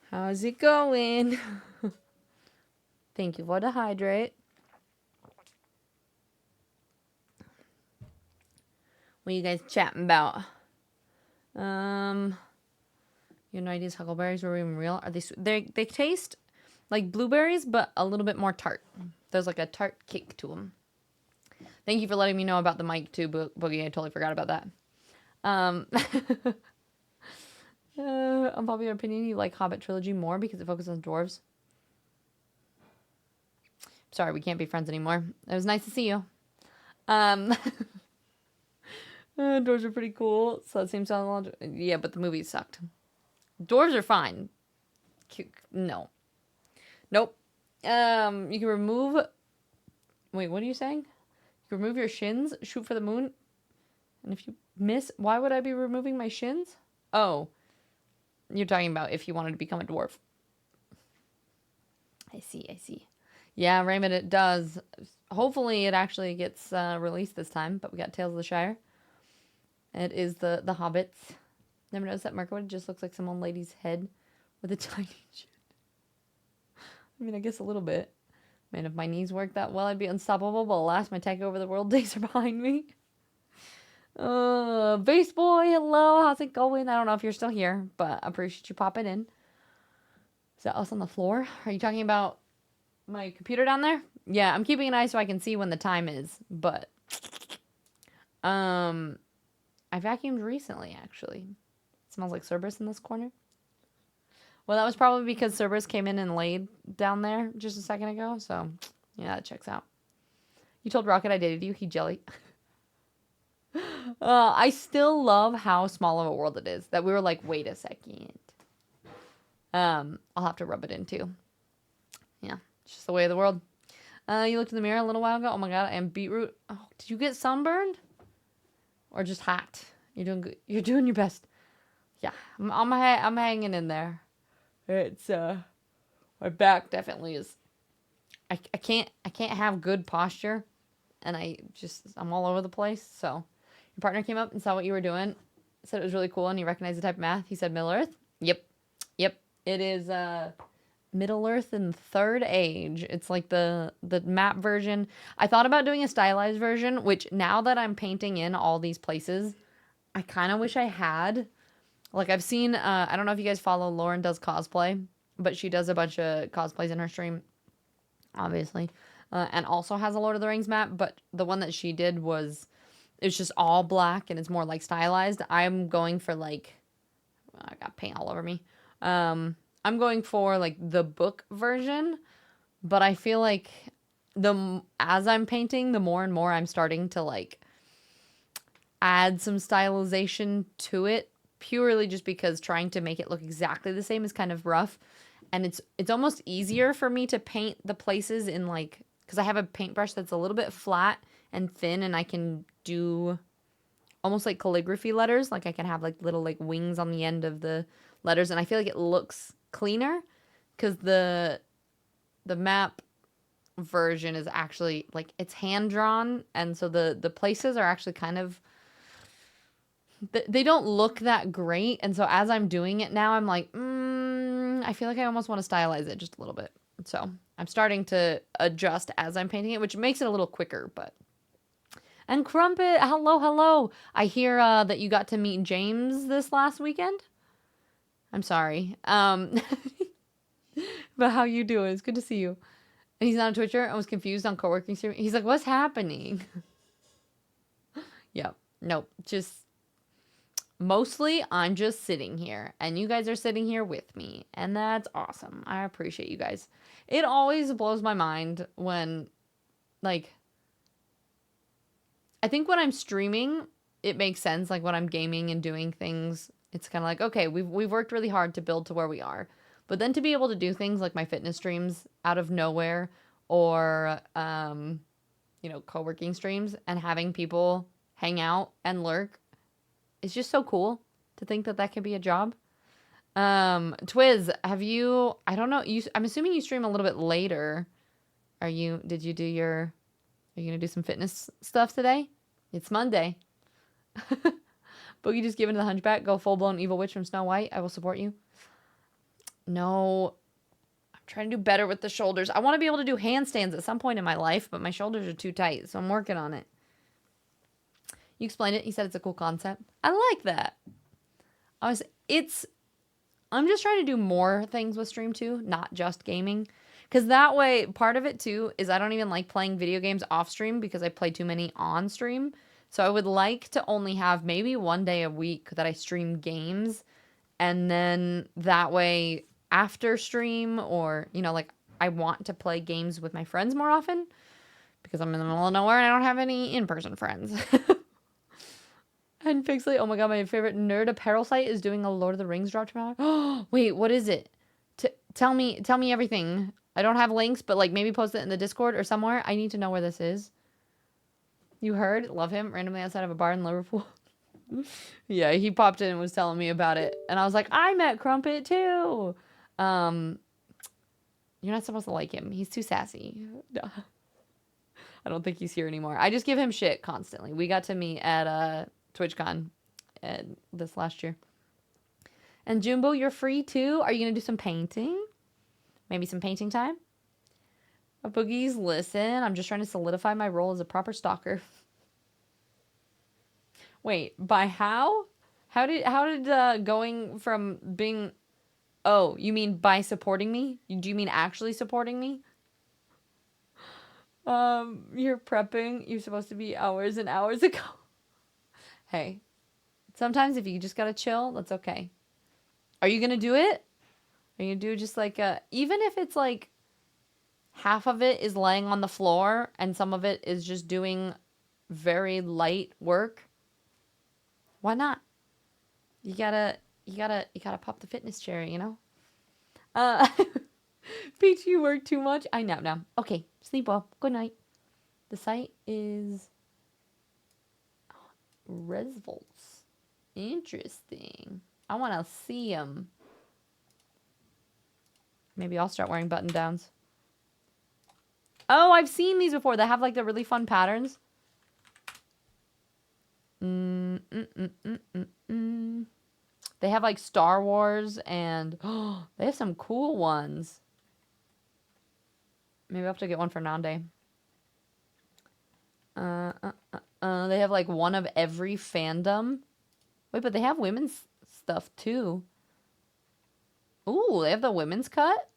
How's it going? Thank you for the hydrate. What are you guys chatting about? You have no ideas huckleberries were even real? Are they taste like blueberries, but a little bit more tart. There's like a tart kick to them. Thank you for letting me know about the mic too, Boogie. I totally forgot about that. Unpopular opinion, you like Hobbit trilogy more because it focuses on dwarves. Sorry, we can't be friends anymore. It was nice to see you. Dwarves are pretty cool, so that seems to sound yeah, but the movie sucked. Dwarves are fine. No. Nope. You can remove... Wait, what are you saying? You can remove your shins, shoot for the moon, and if you miss... Why would I be removing my shins? Oh. You're talking about if you wanted to become a dwarf. I see. Yeah, Raymond, it does. Hopefully it actually gets released this time, but we got Tales of the Shire. It is the Hobbits. Never noticed that Mirkwood just looks like some old lady's head with a tiny chin. I mean, I guess a little bit. Man, if my knees worked that well, I'd be unstoppable, but alas, my take over the world days are behind me. Base boy, hello, how's it going? I don't know if you're still here, but I appreciate you popping in. Is that us on the floor? Are you talking about my computer down there? Yeah, I'm keeping an eye so I can see when the time is, but I vacuumed recently, actually. It smells like Cerberus in this corner. Well, that was probably because Cerberus came in and laid down there just a second ago, so yeah, that checks out. You told Rocket I dated you, he jelly. I still love how small of a world it is, that we were like, wait a second. I'll have to rub it in too. Yeah, it's just the way of the world. You looked in the mirror a little while ago. Oh my god, I am beetroot. Oh, did you get sunburned? Or just hot? You're doing good. You're doing your best. Yeah, I'm hanging in there. It's my back definitely is. I can't have good posture, and I'm all over the place. So your partner came up and saw what you were doing, said it was really cool, and he recognized the type of math. He said Middle Earth. Yep. It is Middle Earth in Third Age. It's like the map version. I thought about doing a stylized version, which now that I'm painting in all these places, I kind of wish I had. Like I've seen, I don't know if you guys follow Lauren does cosplay, but she does a bunch of cosplays in her stream, obviously, and also has a Lord of the Rings map. But the one that she did it's just all black and it's more like stylized. I'm going for like, I got paint all over me. I'm going for like the book version, but I feel like as I'm painting, the more and more I'm starting to like add some stylization to it, purely just because trying to make it look exactly the same is kind of rough. And it's almost easier for me to paint the places in like, because I have a paintbrush that's a little bit flat and thin, and I can do almost like calligraphy letters. Like I can have like little like wings on the end of the letters, and I feel like it looks cleaner because the map version is actually like it's hand drawn, and so the places are actually kind of, they don't look that great. And so as I'm doing it now, I'm like, I feel like I almost want to stylize it just a little bit. So I'm starting to adjust as I'm painting it, which makes it a little quicker. But and Crumpet, hello. I hear that you got to meet James this last weekend. I'm sorry. But how you doing? It's good to see you. And he's not a Twitcher. I was confused on co-working stream. He's like, what's happening? Yep. Nope. Just mostly I'm just sitting here and you guys are sitting here with me, and that's awesome. I appreciate you guys. It always blows my mind when, like, I think when I'm streaming, it makes sense. Like when I'm gaming and doing things, it's kind of like, okay, we've worked really hard to build to where we are. But then to be able to do things like my fitness streams out of nowhere, or co-working streams, and having people hang out and lurk, it's just so cool to think that could be a job. Twiz, I don't know, I'm assuming you stream a little bit later. Are you gonna do some fitness stuff today? It's Monday. Boogie just given to the hunchback. Go full-blown evil witch from Snow White. I will support you. No. I'm trying to do better with the shoulders. I want to be able to do handstands at some point in my life, but my shoulders are too tight, so I'm working on it. You explained it. He said it's a cool concept. I like that. I'm just trying to do more things with Stream 2, not just gaming. Because that way, part of it too is I don't even like playing video games off stream because I play too many on stream. So I would like to only have maybe one day a week that I stream games. And then that way, after stream or, you know, like I want to play games with my friends more often. Because I'm in the middle of nowhere and I don't have any in-person friends. And Pixley, oh my god, my favorite nerd apparel site is doing a Lord of the Rings drop tomorrow. Oh, wait, what is it? Tell me everything. I don't have links, but like maybe post it in the Discord or somewhere. I need to know where this is. You heard? Love him. Randomly outside of a bar in Liverpool. Yeah, he popped in and was telling me about it. And I was like, I met Crumpet too. You're not supposed to like him. He's too sassy. I don't think he's here anymore. I just give him shit constantly. We got to meet at TwitchCon this last year. And Jumbo, you're free too? Are you going to do some painting? Maybe some painting time? Boogies, listen. I'm just trying to solidify my role as a proper stalker. Wait, by how? How did going from being... Oh, you mean by supporting me? Do you mean actually supporting me? You're prepping. You're supposed to be hours and hours ago. Hey, sometimes if you just gotta chill, that's okay. Are you gonna do it? Are you gonna do just like even if it's like half of it is laying on the floor and some of it is just doing very light work? Why not? You gotta pop the fitness cherry, you know? Peach, you work too much. I nap now. Okay, sleep well. Good night. The site is Resvolts. Interesting. I want to see them. Maybe I'll start wearing button downs. Oh, I've seen these before. They have like the really fun patterns. They have like Star Wars and they have some cool ones. Maybe I'll have to get one for Nande. They have like one of every fandom. Wait, but they have women's stuff too. Ooh, they have the women's cut?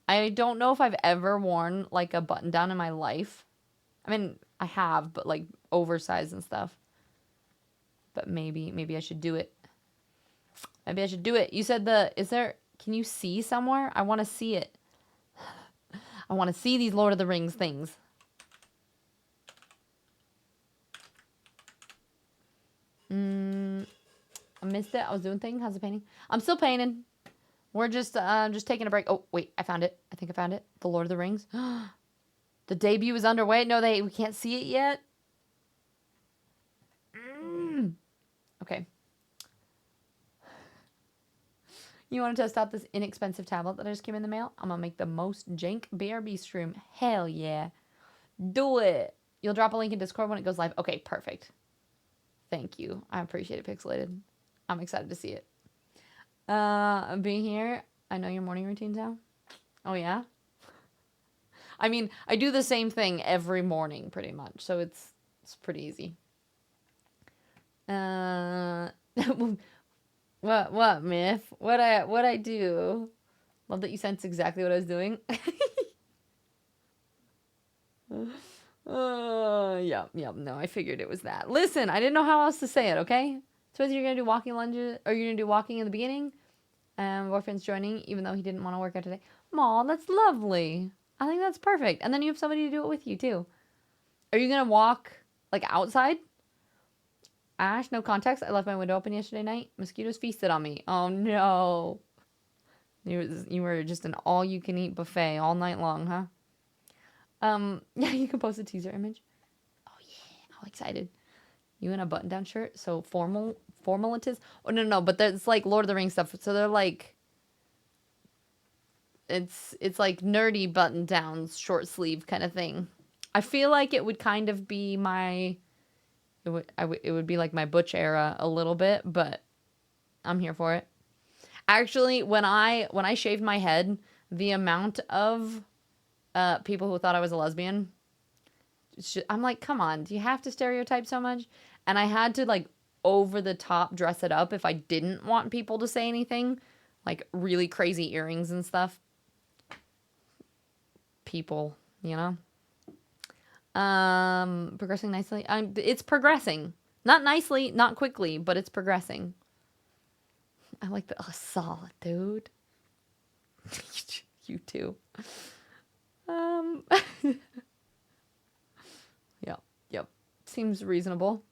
I don't know if I've ever worn like a button down in my life. I mean, I have, but like oversized and stuff. But maybe I should do it. Maybe I should do it. You said can you see somewhere? I want to see it. I want to see these Lord of the Rings things. I missed it. I was doing things. How's the painting? I'm still painting. We're just taking a break. Oh, wait. I found it. I think I found it. The Lord of the Rings. The debut is underway. No, we can't see it yet. Okay. You want to test out this inexpensive tablet that I just came in the mail? I'm going to make the most jank BRB stream. Hell yeah. Do it. You'll drop a link in Discord when it goes live. Okay, perfect. Thank you. I appreciate it, Pixelated. I'm excited to see it. Being here. I know your morning routines now. Oh, yeah? I mean, I do the same thing every morning, pretty much. So it's pretty easy. What, Myth? What I do? Love that you sense exactly what I was doing. Yeah, no, I figured it was that. Listen, I didn't know how else to say it, okay? So whether you're going to do walking lunges, or you're going to do walking in the beginning, boyfriend's joining, even though he didn't want to work out today. Aw, that's lovely. I think that's perfect. And then you have somebody to do it with you, too. Are you going to walk, like, outside? Ash, no context. I left my window open yesterday night. Mosquitoes feasted on me. Oh, no. You were just an all-you-can-eat buffet all night long, huh? Yeah, you can post a teaser image. Oh, yeah. How excited. You in a button-down shirt? So formal it is? Oh, no, but that's like Lord of the Rings stuff. So they're like... It's like nerdy button-downs, short sleeve kind of thing. I feel like it would kind of be my It would be like my butch era a little bit, but I'm here for it. Actually, when I shaved my head, the amount of people who thought I was a lesbian, I'm like, come on, do you have to stereotype so much? And I had to like over the top dress it up if I didn't want people to say anything, like really crazy earrings and stuff. People, you know. Progressing nicely. It's progressing. Not nicely, not quickly, but it's progressing. I like the solid, dude. You too. Um, yep. Seems reasonable.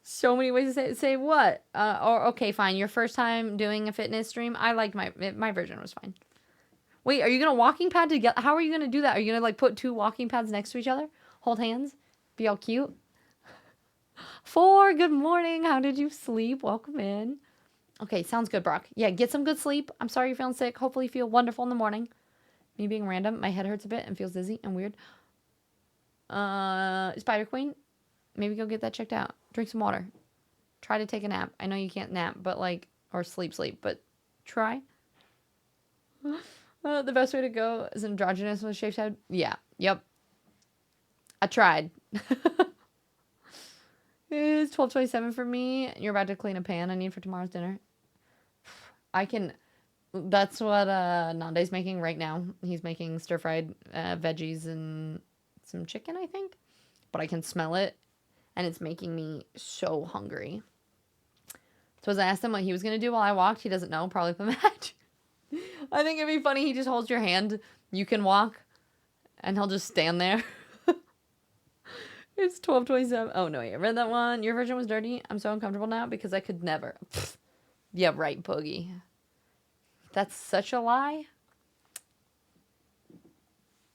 So many ways to say what? Or okay, fine. Your first time doing a fitness stream. I like my version was fine. Wait, are you gonna walking pad together? How are you gonna do that? Are you gonna like put two walking pads next to each other, hold hands, be all cute? Good morning. How did you sleep? Welcome in. Okay, sounds good, Brock. Yeah, get some good sleep. I'm sorry you're feeling sick. Hopefully you feel wonderful in the morning. Me being random, my head hurts a bit and feels dizzy and weird. Spider Queen, maybe go get that checked out. Drink some water. Try to take a nap. I know you can't nap, but like, or sleep, but try. The best way to go is androgynous with a shaved head. Yeah, yep. I tried. It's 12:27 for me. You're about to clean a pan I need for tomorrow's dinner. I can. That's what Nande's making right now. He's making stir-fried veggies and some chicken, I think. But I can smell it, and it's making me so hungry. So as I asked him what he was going to do while I walked, he doesn't know. Probably the match. I think it'd be funny. He just holds your hand. You can walk, and he'll just stand there. It's 12:27. Oh, no, I read that one. Your version was dirty. I'm so uncomfortable now because I could never. Yeah, right, Poogie. That's such a lie.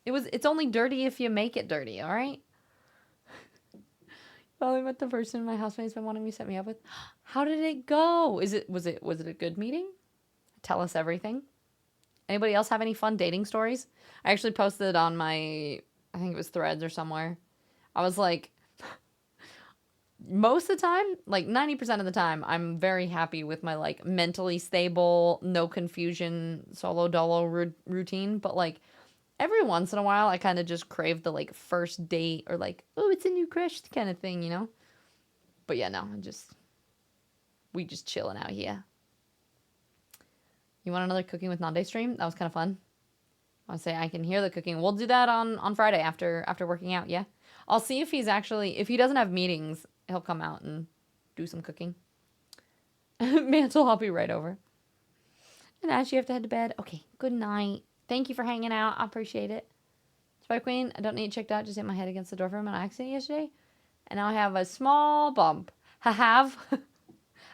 It's only dirty if you make it dirty, all right? Probably met the person my housemate's been wanting me to set me up with. How did it go? Was it a good meeting? Tell us everything. Anybody else have any fun dating stories? I actually posted on my, I think it was Threads or somewhere. I was like, most of the time, like 90% of the time, I'm very happy with my like mentally stable, no confusion, solo dolo routine. But like every once in a while, I kind of just crave the like first date or like, oh, it's a new crush kind of thing, you know? But yeah, no, we just chilling out here. You want another cooking with Nande stream? That was kind of fun. I want to say I can hear the cooking. We'll do that on Friday after working out, yeah? I'll see if he's actually, if he doesn't have meetings, he'll come out and do some cooking. Mantle, I'll be right over. And Ash, you have to head to bed. Okay, good night. Thank you for hanging out. I appreciate it. Spider Queen, I don't need it checked out. Just hit my head against the door from an accident yesterday. And now I have a small bump. I have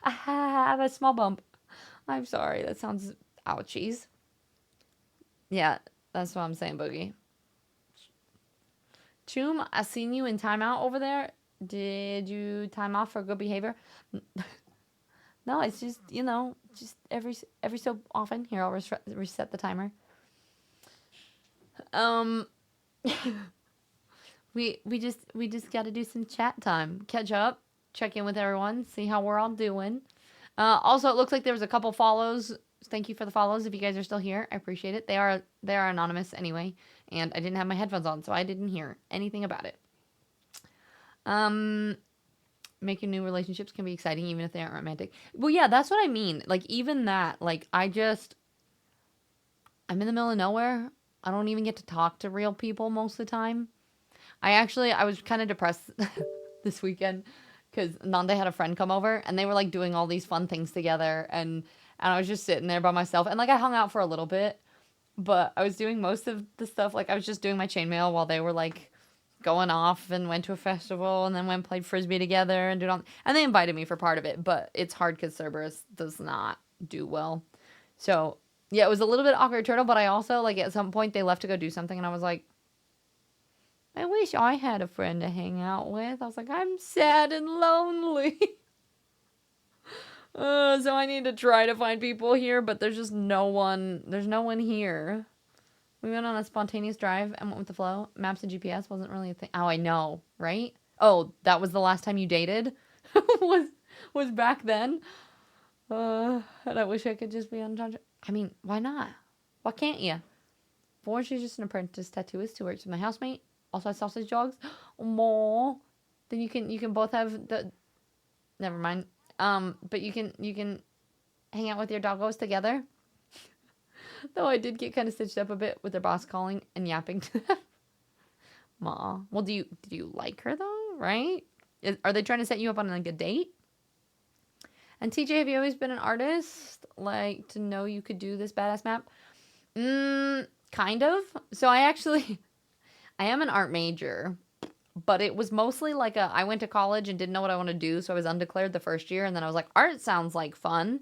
a small bump. I'm sorry. That sounds ouchies. Yeah, that's what I'm saying, Boogie. Choom, I seen you in timeout over there. Did you time off for good behavior? No, it's just, you know, just every so often. Here, I'll reset the timer. We just got to do some chat time. Catch up, check in with everyone, see how we're all doing. Also, it looks like there was a couple follows. Thank you for the follows. If you guys are still here, I appreciate it. They are anonymous anyway, and I didn't have my headphones on, so I didn't hear anything about it. Making new relationships can be exciting even if they aren't romantic. Well, yeah, that's what I mean. Like even that, like I'm in the middle of nowhere. I don't even get to talk to real people most of the time. I was kind of depressed this weekend because Nande had a friend come over and they were like doing all these fun things together, and I was just sitting there by myself, and like I hung out for a little bit, but I was doing most of the stuff. Like I was just doing my chainmail while they were like going off and went to a festival and then went and played frisbee together and did all, and they invited me for part of it, but it's hard because Cerberus does not do well. So yeah, it was a little bit awkward turtle, but I also like at some point they left to go do something and I was like, I wish I had a friend to hang out with. I was like, I'm sad and lonely. So I need to try to find people here, but there's just no one. There's no one here. We went on a spontaneous drive and went with the flow. Maps and GPS wasn't really a thing. Oh, I know, right? Oh, that was the last time you dated? was was back then? And I wish I could just be untouched. I mean, why not? Why can't you? Born, she's just an apprentice tattooist who works with my housemate. Also has sausage dogs. More. Then you can both have the. Never mind. But you can hang out with your doggos together. Though I did get kind of stitched up a bit with their boss calling and yapping to them. Ma. Well, do you like her though? Right? Are they trying to set you up on like a date? And TJ, have you always been an artist? Like to know you could do this badass map? Kind of. So I am an art major, but it was mostly like I went to college and didn't know what I want to do, so I was undeclared the first year, and then I was like, art sounds like fun.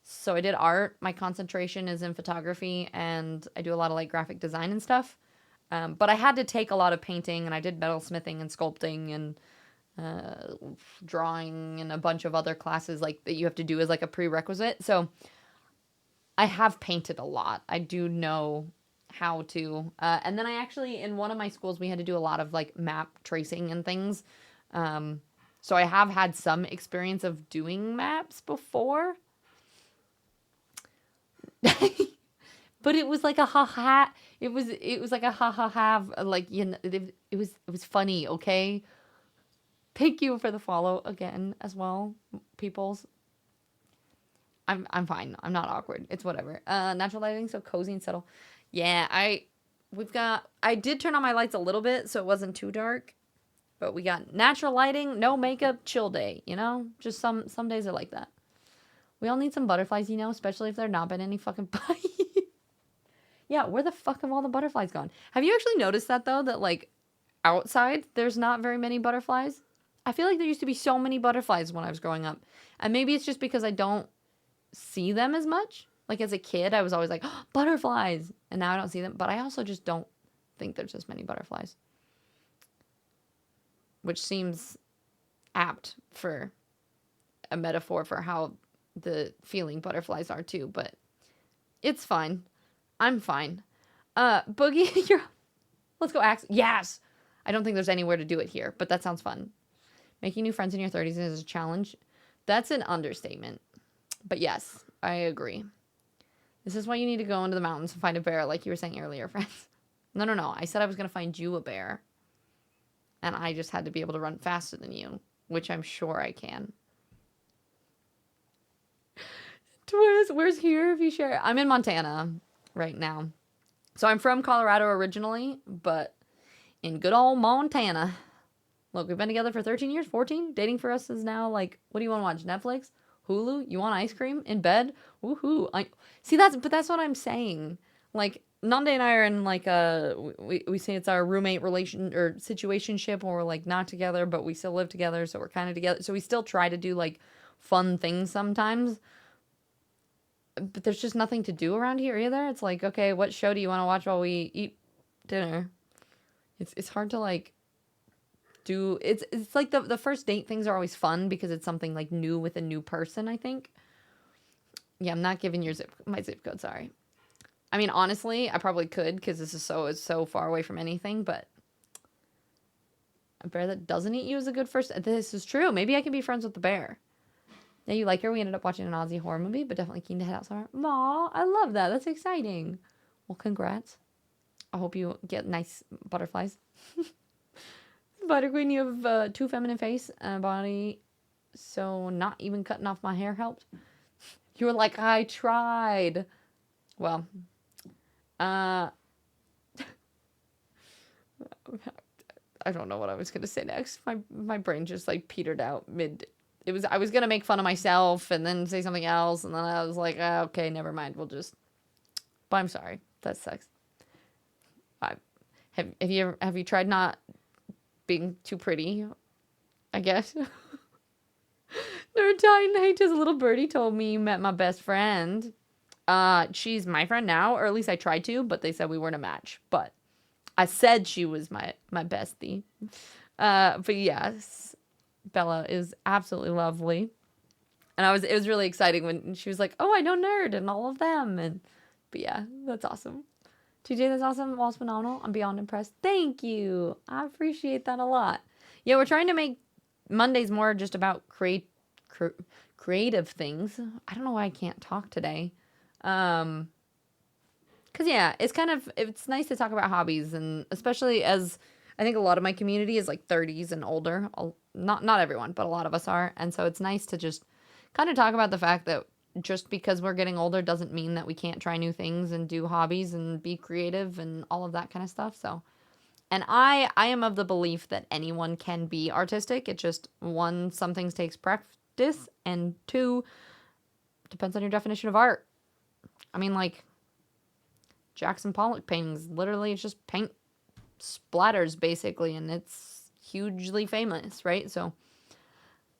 So I did art. My concentration is in photography, and I do a lot of like graphic design and stuff. But I had to take a lot of painting, and I did metalsmithing and sculpting and drawing and a bunch of other classes like that you have to do as like a prerequisite. So I have painted a lot. I do know how to. And then I actually, in one of my schools, we had to do a lot of like map tracing and things. So I have had some experience of doing maps before. But it was like a ha ha. It was like a ha ha ha. Like it was funny. Okay. Thank you for the follow again as well, peoples. I'm fine. I'm not awkward. It's whatever. Natural lighting, so cozy and subtle. Yeah, I did turn on my lights a little bit so it wasn't too dark. But we got natural lighting, no makeup, chill day, you know? Just some days are like that. We all need some butterflies, you know, especially if there not been any fucking Yeah, where the fuck have all the butterflies gone? Have you actually noticed that though? That like outside there's not very many butterflies? I feel like there used to be so many butterflies when I was growing up. And maybe it's just because I don't see them as much. Like as a kid, I was always like, oh, butterflies. And now I don't see them. But I also just don't think there's as many butterflies. Which seems apt for a metaphor for how the feeling butterflies are too. But it's fine. I'm fine. Boogie, let's go ask. Yes! I don't think there's anywhere to do it here, but that sounds fun. Making new friends in your 30s is a challenge. That's an understatement. But yes, I agree. This is why you need to go into the mountains and find a bear, like you were saying earlier, friends. No. I said I was going to find you a bear. And I just had to be able to run faster than you, which I'm sure I can. Where's here if you share? I'm in Montana right now. So I'm from Colorado originally, but in good old Montana. Look, we've been together for 13 years, 14. Dating for us is now like, what do you want to watch? Netflix? Hulu? You want ice cream? In bed? Woohoo. That's what I'm saying. Like, Nande and I are in like we say it's our roommate relation or situationship where we're like not together, but we still live together. So we're kind of together. So we still try to do like fun things sometimes. But there's just nothing to do around here either. It's like, okay, what show do you want to watch while we eat dinner? It's hard to like it's like the first date things are always fun because it's something like new with a new person, I think. Yeah, I'm not giving my zip code, sorry. I mean, honestly, I probably could because this is so far away from anything, but a bear that doesn't eat you is a good first. This is true. Maybe I can be friends with the bear. Yeah, you like her? We ended up watching an Aussie horror movie, but definitely keen to head out somewhere. Aw, I love that. That's exciting. Well, congrats. I hope you get nice butterflies. Spider Queen, you have too feminine face and body, so not even cutting off my hair helped. You were like, I tried. Well, I don't know what I was gonna say next. My brain just like petered out mid. I was gonna make fun of myself and then say something else, and then I was like, okay, never mind. We'll just. But I'm sorry. That sucks. Have you tried not being too pretty? I guess. Nerdtine H's little birdie told me you met my best friend. She's my friend now, or at least I tried to, but they said we weren't a match. But I said she was my bestie. But yes, Bella is absolutely lovely. And it was really exciting when she was like, oh, I know Nerd and all of them. But yeah, that's awesome. TJ, that's awesome. Wall's phenomenal. I'm beyond impressed. Thank you. I appreciate that a lot. Yeah, we're trying to make Mondays more just about creative things. I don't know why I can't talk today. Cause yeah, it's nice to talk about hobbies, and especially as I think a lot of my community is like 30s and older. Not everyone, but a lot of us are, and so it's nice to just kind of talk about the fact that just because we're getting older doesn't mean that we can't try new things and do hobbies and be creative and all of that kind of stuff. So, and I am of the belief that anyone can be artistic. It just one, some things takes practice, and two, depends on your definition of art. I mean, like Jackson Pollock paintings, literally, it's just paint splatters basically, and it's hugely famous, right? So,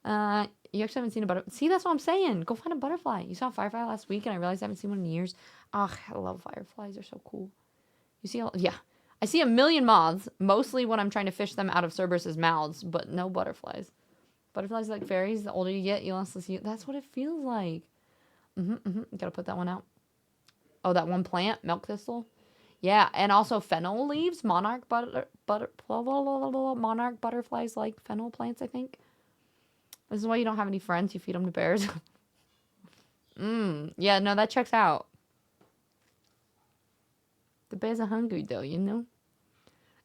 you actually haven't seen a butterfly. See, that's what I'm saying. Go find a butterfly. You saw a firefly last week, and I realized I haven't seen one in years. Ugh, I love fireflies. They're so cool. You see, yeah. I see a million moths, mostly when I'm trying to fish them out of Cerberus's mouths, but no butterflies. Butterflies are like fairies. The older you get, you less see. That's what it feels like. Gotta put that one out. Oh, that one plant, milk thistle. Yeah, and also fennel leaves. Monarch monarch butterflies like fennel plants, I think. This is why you don't have any friends. You feed them to bears. Yeah, no, that checks out. The bears are hungry, though, you know?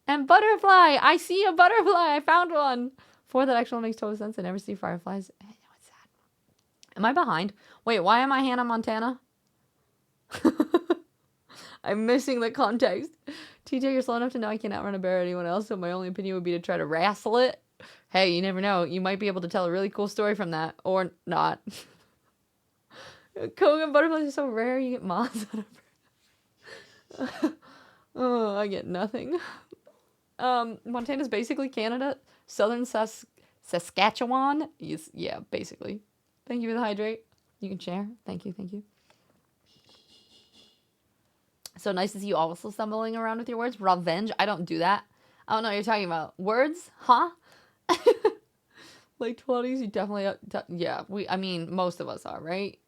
And butterfly! I see a butterfly! I found one! That actually makes total sense. I never see fireflies. I know it's sad. Am I behind? Wait, why am I Hannah Montana? I'm missing the context. TJ, you're slow enough to know I can't outrun a bear or anyone else, so my only opinion would be to try to wrestle it. Hey, you never know. You might be able to tell a really cool story from that, or not. Kogan butterflies are so rare, you get moths out of Oh, I get nothing. Montana's basically Canada. Southern Saskatchewan. Yeah, basically. Thank you for the hydrate. You can share. Thank you, thank you. So nice to see you also stumbling around with your words. Revenge. I don't do that. I don't know what you're talking about. Words? Huh? Like 20s, you definitely... yeah, I mean, most of us are, right?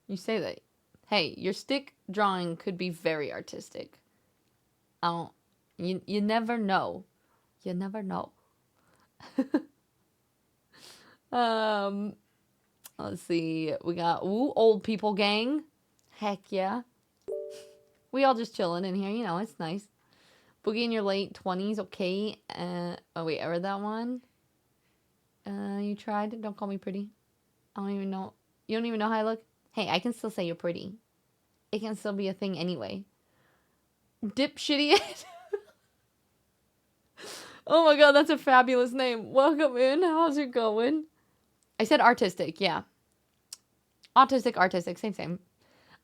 You say that. Hey, your stick drawing could be very artistic. I don't... You never know. You never know. Let's see. We got old people gang. Heck yeah. We all just chilling in here, you know, it's nice. Boogie in your late 20s, okay. Oh wait, I read that one. You tried. Don't call me pretty. I don't even know. You don't even know how I look? Hey, I can still say you're pretty. It can still be a thing anyway. Dipshitty. Oh my god, that's a fabulous name. Welcome in. How's it going? I said artistic, yeah. Artistic, same.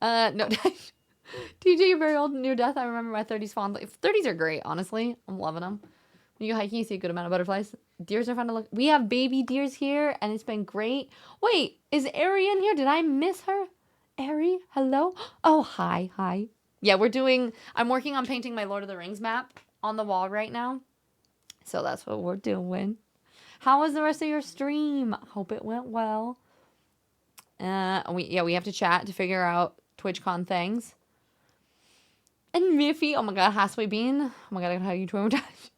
No. TJ, you're very old and near death. I remember my 30s fondly. 30s are great, honestly. I'm loving them. When you go hiking, you see a good amount of butterflies. Deers are fun to look. We have baby deers here, and it's been great. Wait, is Ari in here? Did I miss her? Ari, hello? Oh, hi. Yeah, I'm working on painting my Lord of the Rings map on the wall right now. So that's what we're doing. How was the rest of your stream? Hope it went well. We have to chat to figure out TwitchCon things. And Miffy, oh my god, Hasway Bean. Oh my god, I gotta hug you 2 more times.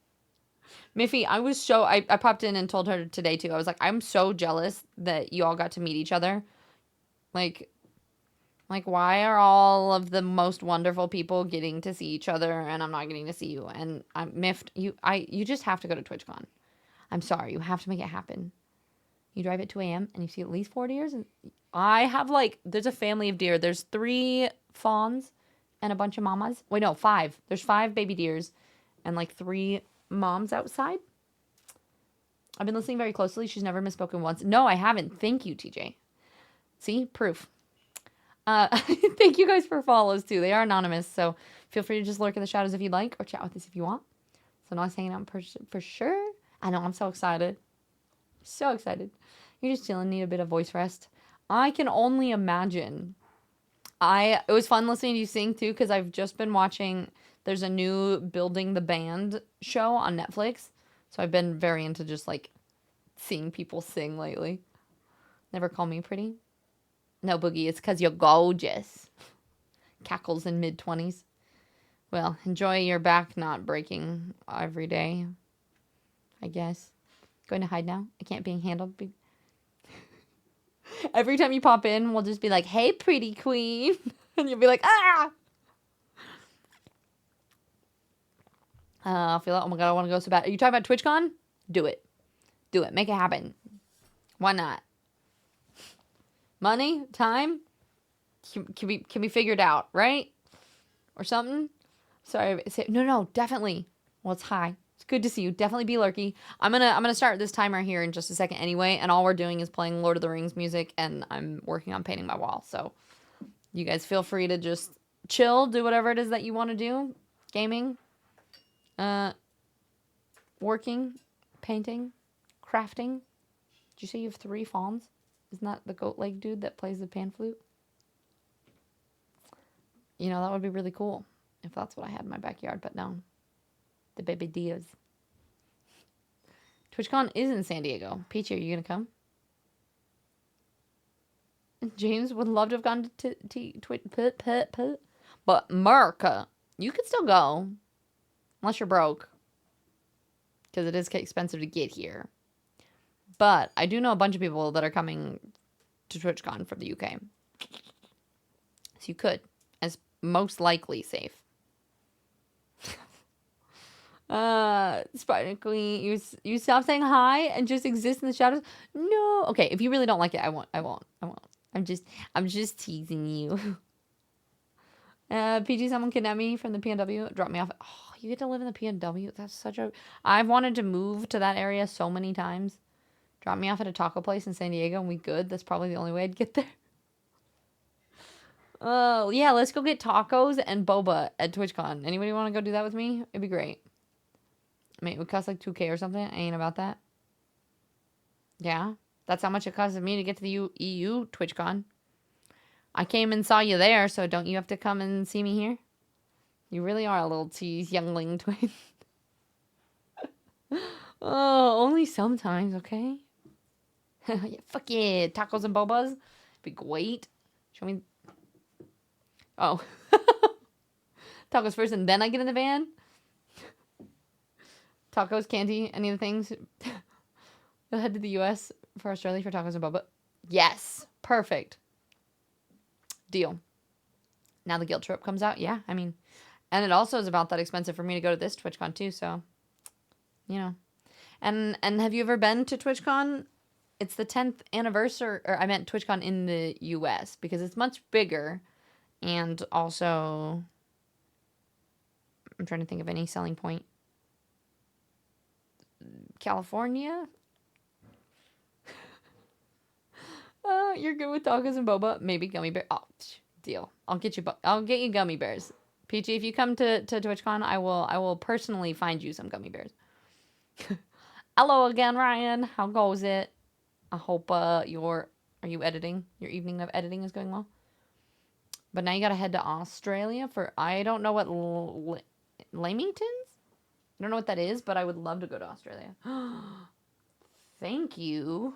Miffy, I popped in and told her today too. I was like, I'm so jealous that you all got to meet each other. Like why are all of the most wonderful people getting to see each other and I'm not getting to see you? And I'm miffed. You just have to go to TwitchCon. I'm sorry, you have to make it happen. You drive at 2 a.m. and you see at least 4 deers. And I have there's a family of deer. There's 3 fawns and a bunch of mamas. Wait, no, 5. There's 5 baby deers and 3 moms outside. I've been listening very closely. She's never misspoken once. No, I haven't. Thank you, TJ. See? Proof. Thank you guys for follows, too. They are anonymous, so feel free to just lurk in the shadows if you'd like, or chat with us if you want. So nice hanging out in person for sure. I know, I'm so excited. So excited. You're just chilling, need a bit of voice rest. I can only imagine. It was fun listening to you sing, too, because I've just been watching... There's a new Building the Band show on Netflix. So I've been very into just, seeing people sing lately. Never call me pretty. No, Boogie, it's because you're gorgeous. Cackles in mid-20s. Well, enjoy your back not breaking every day, I guess. Going to hide now. I can't being handled. Every time you pop in, we'll just be like, "Hey, pretty queen," and you'll be like, "Ah!" I feel like, oh my god, I want to go so bad. Are you talking about TwitchCon? Do it. Do it. Make it happen. Why not? Money, time, can be figured out, right? Or something. Sorry. No, definitely. Well, it's high. It's good to see you. Definitely be lurky. I'm gonna start this timer here in just a second anyway, and all we're doing is playing Lord of the Rings music, and I'm working on painting my wall. So you guys feel free to just chill, do whatever it is that you want to do. Gaming, working, painting, crafting. Did you say you have 3 fawns? Isn't that the goat leg dude that plays the pan flute? You know, that would be really cool if that's what I had in my backyard, but no. The baby Diaz. TwitchCon is in San Diego. Peachy, are you going to come? James would love to have gone to Twitch. But America, you could still go. Unless you're broke. Because it is expensive to get here. But I do know a bunch of people that are coming to TwitchCon from the UK. So you could. As most likely safe. Spider Queen, you stop saying hi and just exist in the shadows? No. Okay, if you really don't like it, I won't. I'm just teasing you. PG, someone kidnapped me from the PNW, dropped me off. Oh, you get to live in the PNW? That's such a... I've wanted to move to that area so many times. Drop me off at a taco place in San Diego and we good. That's probably the only way I'd get there. Oh, yeah, let's go get tacos and boba at TwitchCon. Anybody want to go do that with me? It'd be great. I mean, it would cost like 2K or something. I ain't about that. Yeah, that's how much it costs me to get to the EU TwitchCon. I came and saw you there, so don't you have to come and see me here? You really are a little tease, youngling twin. Oh, only sometimes, okay? Yeah, fuck yeah, tacos and bobas. Be great. Show me. Oh. Tacos first and then I get in the van? Tacos, candy, any of the things? You'll head to the US for Australia for tacos and boba. Yes. Perfect. Deal. Now the guilt trip comes out. Yeah, I mean, and it also is about that expensive for me to go to this TwitchCon too, so, you know. And have you ever been to TwitchCon? It's the 10th anniversary, or I meant TwitchCon in the US, because it's much bigger, and also, I'm trying to think of any selling point. California? You're good with tacos and boba. Maybe gummy bear. Oh, deal. I'll get you gummy bears. Peachy, if you come to TwitchCon, I will personally find you some gummy bears. Hello again, Ryan. How goes it? I hope are you editing? Your evening of editing is going well. But now you gotta head to Australia for, I don't know what Lamingtons? I don't know what that is, but I would love to go to Australia. Thank you.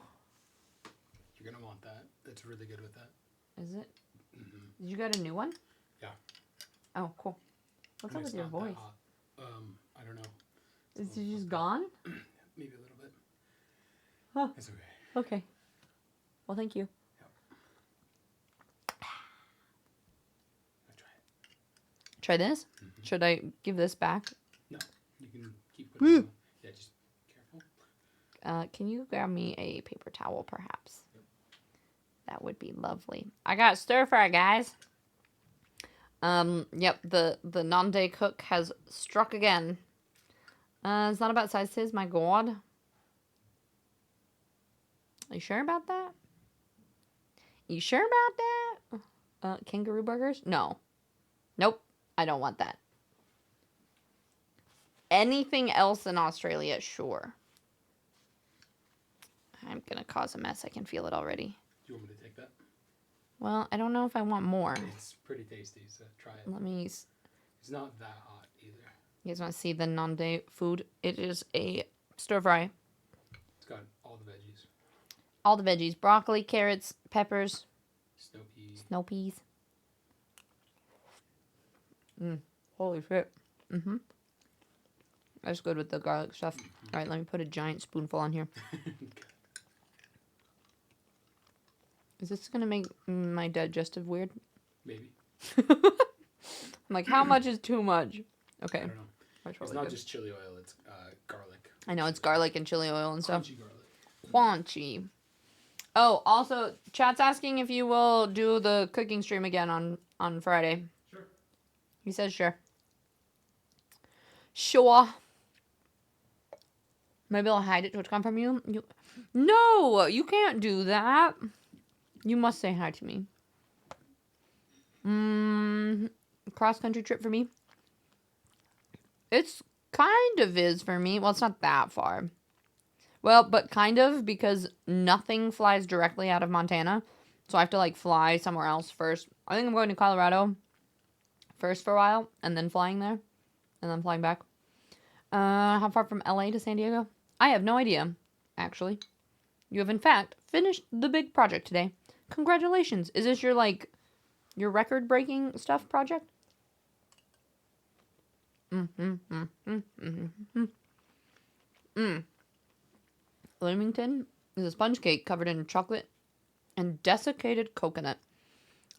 You're gonna want that. It's really good with that. Is it? Mm-hmm. Did you get a new one? Yeah. Oh, cool. What's up with your voice? I don't know. Is it just gone? Maybe a little bit. Huh. It's okay. Okay. Well, thank you. Yep. I'll try it. Try this? Mm-hmm. Should I give this back? No. You can keep putting it on. Yeah, just careful. Can you grab me a paper towel, perhaps? Yep. That would be lovely. I got stir fry, guys. Yep, the non-day cook has struck again. It's not about sizes, my god. Are you sure about that? You sure about that? Kangaroo burgers? No. Nope. I don't want that. Anything else in Australia? Sure. I'm gonna cause a mess. I can feel it already. Do you want me to take that? Well, I don't know if I want more. It's pretty tasty, so try it. Let me... It's not that hot either. You guys want to see the non-day food? It is a stir fry. It's got all the veggies. All the veggies. Broccoli, carrots, peppers. Snow peas. Holy shit. That's good with the garlic stuff. All right, let me put a giant spoonful on here. Is this gonna make my digestive weird? Maybe. I'm like, how much is too much? Okay. I don't know. It's not just chili oil, it's garlic. I know, it's garlic and chili oil and stuff. Crunchy garlic. Quanchy. Oh, also, chat's asking if you will do the cooking stream again on Friday. Sure. He says sure. Sure. Maybe I'll hide it TwitchCon from you. No, you can't do that. You must say hi to me. Cross-country trip for me. It's kind of is for me. Well, it's not that far. Well, but kind of, because nothing flies directly out of Montana. So I have to, like, fly somewhere else first. I think I'm going to Colorado first for a while, and then flying there, and then flying back. How far from LA to San Diego? I have no idea, actually. You have, in fact, finished the big project today. Congratulations. Is this your, like, your record-breaking stuff project? Leamington is a sponge cake covered in chocolate and desiccated coconut.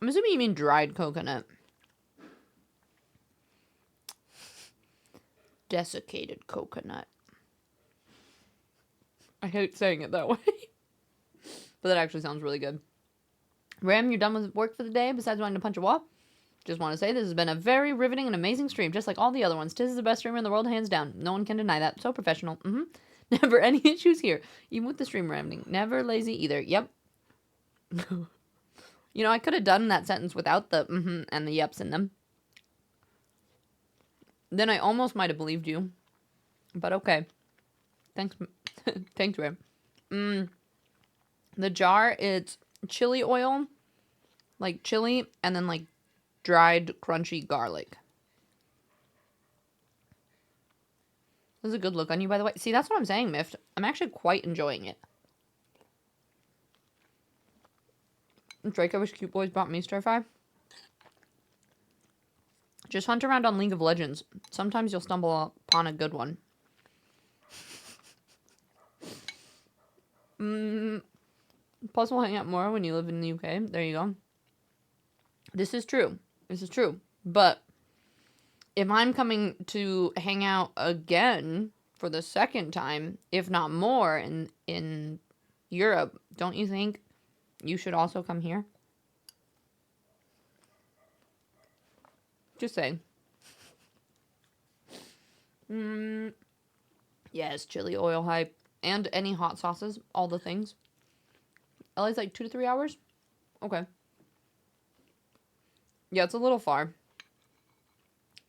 I'm assuming you mean dried coconut. Desiccated coconut. I hate saying it that way. But that actually sounds really good. Ram, you're done with work for the day besides wanting to punch a wall? Just want to say this has been a very riveting and amazing stream, just like all the other ones. Tiz is the best streamer in the world, hands down. No one can deny that. So professional. Never any issues here. Even with the stream ramming. Never lazy either. Yep. You know, I could have done that sentence without the and the yeps in them. Then I almost might have believed you. But okay. Thanks. Thanks, Ram. The jar, it's chili oil. Like chili, and then like dried crunchy garlic. This is a good look on you, by the way. See, that's what I'm saying, Miffed. I'm actually quite enjoying it. Drake, I wish Cute Boys bought me stir fry. Just hunt around on League of Legends. Sometimes you'll stumble upon a good one. Plus, we'll hang out more when you live in the UK. There you go. This is true. This is true. But if I'm coming to hang out again for the second time, if not more, in Europe, don't you think you should also come here? Just saying. Yes, chili oil hype. And any hot sauces. All the things. LA's like 2 to 3 hours? Okay. Yeah, it's a little far.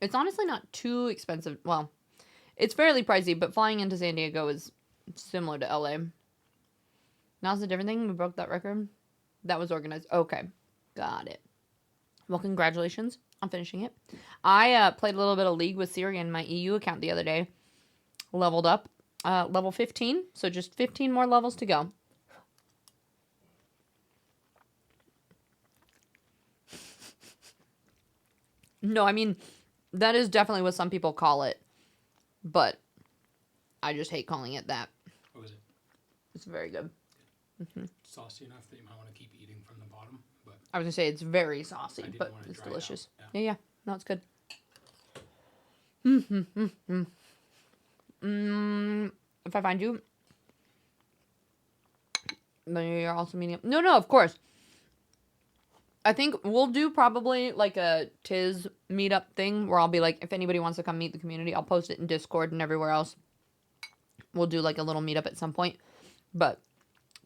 It's honestly not too expensive. Well, it's fairly pricey, but flying into San Diego is similar to LA. Now's a different thing. We broke that record. That was organized. Okay. Got it. Well, congratulations on finishing it. I played a little bit of League with Siri in my EU account the other day. Leveled up. Level 15. So just 15 more levels to go. No, I mean, that is definitely what some people call it. But I just hate calling it that. What was it? It's very good. Saucy enough that you might want to keep eating from the bottom, but I was going to say it's very saucy, didn't but want to it's dry it delicious. out. Yeah. No, it's good. If I find you, then you're also meeting up. No, of course. I think we'll do probably like a Tiz meetup thing where I'll be like, if anybody wants to come meet the community, I'll post it in Discord and everywhere else. We'll do like a little meetup at some point. But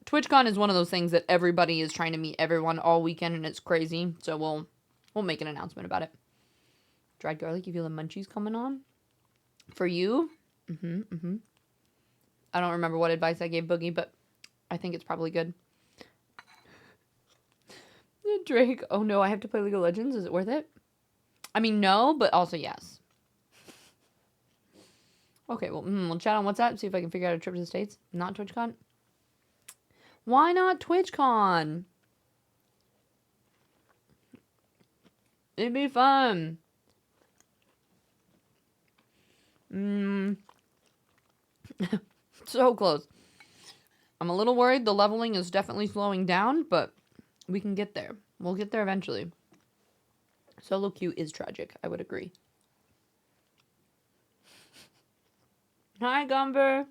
TwitchCon is one of those things that everybody is trying to meet everyone all weekend, and it's crazy. So we'll make an announcement about it. Dried garlic, you feel the munchies coming on? For you? I don't remember what advice I gave Boogie, but I think it's probably good. Drake, oh no, I have to play League of Legends. Is it worth it? I mean, no, but also yes. Okay, well, we'll chat on WhatsApp, see if I can figure out a trip to the States. Not TwitchCon. Why not TwitchCon? It'd be fun. So close. I'm a little worried. The leveling is definitely slowing down, but we can get there. We'll get there eventually. Solo queue is tragic. I would agree. Hi, Gumber.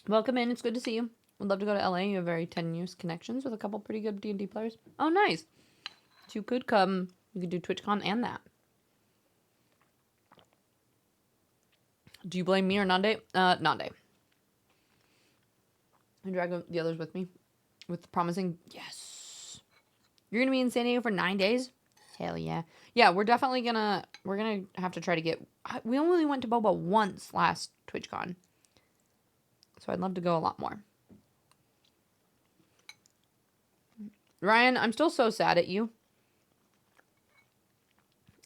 Welcome in. It's good to see you. Would love to go to LA. You have very tenuous connections with a couple pretty good D&D players. Oh, nice. So you could come. You could do TwitchCon and that. Do you blame me or Nande? Nande. And drag the others with me. With promising... Yes. You're going to be in San Diego for 9 days? Hell yeah. Yeah, we're definitely gonna... We're gonna have to try to get... We only went to Boba once last TwitchCon. So I'd love to go a lot more. Ryan, I'm still so sad at you.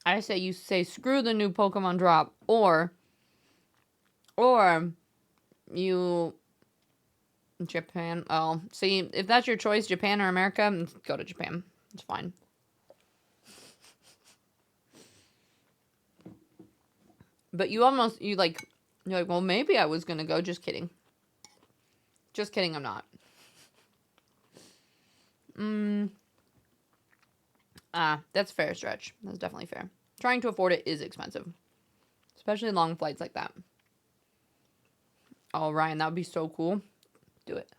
I say you say screw the new Pokemon drop, or you Japan. Oh, see, if that's your choice, Japan or America, go to Japan. It's fine. But you're like, well, maybe I was gonna go. Just kidding. Just kidding. I'm not. That's fair, Stretch. That's definitely fair. Trying to afford it is expensive, especially long flights like that. Oh, Ryan, that would be so cool. Do it.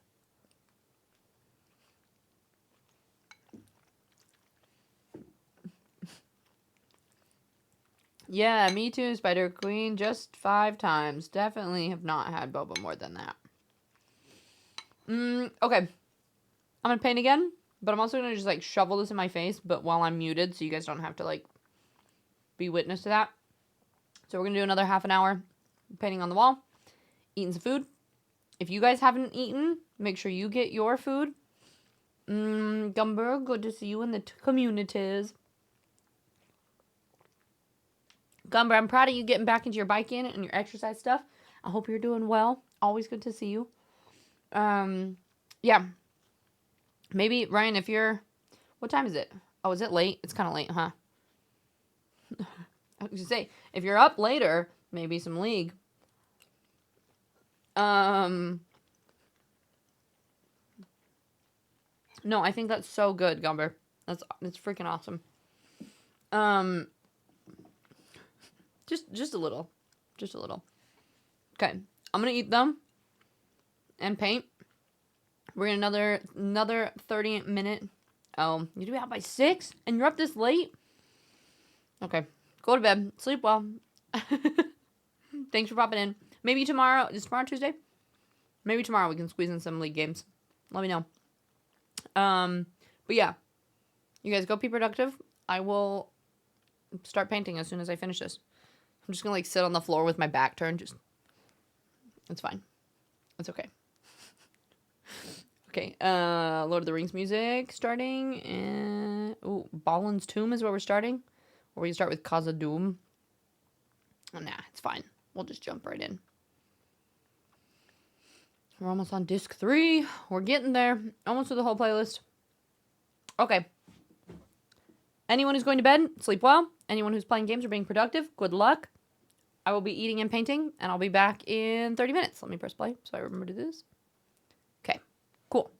Yeah, me too, Spider Queen. Just 5 times. Definitely have not had boba more than that. Okay. I'm gonna paint again, but I'm also gonna just, like, shovel this in my face, but while I'm muted, so you guys don't have to, like, be witness to that. So we're gonna do another half an hour painting on the wall, eating some food. If you guys haven't eaten, make sure you get your food. Gumber, good to see you in the communities. Gumber, I'm proud of you getting back into your biking and your exercise stuff. I hope you're doing well. Always good to see you. Yeah. Maybe, Ryan, if you're... What time is it? Oh, is it late? It's kind of late, huh? I was gonna say, if you're up later, maybe some League. No, I think that's so good, Gumber. That's freaking awesome. Just a little. Just a little. Okay. I'm gonna eat them and paint. We're gonna another 30-minute. Oh, you to be out by 6 and you're up this late? Okay. Go to bed. Sleep well. Thanks for popping in. Maybe tomorrow. Is tomorrow Tuesday? Maybe tomorrow we can squeeze in some League games. Let me know. But yeah. You guys go be productive. I will start painting as soon as I finish this. I'm just gonna, like, sit on the floor with my back turned. It's fine. It's okay. Okay, Lord of the Rings music starting, and... Ooh, Balin's Tomb is where we're starting. Or we can start with Khazad-dûm. Oh, nah, it's fine. We'll just jump right in. We're almost on disc 3. We're getting there. Almost through the whole playlist. Okay. Anyone who's going to bed, sleep well. Anyone who's playing games or being productive, good luck. I will be eating and painting, and I'll be back in 30 minutes. Let me press play so I remember to do this. Okay, cool.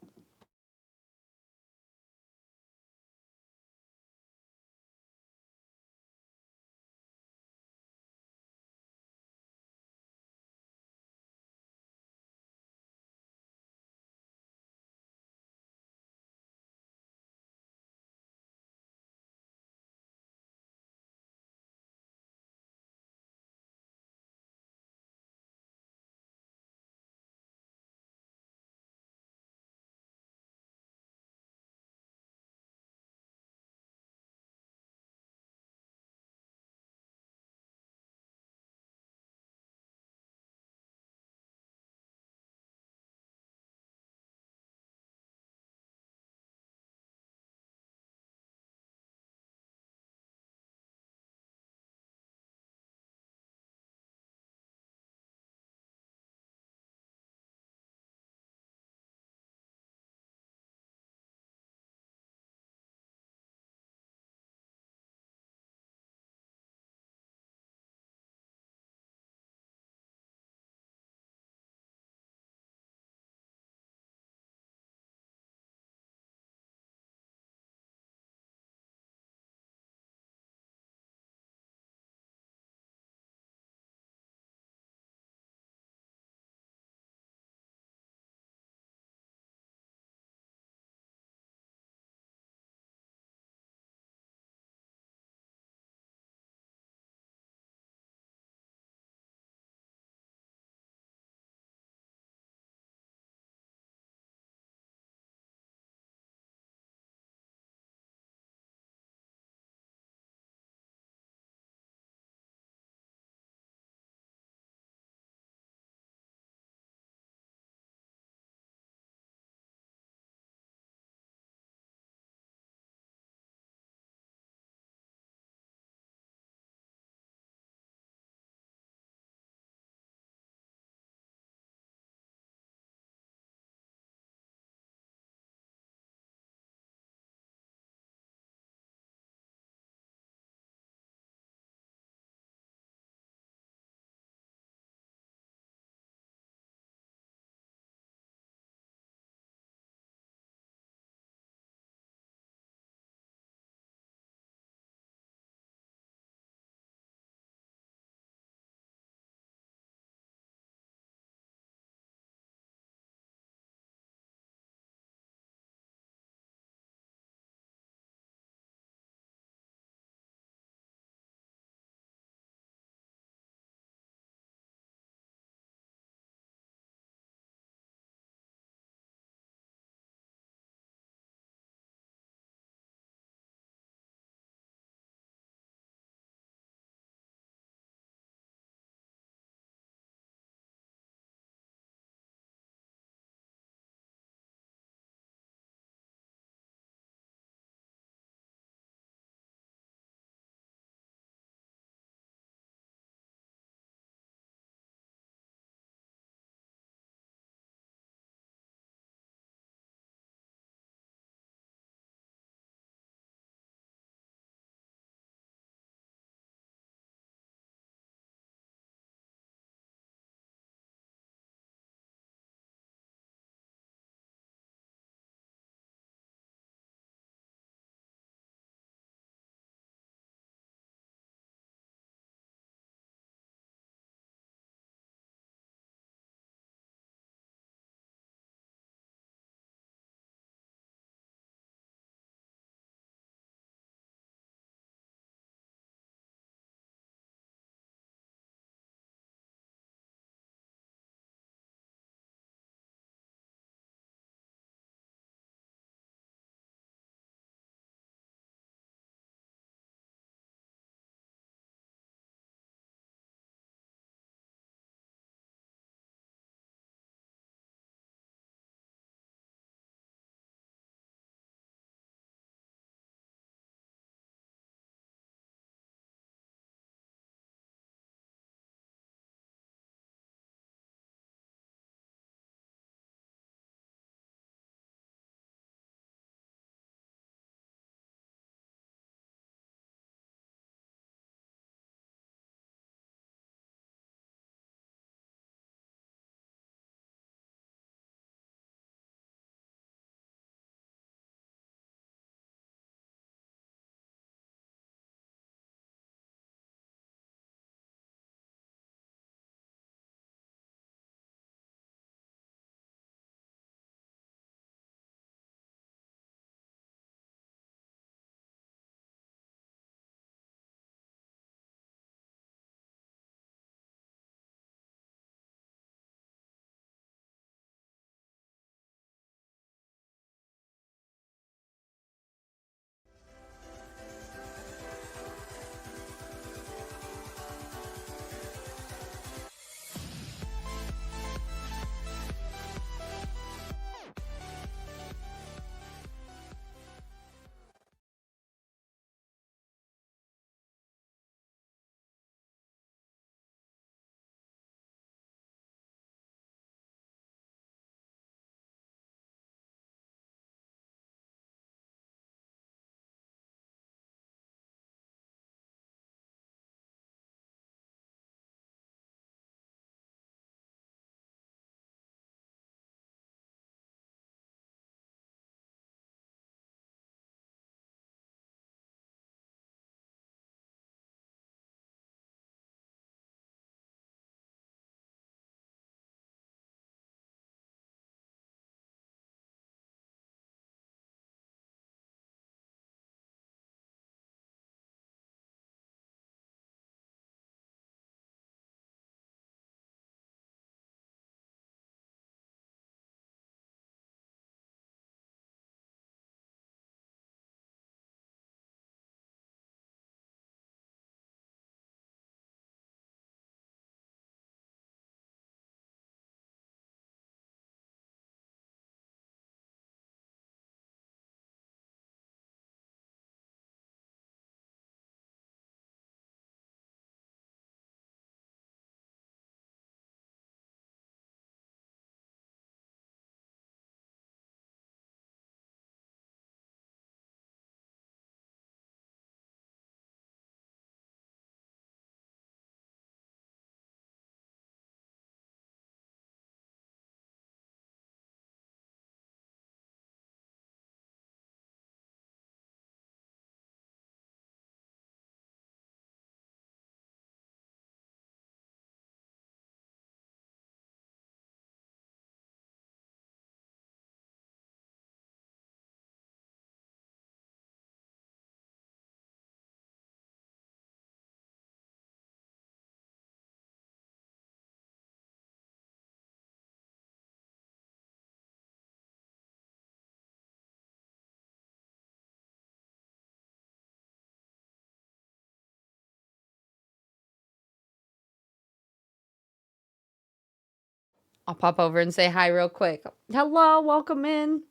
I'll pop over and say hi real quick. Hello, welcome in.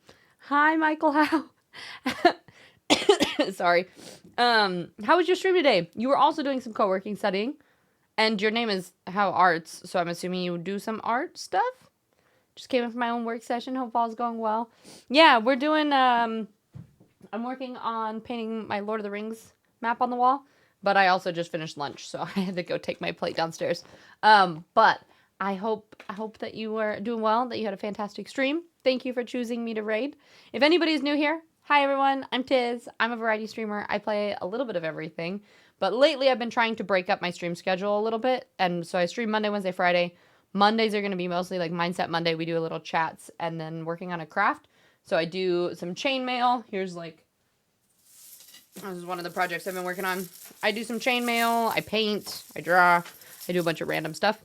Hi, Michael Howe. Sorry. How was your stream today? You were also doing some co-working studying, and your name is How Arts, so I'm assuming you do some art stuff? Just came in from my own work session. Hope all's going well. Yeah, we're doing, I'm working on painting my Lord of the Rings map on the wall, but I also just finished lunch, so I had to go take my plate downstairs. But I hope that you were doing well, that you had a fantastic stream. Thank you for choosing me to raid. If anybody's new here, hi everyone, I'm Tiz. I'm a variety streamer. I play a little bit of everything, but lately I've been trying to break up my stream schedule a little bit, and so I stream Monday, Wednesday, Friday. Mondays are going to be mostly like Mindset Monday. We do a little chats and then working on a craft. So I do some chainmail. Here's like, this is one of the projects I've been working on. I do some chainmail. I paint. I draw. I do a bunch of random stuff.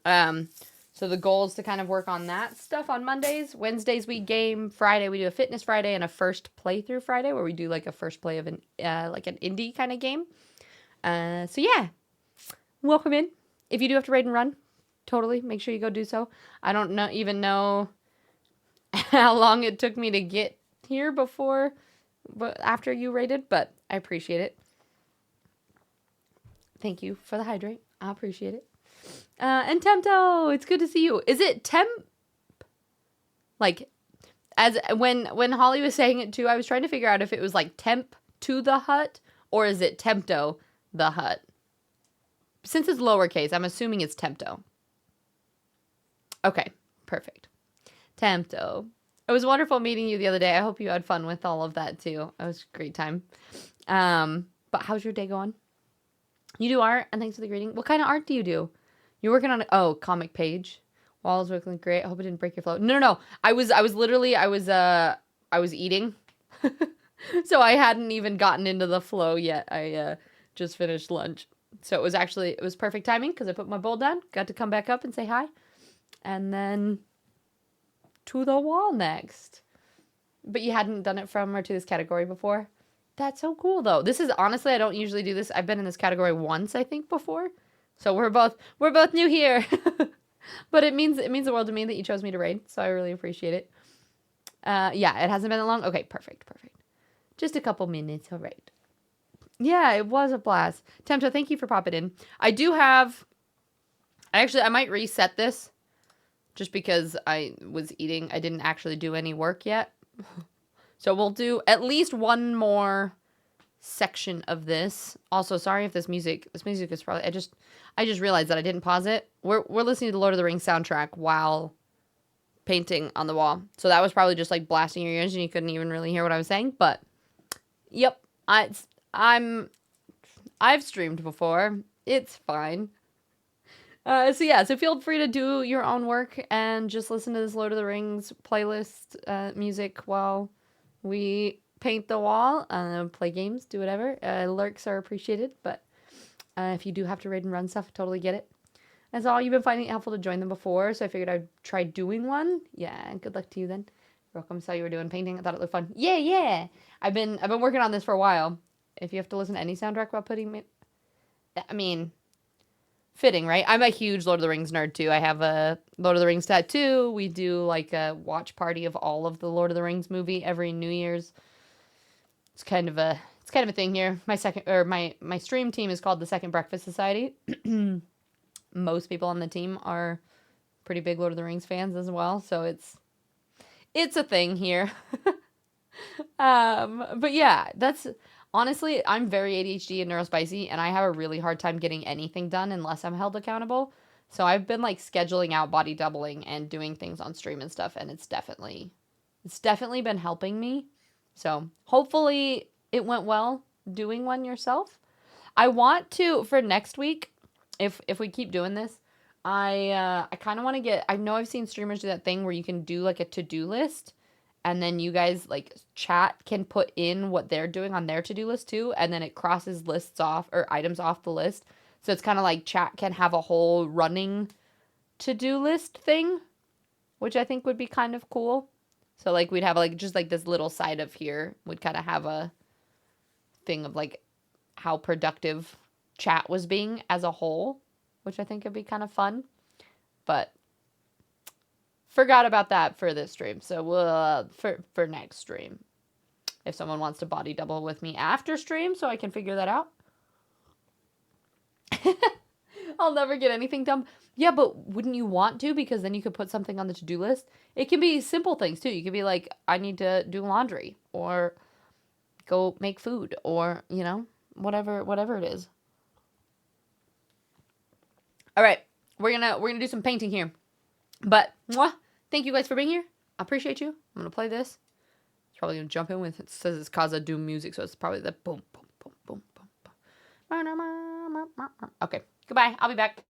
So the goal is to kind of work on that stuff on Mondays. Wednesdays we game. Friday we do a fitness Friday and a first playthrough Friday where we do like a first play of an like an indie kind of game. So yeah, welcome in. If you do have to raid and run, totally make sure you go do so. I don't even know how long it took me to get here but after you raided, but I appreciate it. Thank you for the hydrate. I appreciate it. And Tempto, it's good to see you. Is it Temp? Like, as when Holly was saying it too, I was trying to figure out if it was like Temp to the hut or is it Tempto the hut. Since it's lowercase, I'm assuming it's Tempto. Okay, perfect. Tempto. It was wonderful meeting you the other day. I hope you had fun with all of that too. It was a great time. But how's your day going? You do art, and thanks for the greeting. What kind of art do you do? You're working on comic page. Walls working great. I hope it didn't break your flow. No. I was eating. So I hadn't even gotten into the flow yet. I just finished lunch. So it was perfect timing because I put my bowl down, got to come back up and say hi. And then to the wall next. But you hadn't done it from or to this category before? That's so cool though. This is honestly, I don't usually do this. I've been in this category once, I think, before. So we're both new here. But it means the world to me that you chose me to raid. So I really appreciate it. Yeah, it hasn't been that long. Okay, perfect. Just a couple minutes, all right. Yeah, it was a blast. Tempto, thank you for popping in. I might reset this just because I was eating. I didn't actually do any work yet. So we'll do at least one more section of this. Also, sorry if this music is probably, I just realized that I didn't pause it. We're listening to the Lord of the Rings soundtrack while painting on the wall. So that was probably just like blasting your ears and you couldn't even really hear what I was saying. But yep, I've streamed before. It's fine. So feel free to do your own work and just listen to this Lord of the Rings playlist music while we paint the wall, play games, do whatever. Lurks are appreciated, but if you do have to raid and run stuff, I totally get it. That's all. You've been finding it helpful to join them before, so I figured I'd try doing one. Yeah, good luck to you then. You're welcome. Saw you were doing painting. I thought it looked fun. Yeah. I've been working on this for a while. If you have to listen to any soundtrack while putting it, I mean, fitting, right? I'm a huge Lord of the Rings nerd too. I have a Lord of the Rings tattoo. We do like a watch party of all of the Lord of the Rings movie every New Year's. It's kind of a thing here. My stream team is called the Second Breakfast Society. Most people on the team are pretty big Lord of the Rings fans as well, so it's a thing here. But yeah, that's honestly, I'm very ADHD and neurospicy, and I have a really hard time getting anything done unless I'm held accountable. So I've been like scheduling out body doubling and doing things on stream and stuff, and it's definitely been helping me. So hopefully it went well doing one yourself. I want to, for next week, if we keep doing this, I kind of want to get, I know I've seen streamers do that thing where you can do like a to-do list and then you guys like chat can put in what they're doing on their to-do list too, and then it crosses lists off or items off the list. So it's kind of like chat can have a whole running to-do list thing, which I think would be kind of cool. So like we'd have like just like this little side of here would kind of have a thing of like how productive chat was being as a whole, which I think would be kind of fun. But forgot about that for this stream. So we'll for next stream, if someone wants to body double with me after stream, so I can figure that out. I'll never get anything done. Yeah, but wouldn't you want to? Because then you could put something on the to-do list. It can be simple things too. You could be like, I need to do laundry or go make food or, you know, whatever it is. All right. We're going to do some painting here. But thank you guys for being here. I appreciate you. I'm going to play this. It's probably going to jump in with, it says it's Kaza Doom music, so it's probably the boom boom boom boom boom. Okay. Goodbye. I'll be back.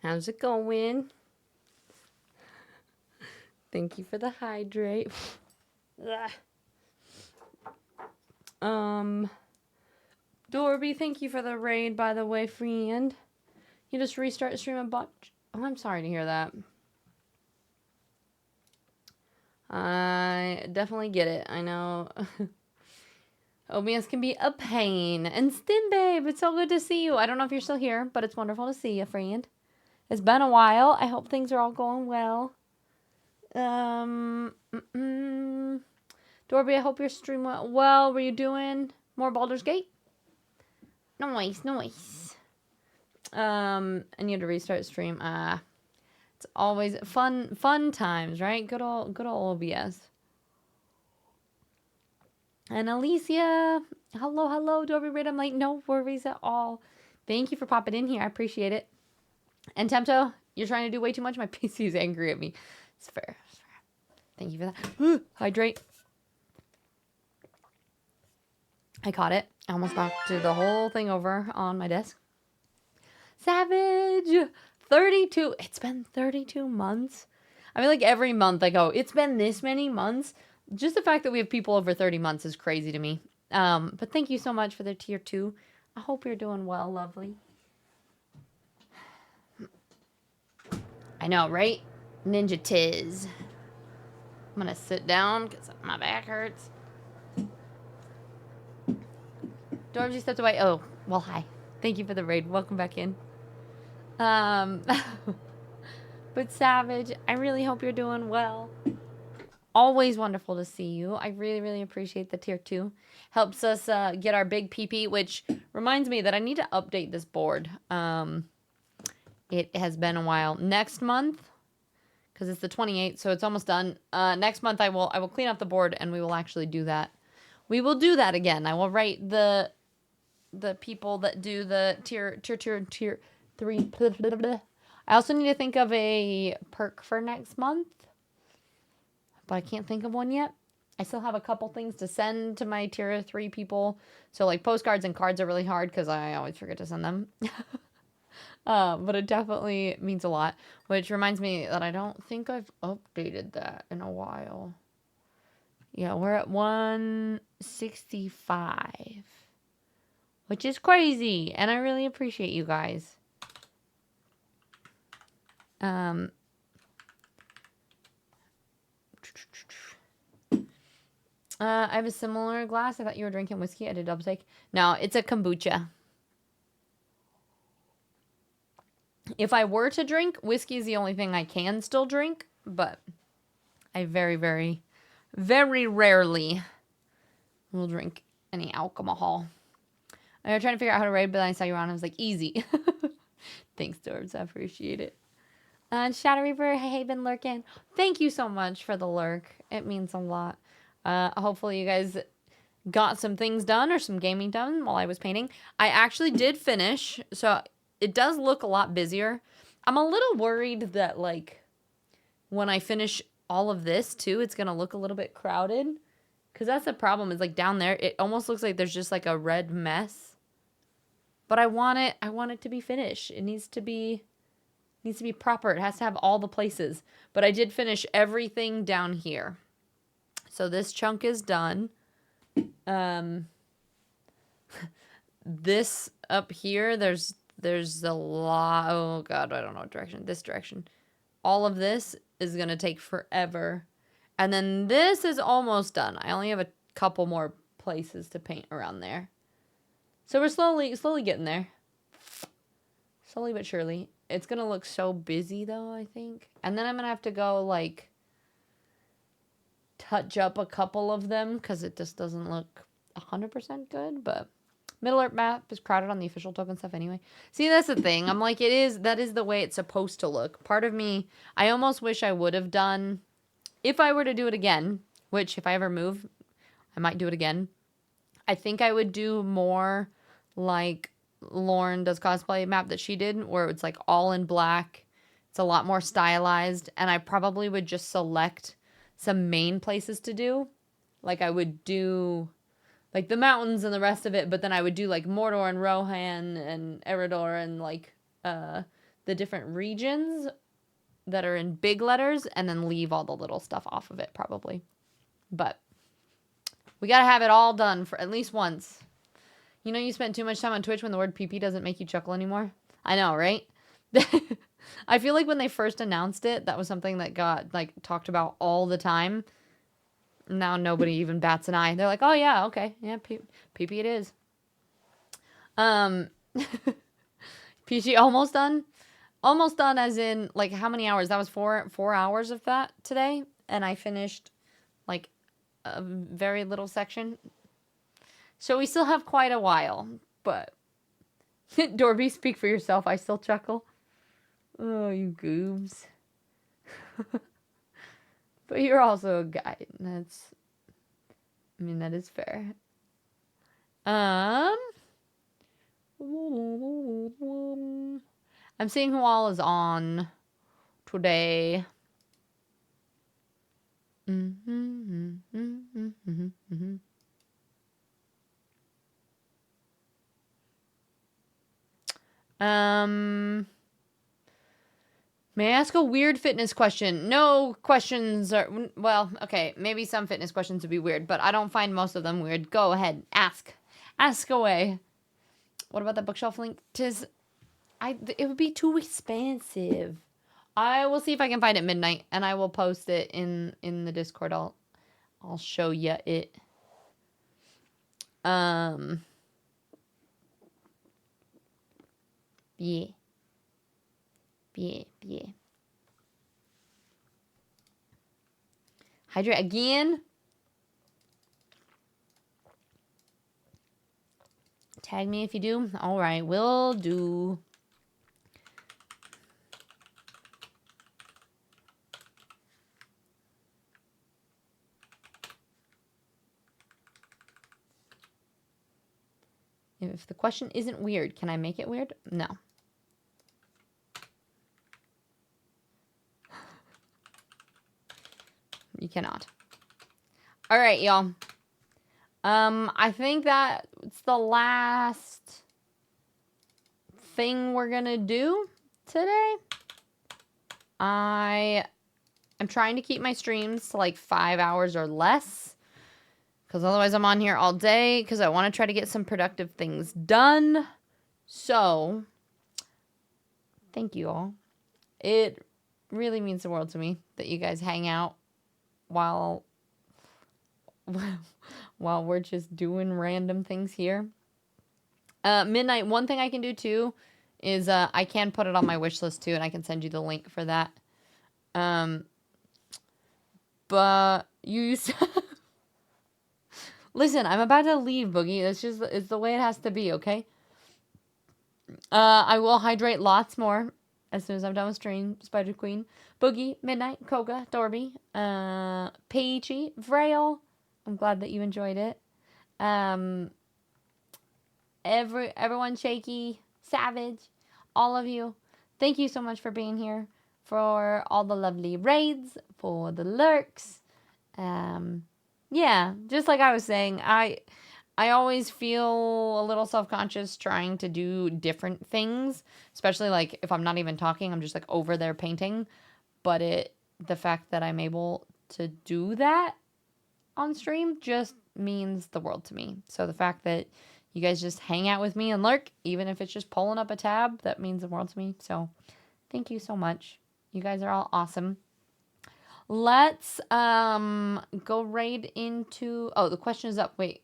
How's it going? Thank you for the hydrate. Dorby, thank you for the raid, by the way, friend. You just restart the stream a bunch. Oh, I'm sorry to hear that. I definitely get it. I know. OBS can be a pain. And Stim Babe, it's so good to see you. I don't know if you're still here, but it's wonderful to see you, friend. It's been a while. I hope things are all going well. Dorby, I hope your stream went well. Were you doing more Baldur's Gate? Nice. And you had to restart stream. It's always fun times, right? Good old OBS. And Alicia, hello, Dorby Raid. I'm like, no worries at all. Thank you for popping in here. I appreciate it. And Tempto, you're trying to do way too much. My PC is angry at me. It's fair. Thank you for that. Hydrate. I caught it. I almost knocked the whole thing over on my desk. Savage! 32. It's been 32 months. I mean, like every month I go, it's been this many months. Just the fact that we have people over 30 months is crazy to me. But thank you so much for the tier 2. I hope you're doing well, lovely. I know, right? Ninja Tiz. I'm gonna sit down because my back hurts. Dormsy stepped away. Oh, well, hi. Thank you for the raid. Welcome back in. But Savage, I really hope you're doing well. Always wonderful to see you. I really appreciate the tier 2. Helps us get our big PP, which reminds me that I need to update this board. It has been a while. Next month, because it's the 28th, so it's almost done. Next month I will clean up the board and we will actually do that. We will do that again. I will write the people that do the tier 3. I also need to think of a perk for next month, but I can't think of one yet. I still have a couple things to send to my tier 3 people. So like postcards and cards are really hard because I always forget to send them. But it definitely means a lot, which reminds me that I don't think I've updated that in a while. Yeah, we're at 165, which is crazy, and I really appreciate you guys. I have a similar glass. I thought you were drinking whiskey. I did double take. No, it's a kombucha. If I were to drink, whiskey is the only thing I can still drink, but I very rarely will drink any alcohol. I was trying to figure out how to raid, but then I saw you on. I was like, easy. Thanks, Dorbs. I appreciate it. Shadow Reaper, hey, been lurking. Thank you so much for the lurk. It means a lot. Hopefully you guys got some things done or some gaming done while I was painting. I actually did finish, so it does look a lot busier. I'm a little worried that, like, when I finish all of this, too, it's going to look a little bit crowded. Because that's the problem, is, like, down there, it almost looks like there's just, like, a red mess. But I want it to be finished. It needs to be proper. It has to have all the places. But I did finish everything down here. So this chunk is done. This up here, there's a lot. Oh god, I don't know what direction. This direction. All of this is going to take forever. And then this is almost done. I only have a couple more places to paint around there. So we're slowly getting there. Slowly but surely. It's going to look so busy though, I think. And then I'm going to have to go like touch up a couple of them because it just doesn't look 100% good, but Middle-earth map is crowded on the official token stuff anyway. See, that's the thing. I'm like, that is the way it's supposed to look. Part of me, I almost wish I would have done, if I were to do it again, which if I ever move, I might do it again. I think I would do more like Lauren does cosplay map that she did, where it's like all in black. It's a lot more stylized, and I probably would just select some main places to do. Like I would do like the mountains and the rest of it, but then I would do like Mordor and Rohan and Eredor and like the different regions that are in big letters and then leave all the little stuff off of it probably. But we got to have it all done for at least once. You know you spent too much time on Twitch when the word PP doesn't make you chuckle anymore? I know, right? I feel like when they first announced it, that was something that got like talked about all the time. Now nobody even bats an eye. They're like, "Oh yeah, okay. Yeah, PP it is." PG almost done. Almost done as in like how many hours? That was 4 hours of that today, and I finished like a very little section. So we still have quite a while, but Dorby, speak for yourself. I still chuckle. Oh, you goobs. But you're also a guy. That's, I mean, that is fair. I'm seeing who all is on today. May I ask a weird fitness question? No questions are, well, okay, maybe some fitness questions would be weird, but I don't find most of them weird. Go ahead, ask. Ask away. What about that bookshelf link? It would be too expensive. I will see if I can find it midnight, and I will post it in the Discord. I'll show you it. Yeah. Hydrate again. Tag me if you do. All right, will do. If the question isn't weird, can I make it weird? No. You cannot. All right, y'all. I think that it's the last thing we're gonna do today. I am trying to keep my streams to like 5 hours or less, because otherwise I'm on here all day, because I want to try to get some productive things done. So, thank you all. It really means the world to me that you guys hang out while we're just doing random things here. Midnight, one thing I can do too is I can put it on my wish list too, and I can send you the link for that. But you listen, I'm about to leave, Boogie. It's the way it has to be, okay? I will hydrate lots more as soon as I'm done with stream. Spider Queen, Boogie, Midnight, Koga, Dorby, Peachy, Vrail. I'm glad that you enjoyed it. Everyone, Shaky, Savage, all of you. Thank you so much for being here, for all the lovely raids, for the lurks. Yeah, just like I was saying, I always feel a little self-conscious trying to do different things, especially like if I'm not even talking, I'm just like over there painting. But the fact that I'm able to do that on stream just means the world to me. So the fact that you guys just hang out with me and lurk, even if it's just pulling up a tab, that means the world to me. So thank you so much. You guys are all awesome. Let's go right into, oh, the question is up. Wait.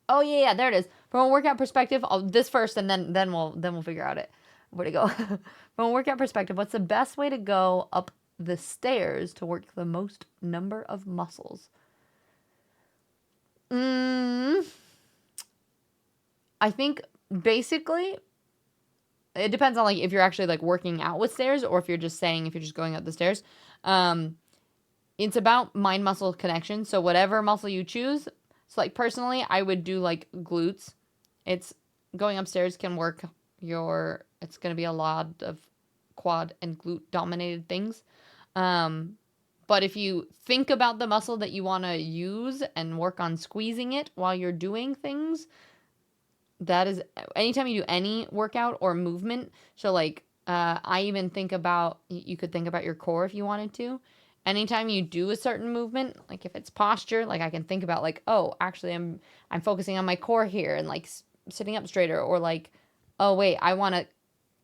Oh yeah, there it is. From a workout perspective, this first, and then we'll figure out where to go. From a workout perspective, what's the best way to go up the stairs to work the most number of muscles? I think basically it depends on like if you're actually like working out with stairs or if you're just going up the stairs. It's about mind muscle connection. So whatever muscle you choose. So like personally, I would do like glutes. It's going upstairs can work it's going to be a lot of quad and glute dominated things. But if you think about the muscle that you want to use and work on squeezing it while you're doing things, that is anytime you do any workout or movement. So like I even think about, you could think about your core if you wanted to. Anytime you do a certain movement, like if it's posture, like I can think about like, oh, actually I'm focusing on my core here and like sitting up straighter, or like, oh wait, I want to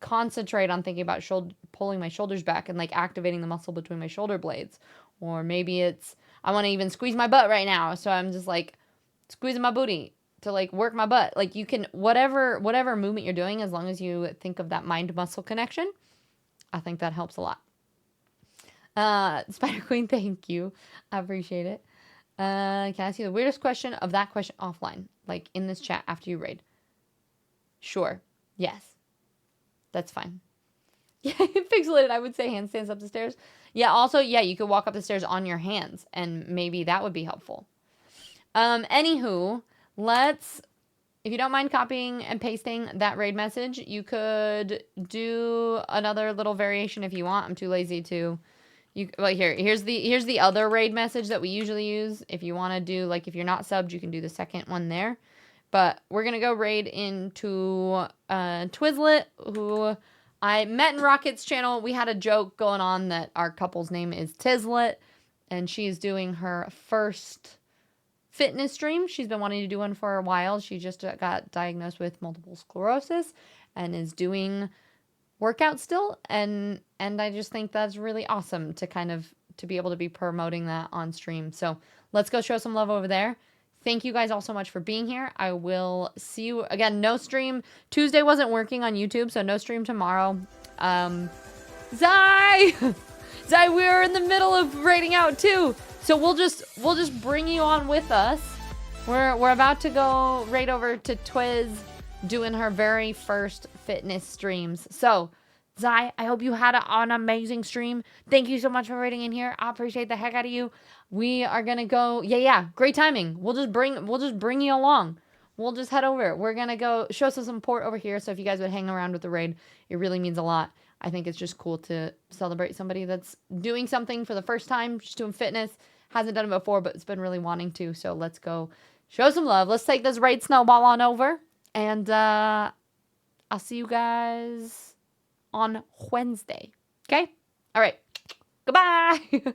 concentrate on thinking about pulling my shoulders back and like activating the muscle between my shoulder blades. Or maybe it's, I want to even squeeze my butt right now, so I'm just like squeezing my booty to like work my butt. Like you can, whatever movement you're doing, as long as you think of that mind muscle connection, I think that helps a lot. Spider Queen, thank you. I appreciate it. Can I see the weirdest question of that question offline? Like in this chat after you raid? Sure. Yes. That's fine. Yeah, pixelated, I would say handstands up the stairs. Yeah, also, yeah, you could walk up the stairs on your hands, and maybe that would be helpful. Anywho, let's, if you don't mind copying and pasting that raid message, you could do another little variation if you want. I'm too lazy to. Well, here's the other raid message that we usually use. If you want to do, like, if you're not subbed, you can do the second one there. But we're gonna go raid into Twizlet, who I met in Rocket's channel. We had a joke going on that our couple's name is Tizlet, and she's doing her first fitness stream. She's been wanting to do one for a while. She just got diagnosed with multiple sclerosis and is doing workout still, and I just think that's really awesome to kind of to be able to be promoting that on stream. So let's go show some love over there. Thank you guys all so much for being here. I will see you again. No stream Tuesday, wasn't working on YouTube, so no stream tomorrow. Zai Zai, we're in the middle of raiding out too, so we'll just bring you on with us. We're about to go right over to Twiz doing her very first fitness streams. So, Zai, I hope you had an amazing stream. Thank you so much for raiding in here. I appreciate the heck out of you. We are gonna go. Yeah, great timing. We'll just bring you along. We'll just head over. We're gonna go show some support over here. So if you guys would hang around with the raid, it really means a lot. I think it's just cool to celebrate somebody that's doing something for the first time, just doing fitness. Hasn't done it before, but it's been really wanting to. So let's go show some love. Let's take this raid snowball on over. And I'll see you guys on Wednesday. Okay? All right. Goodbye.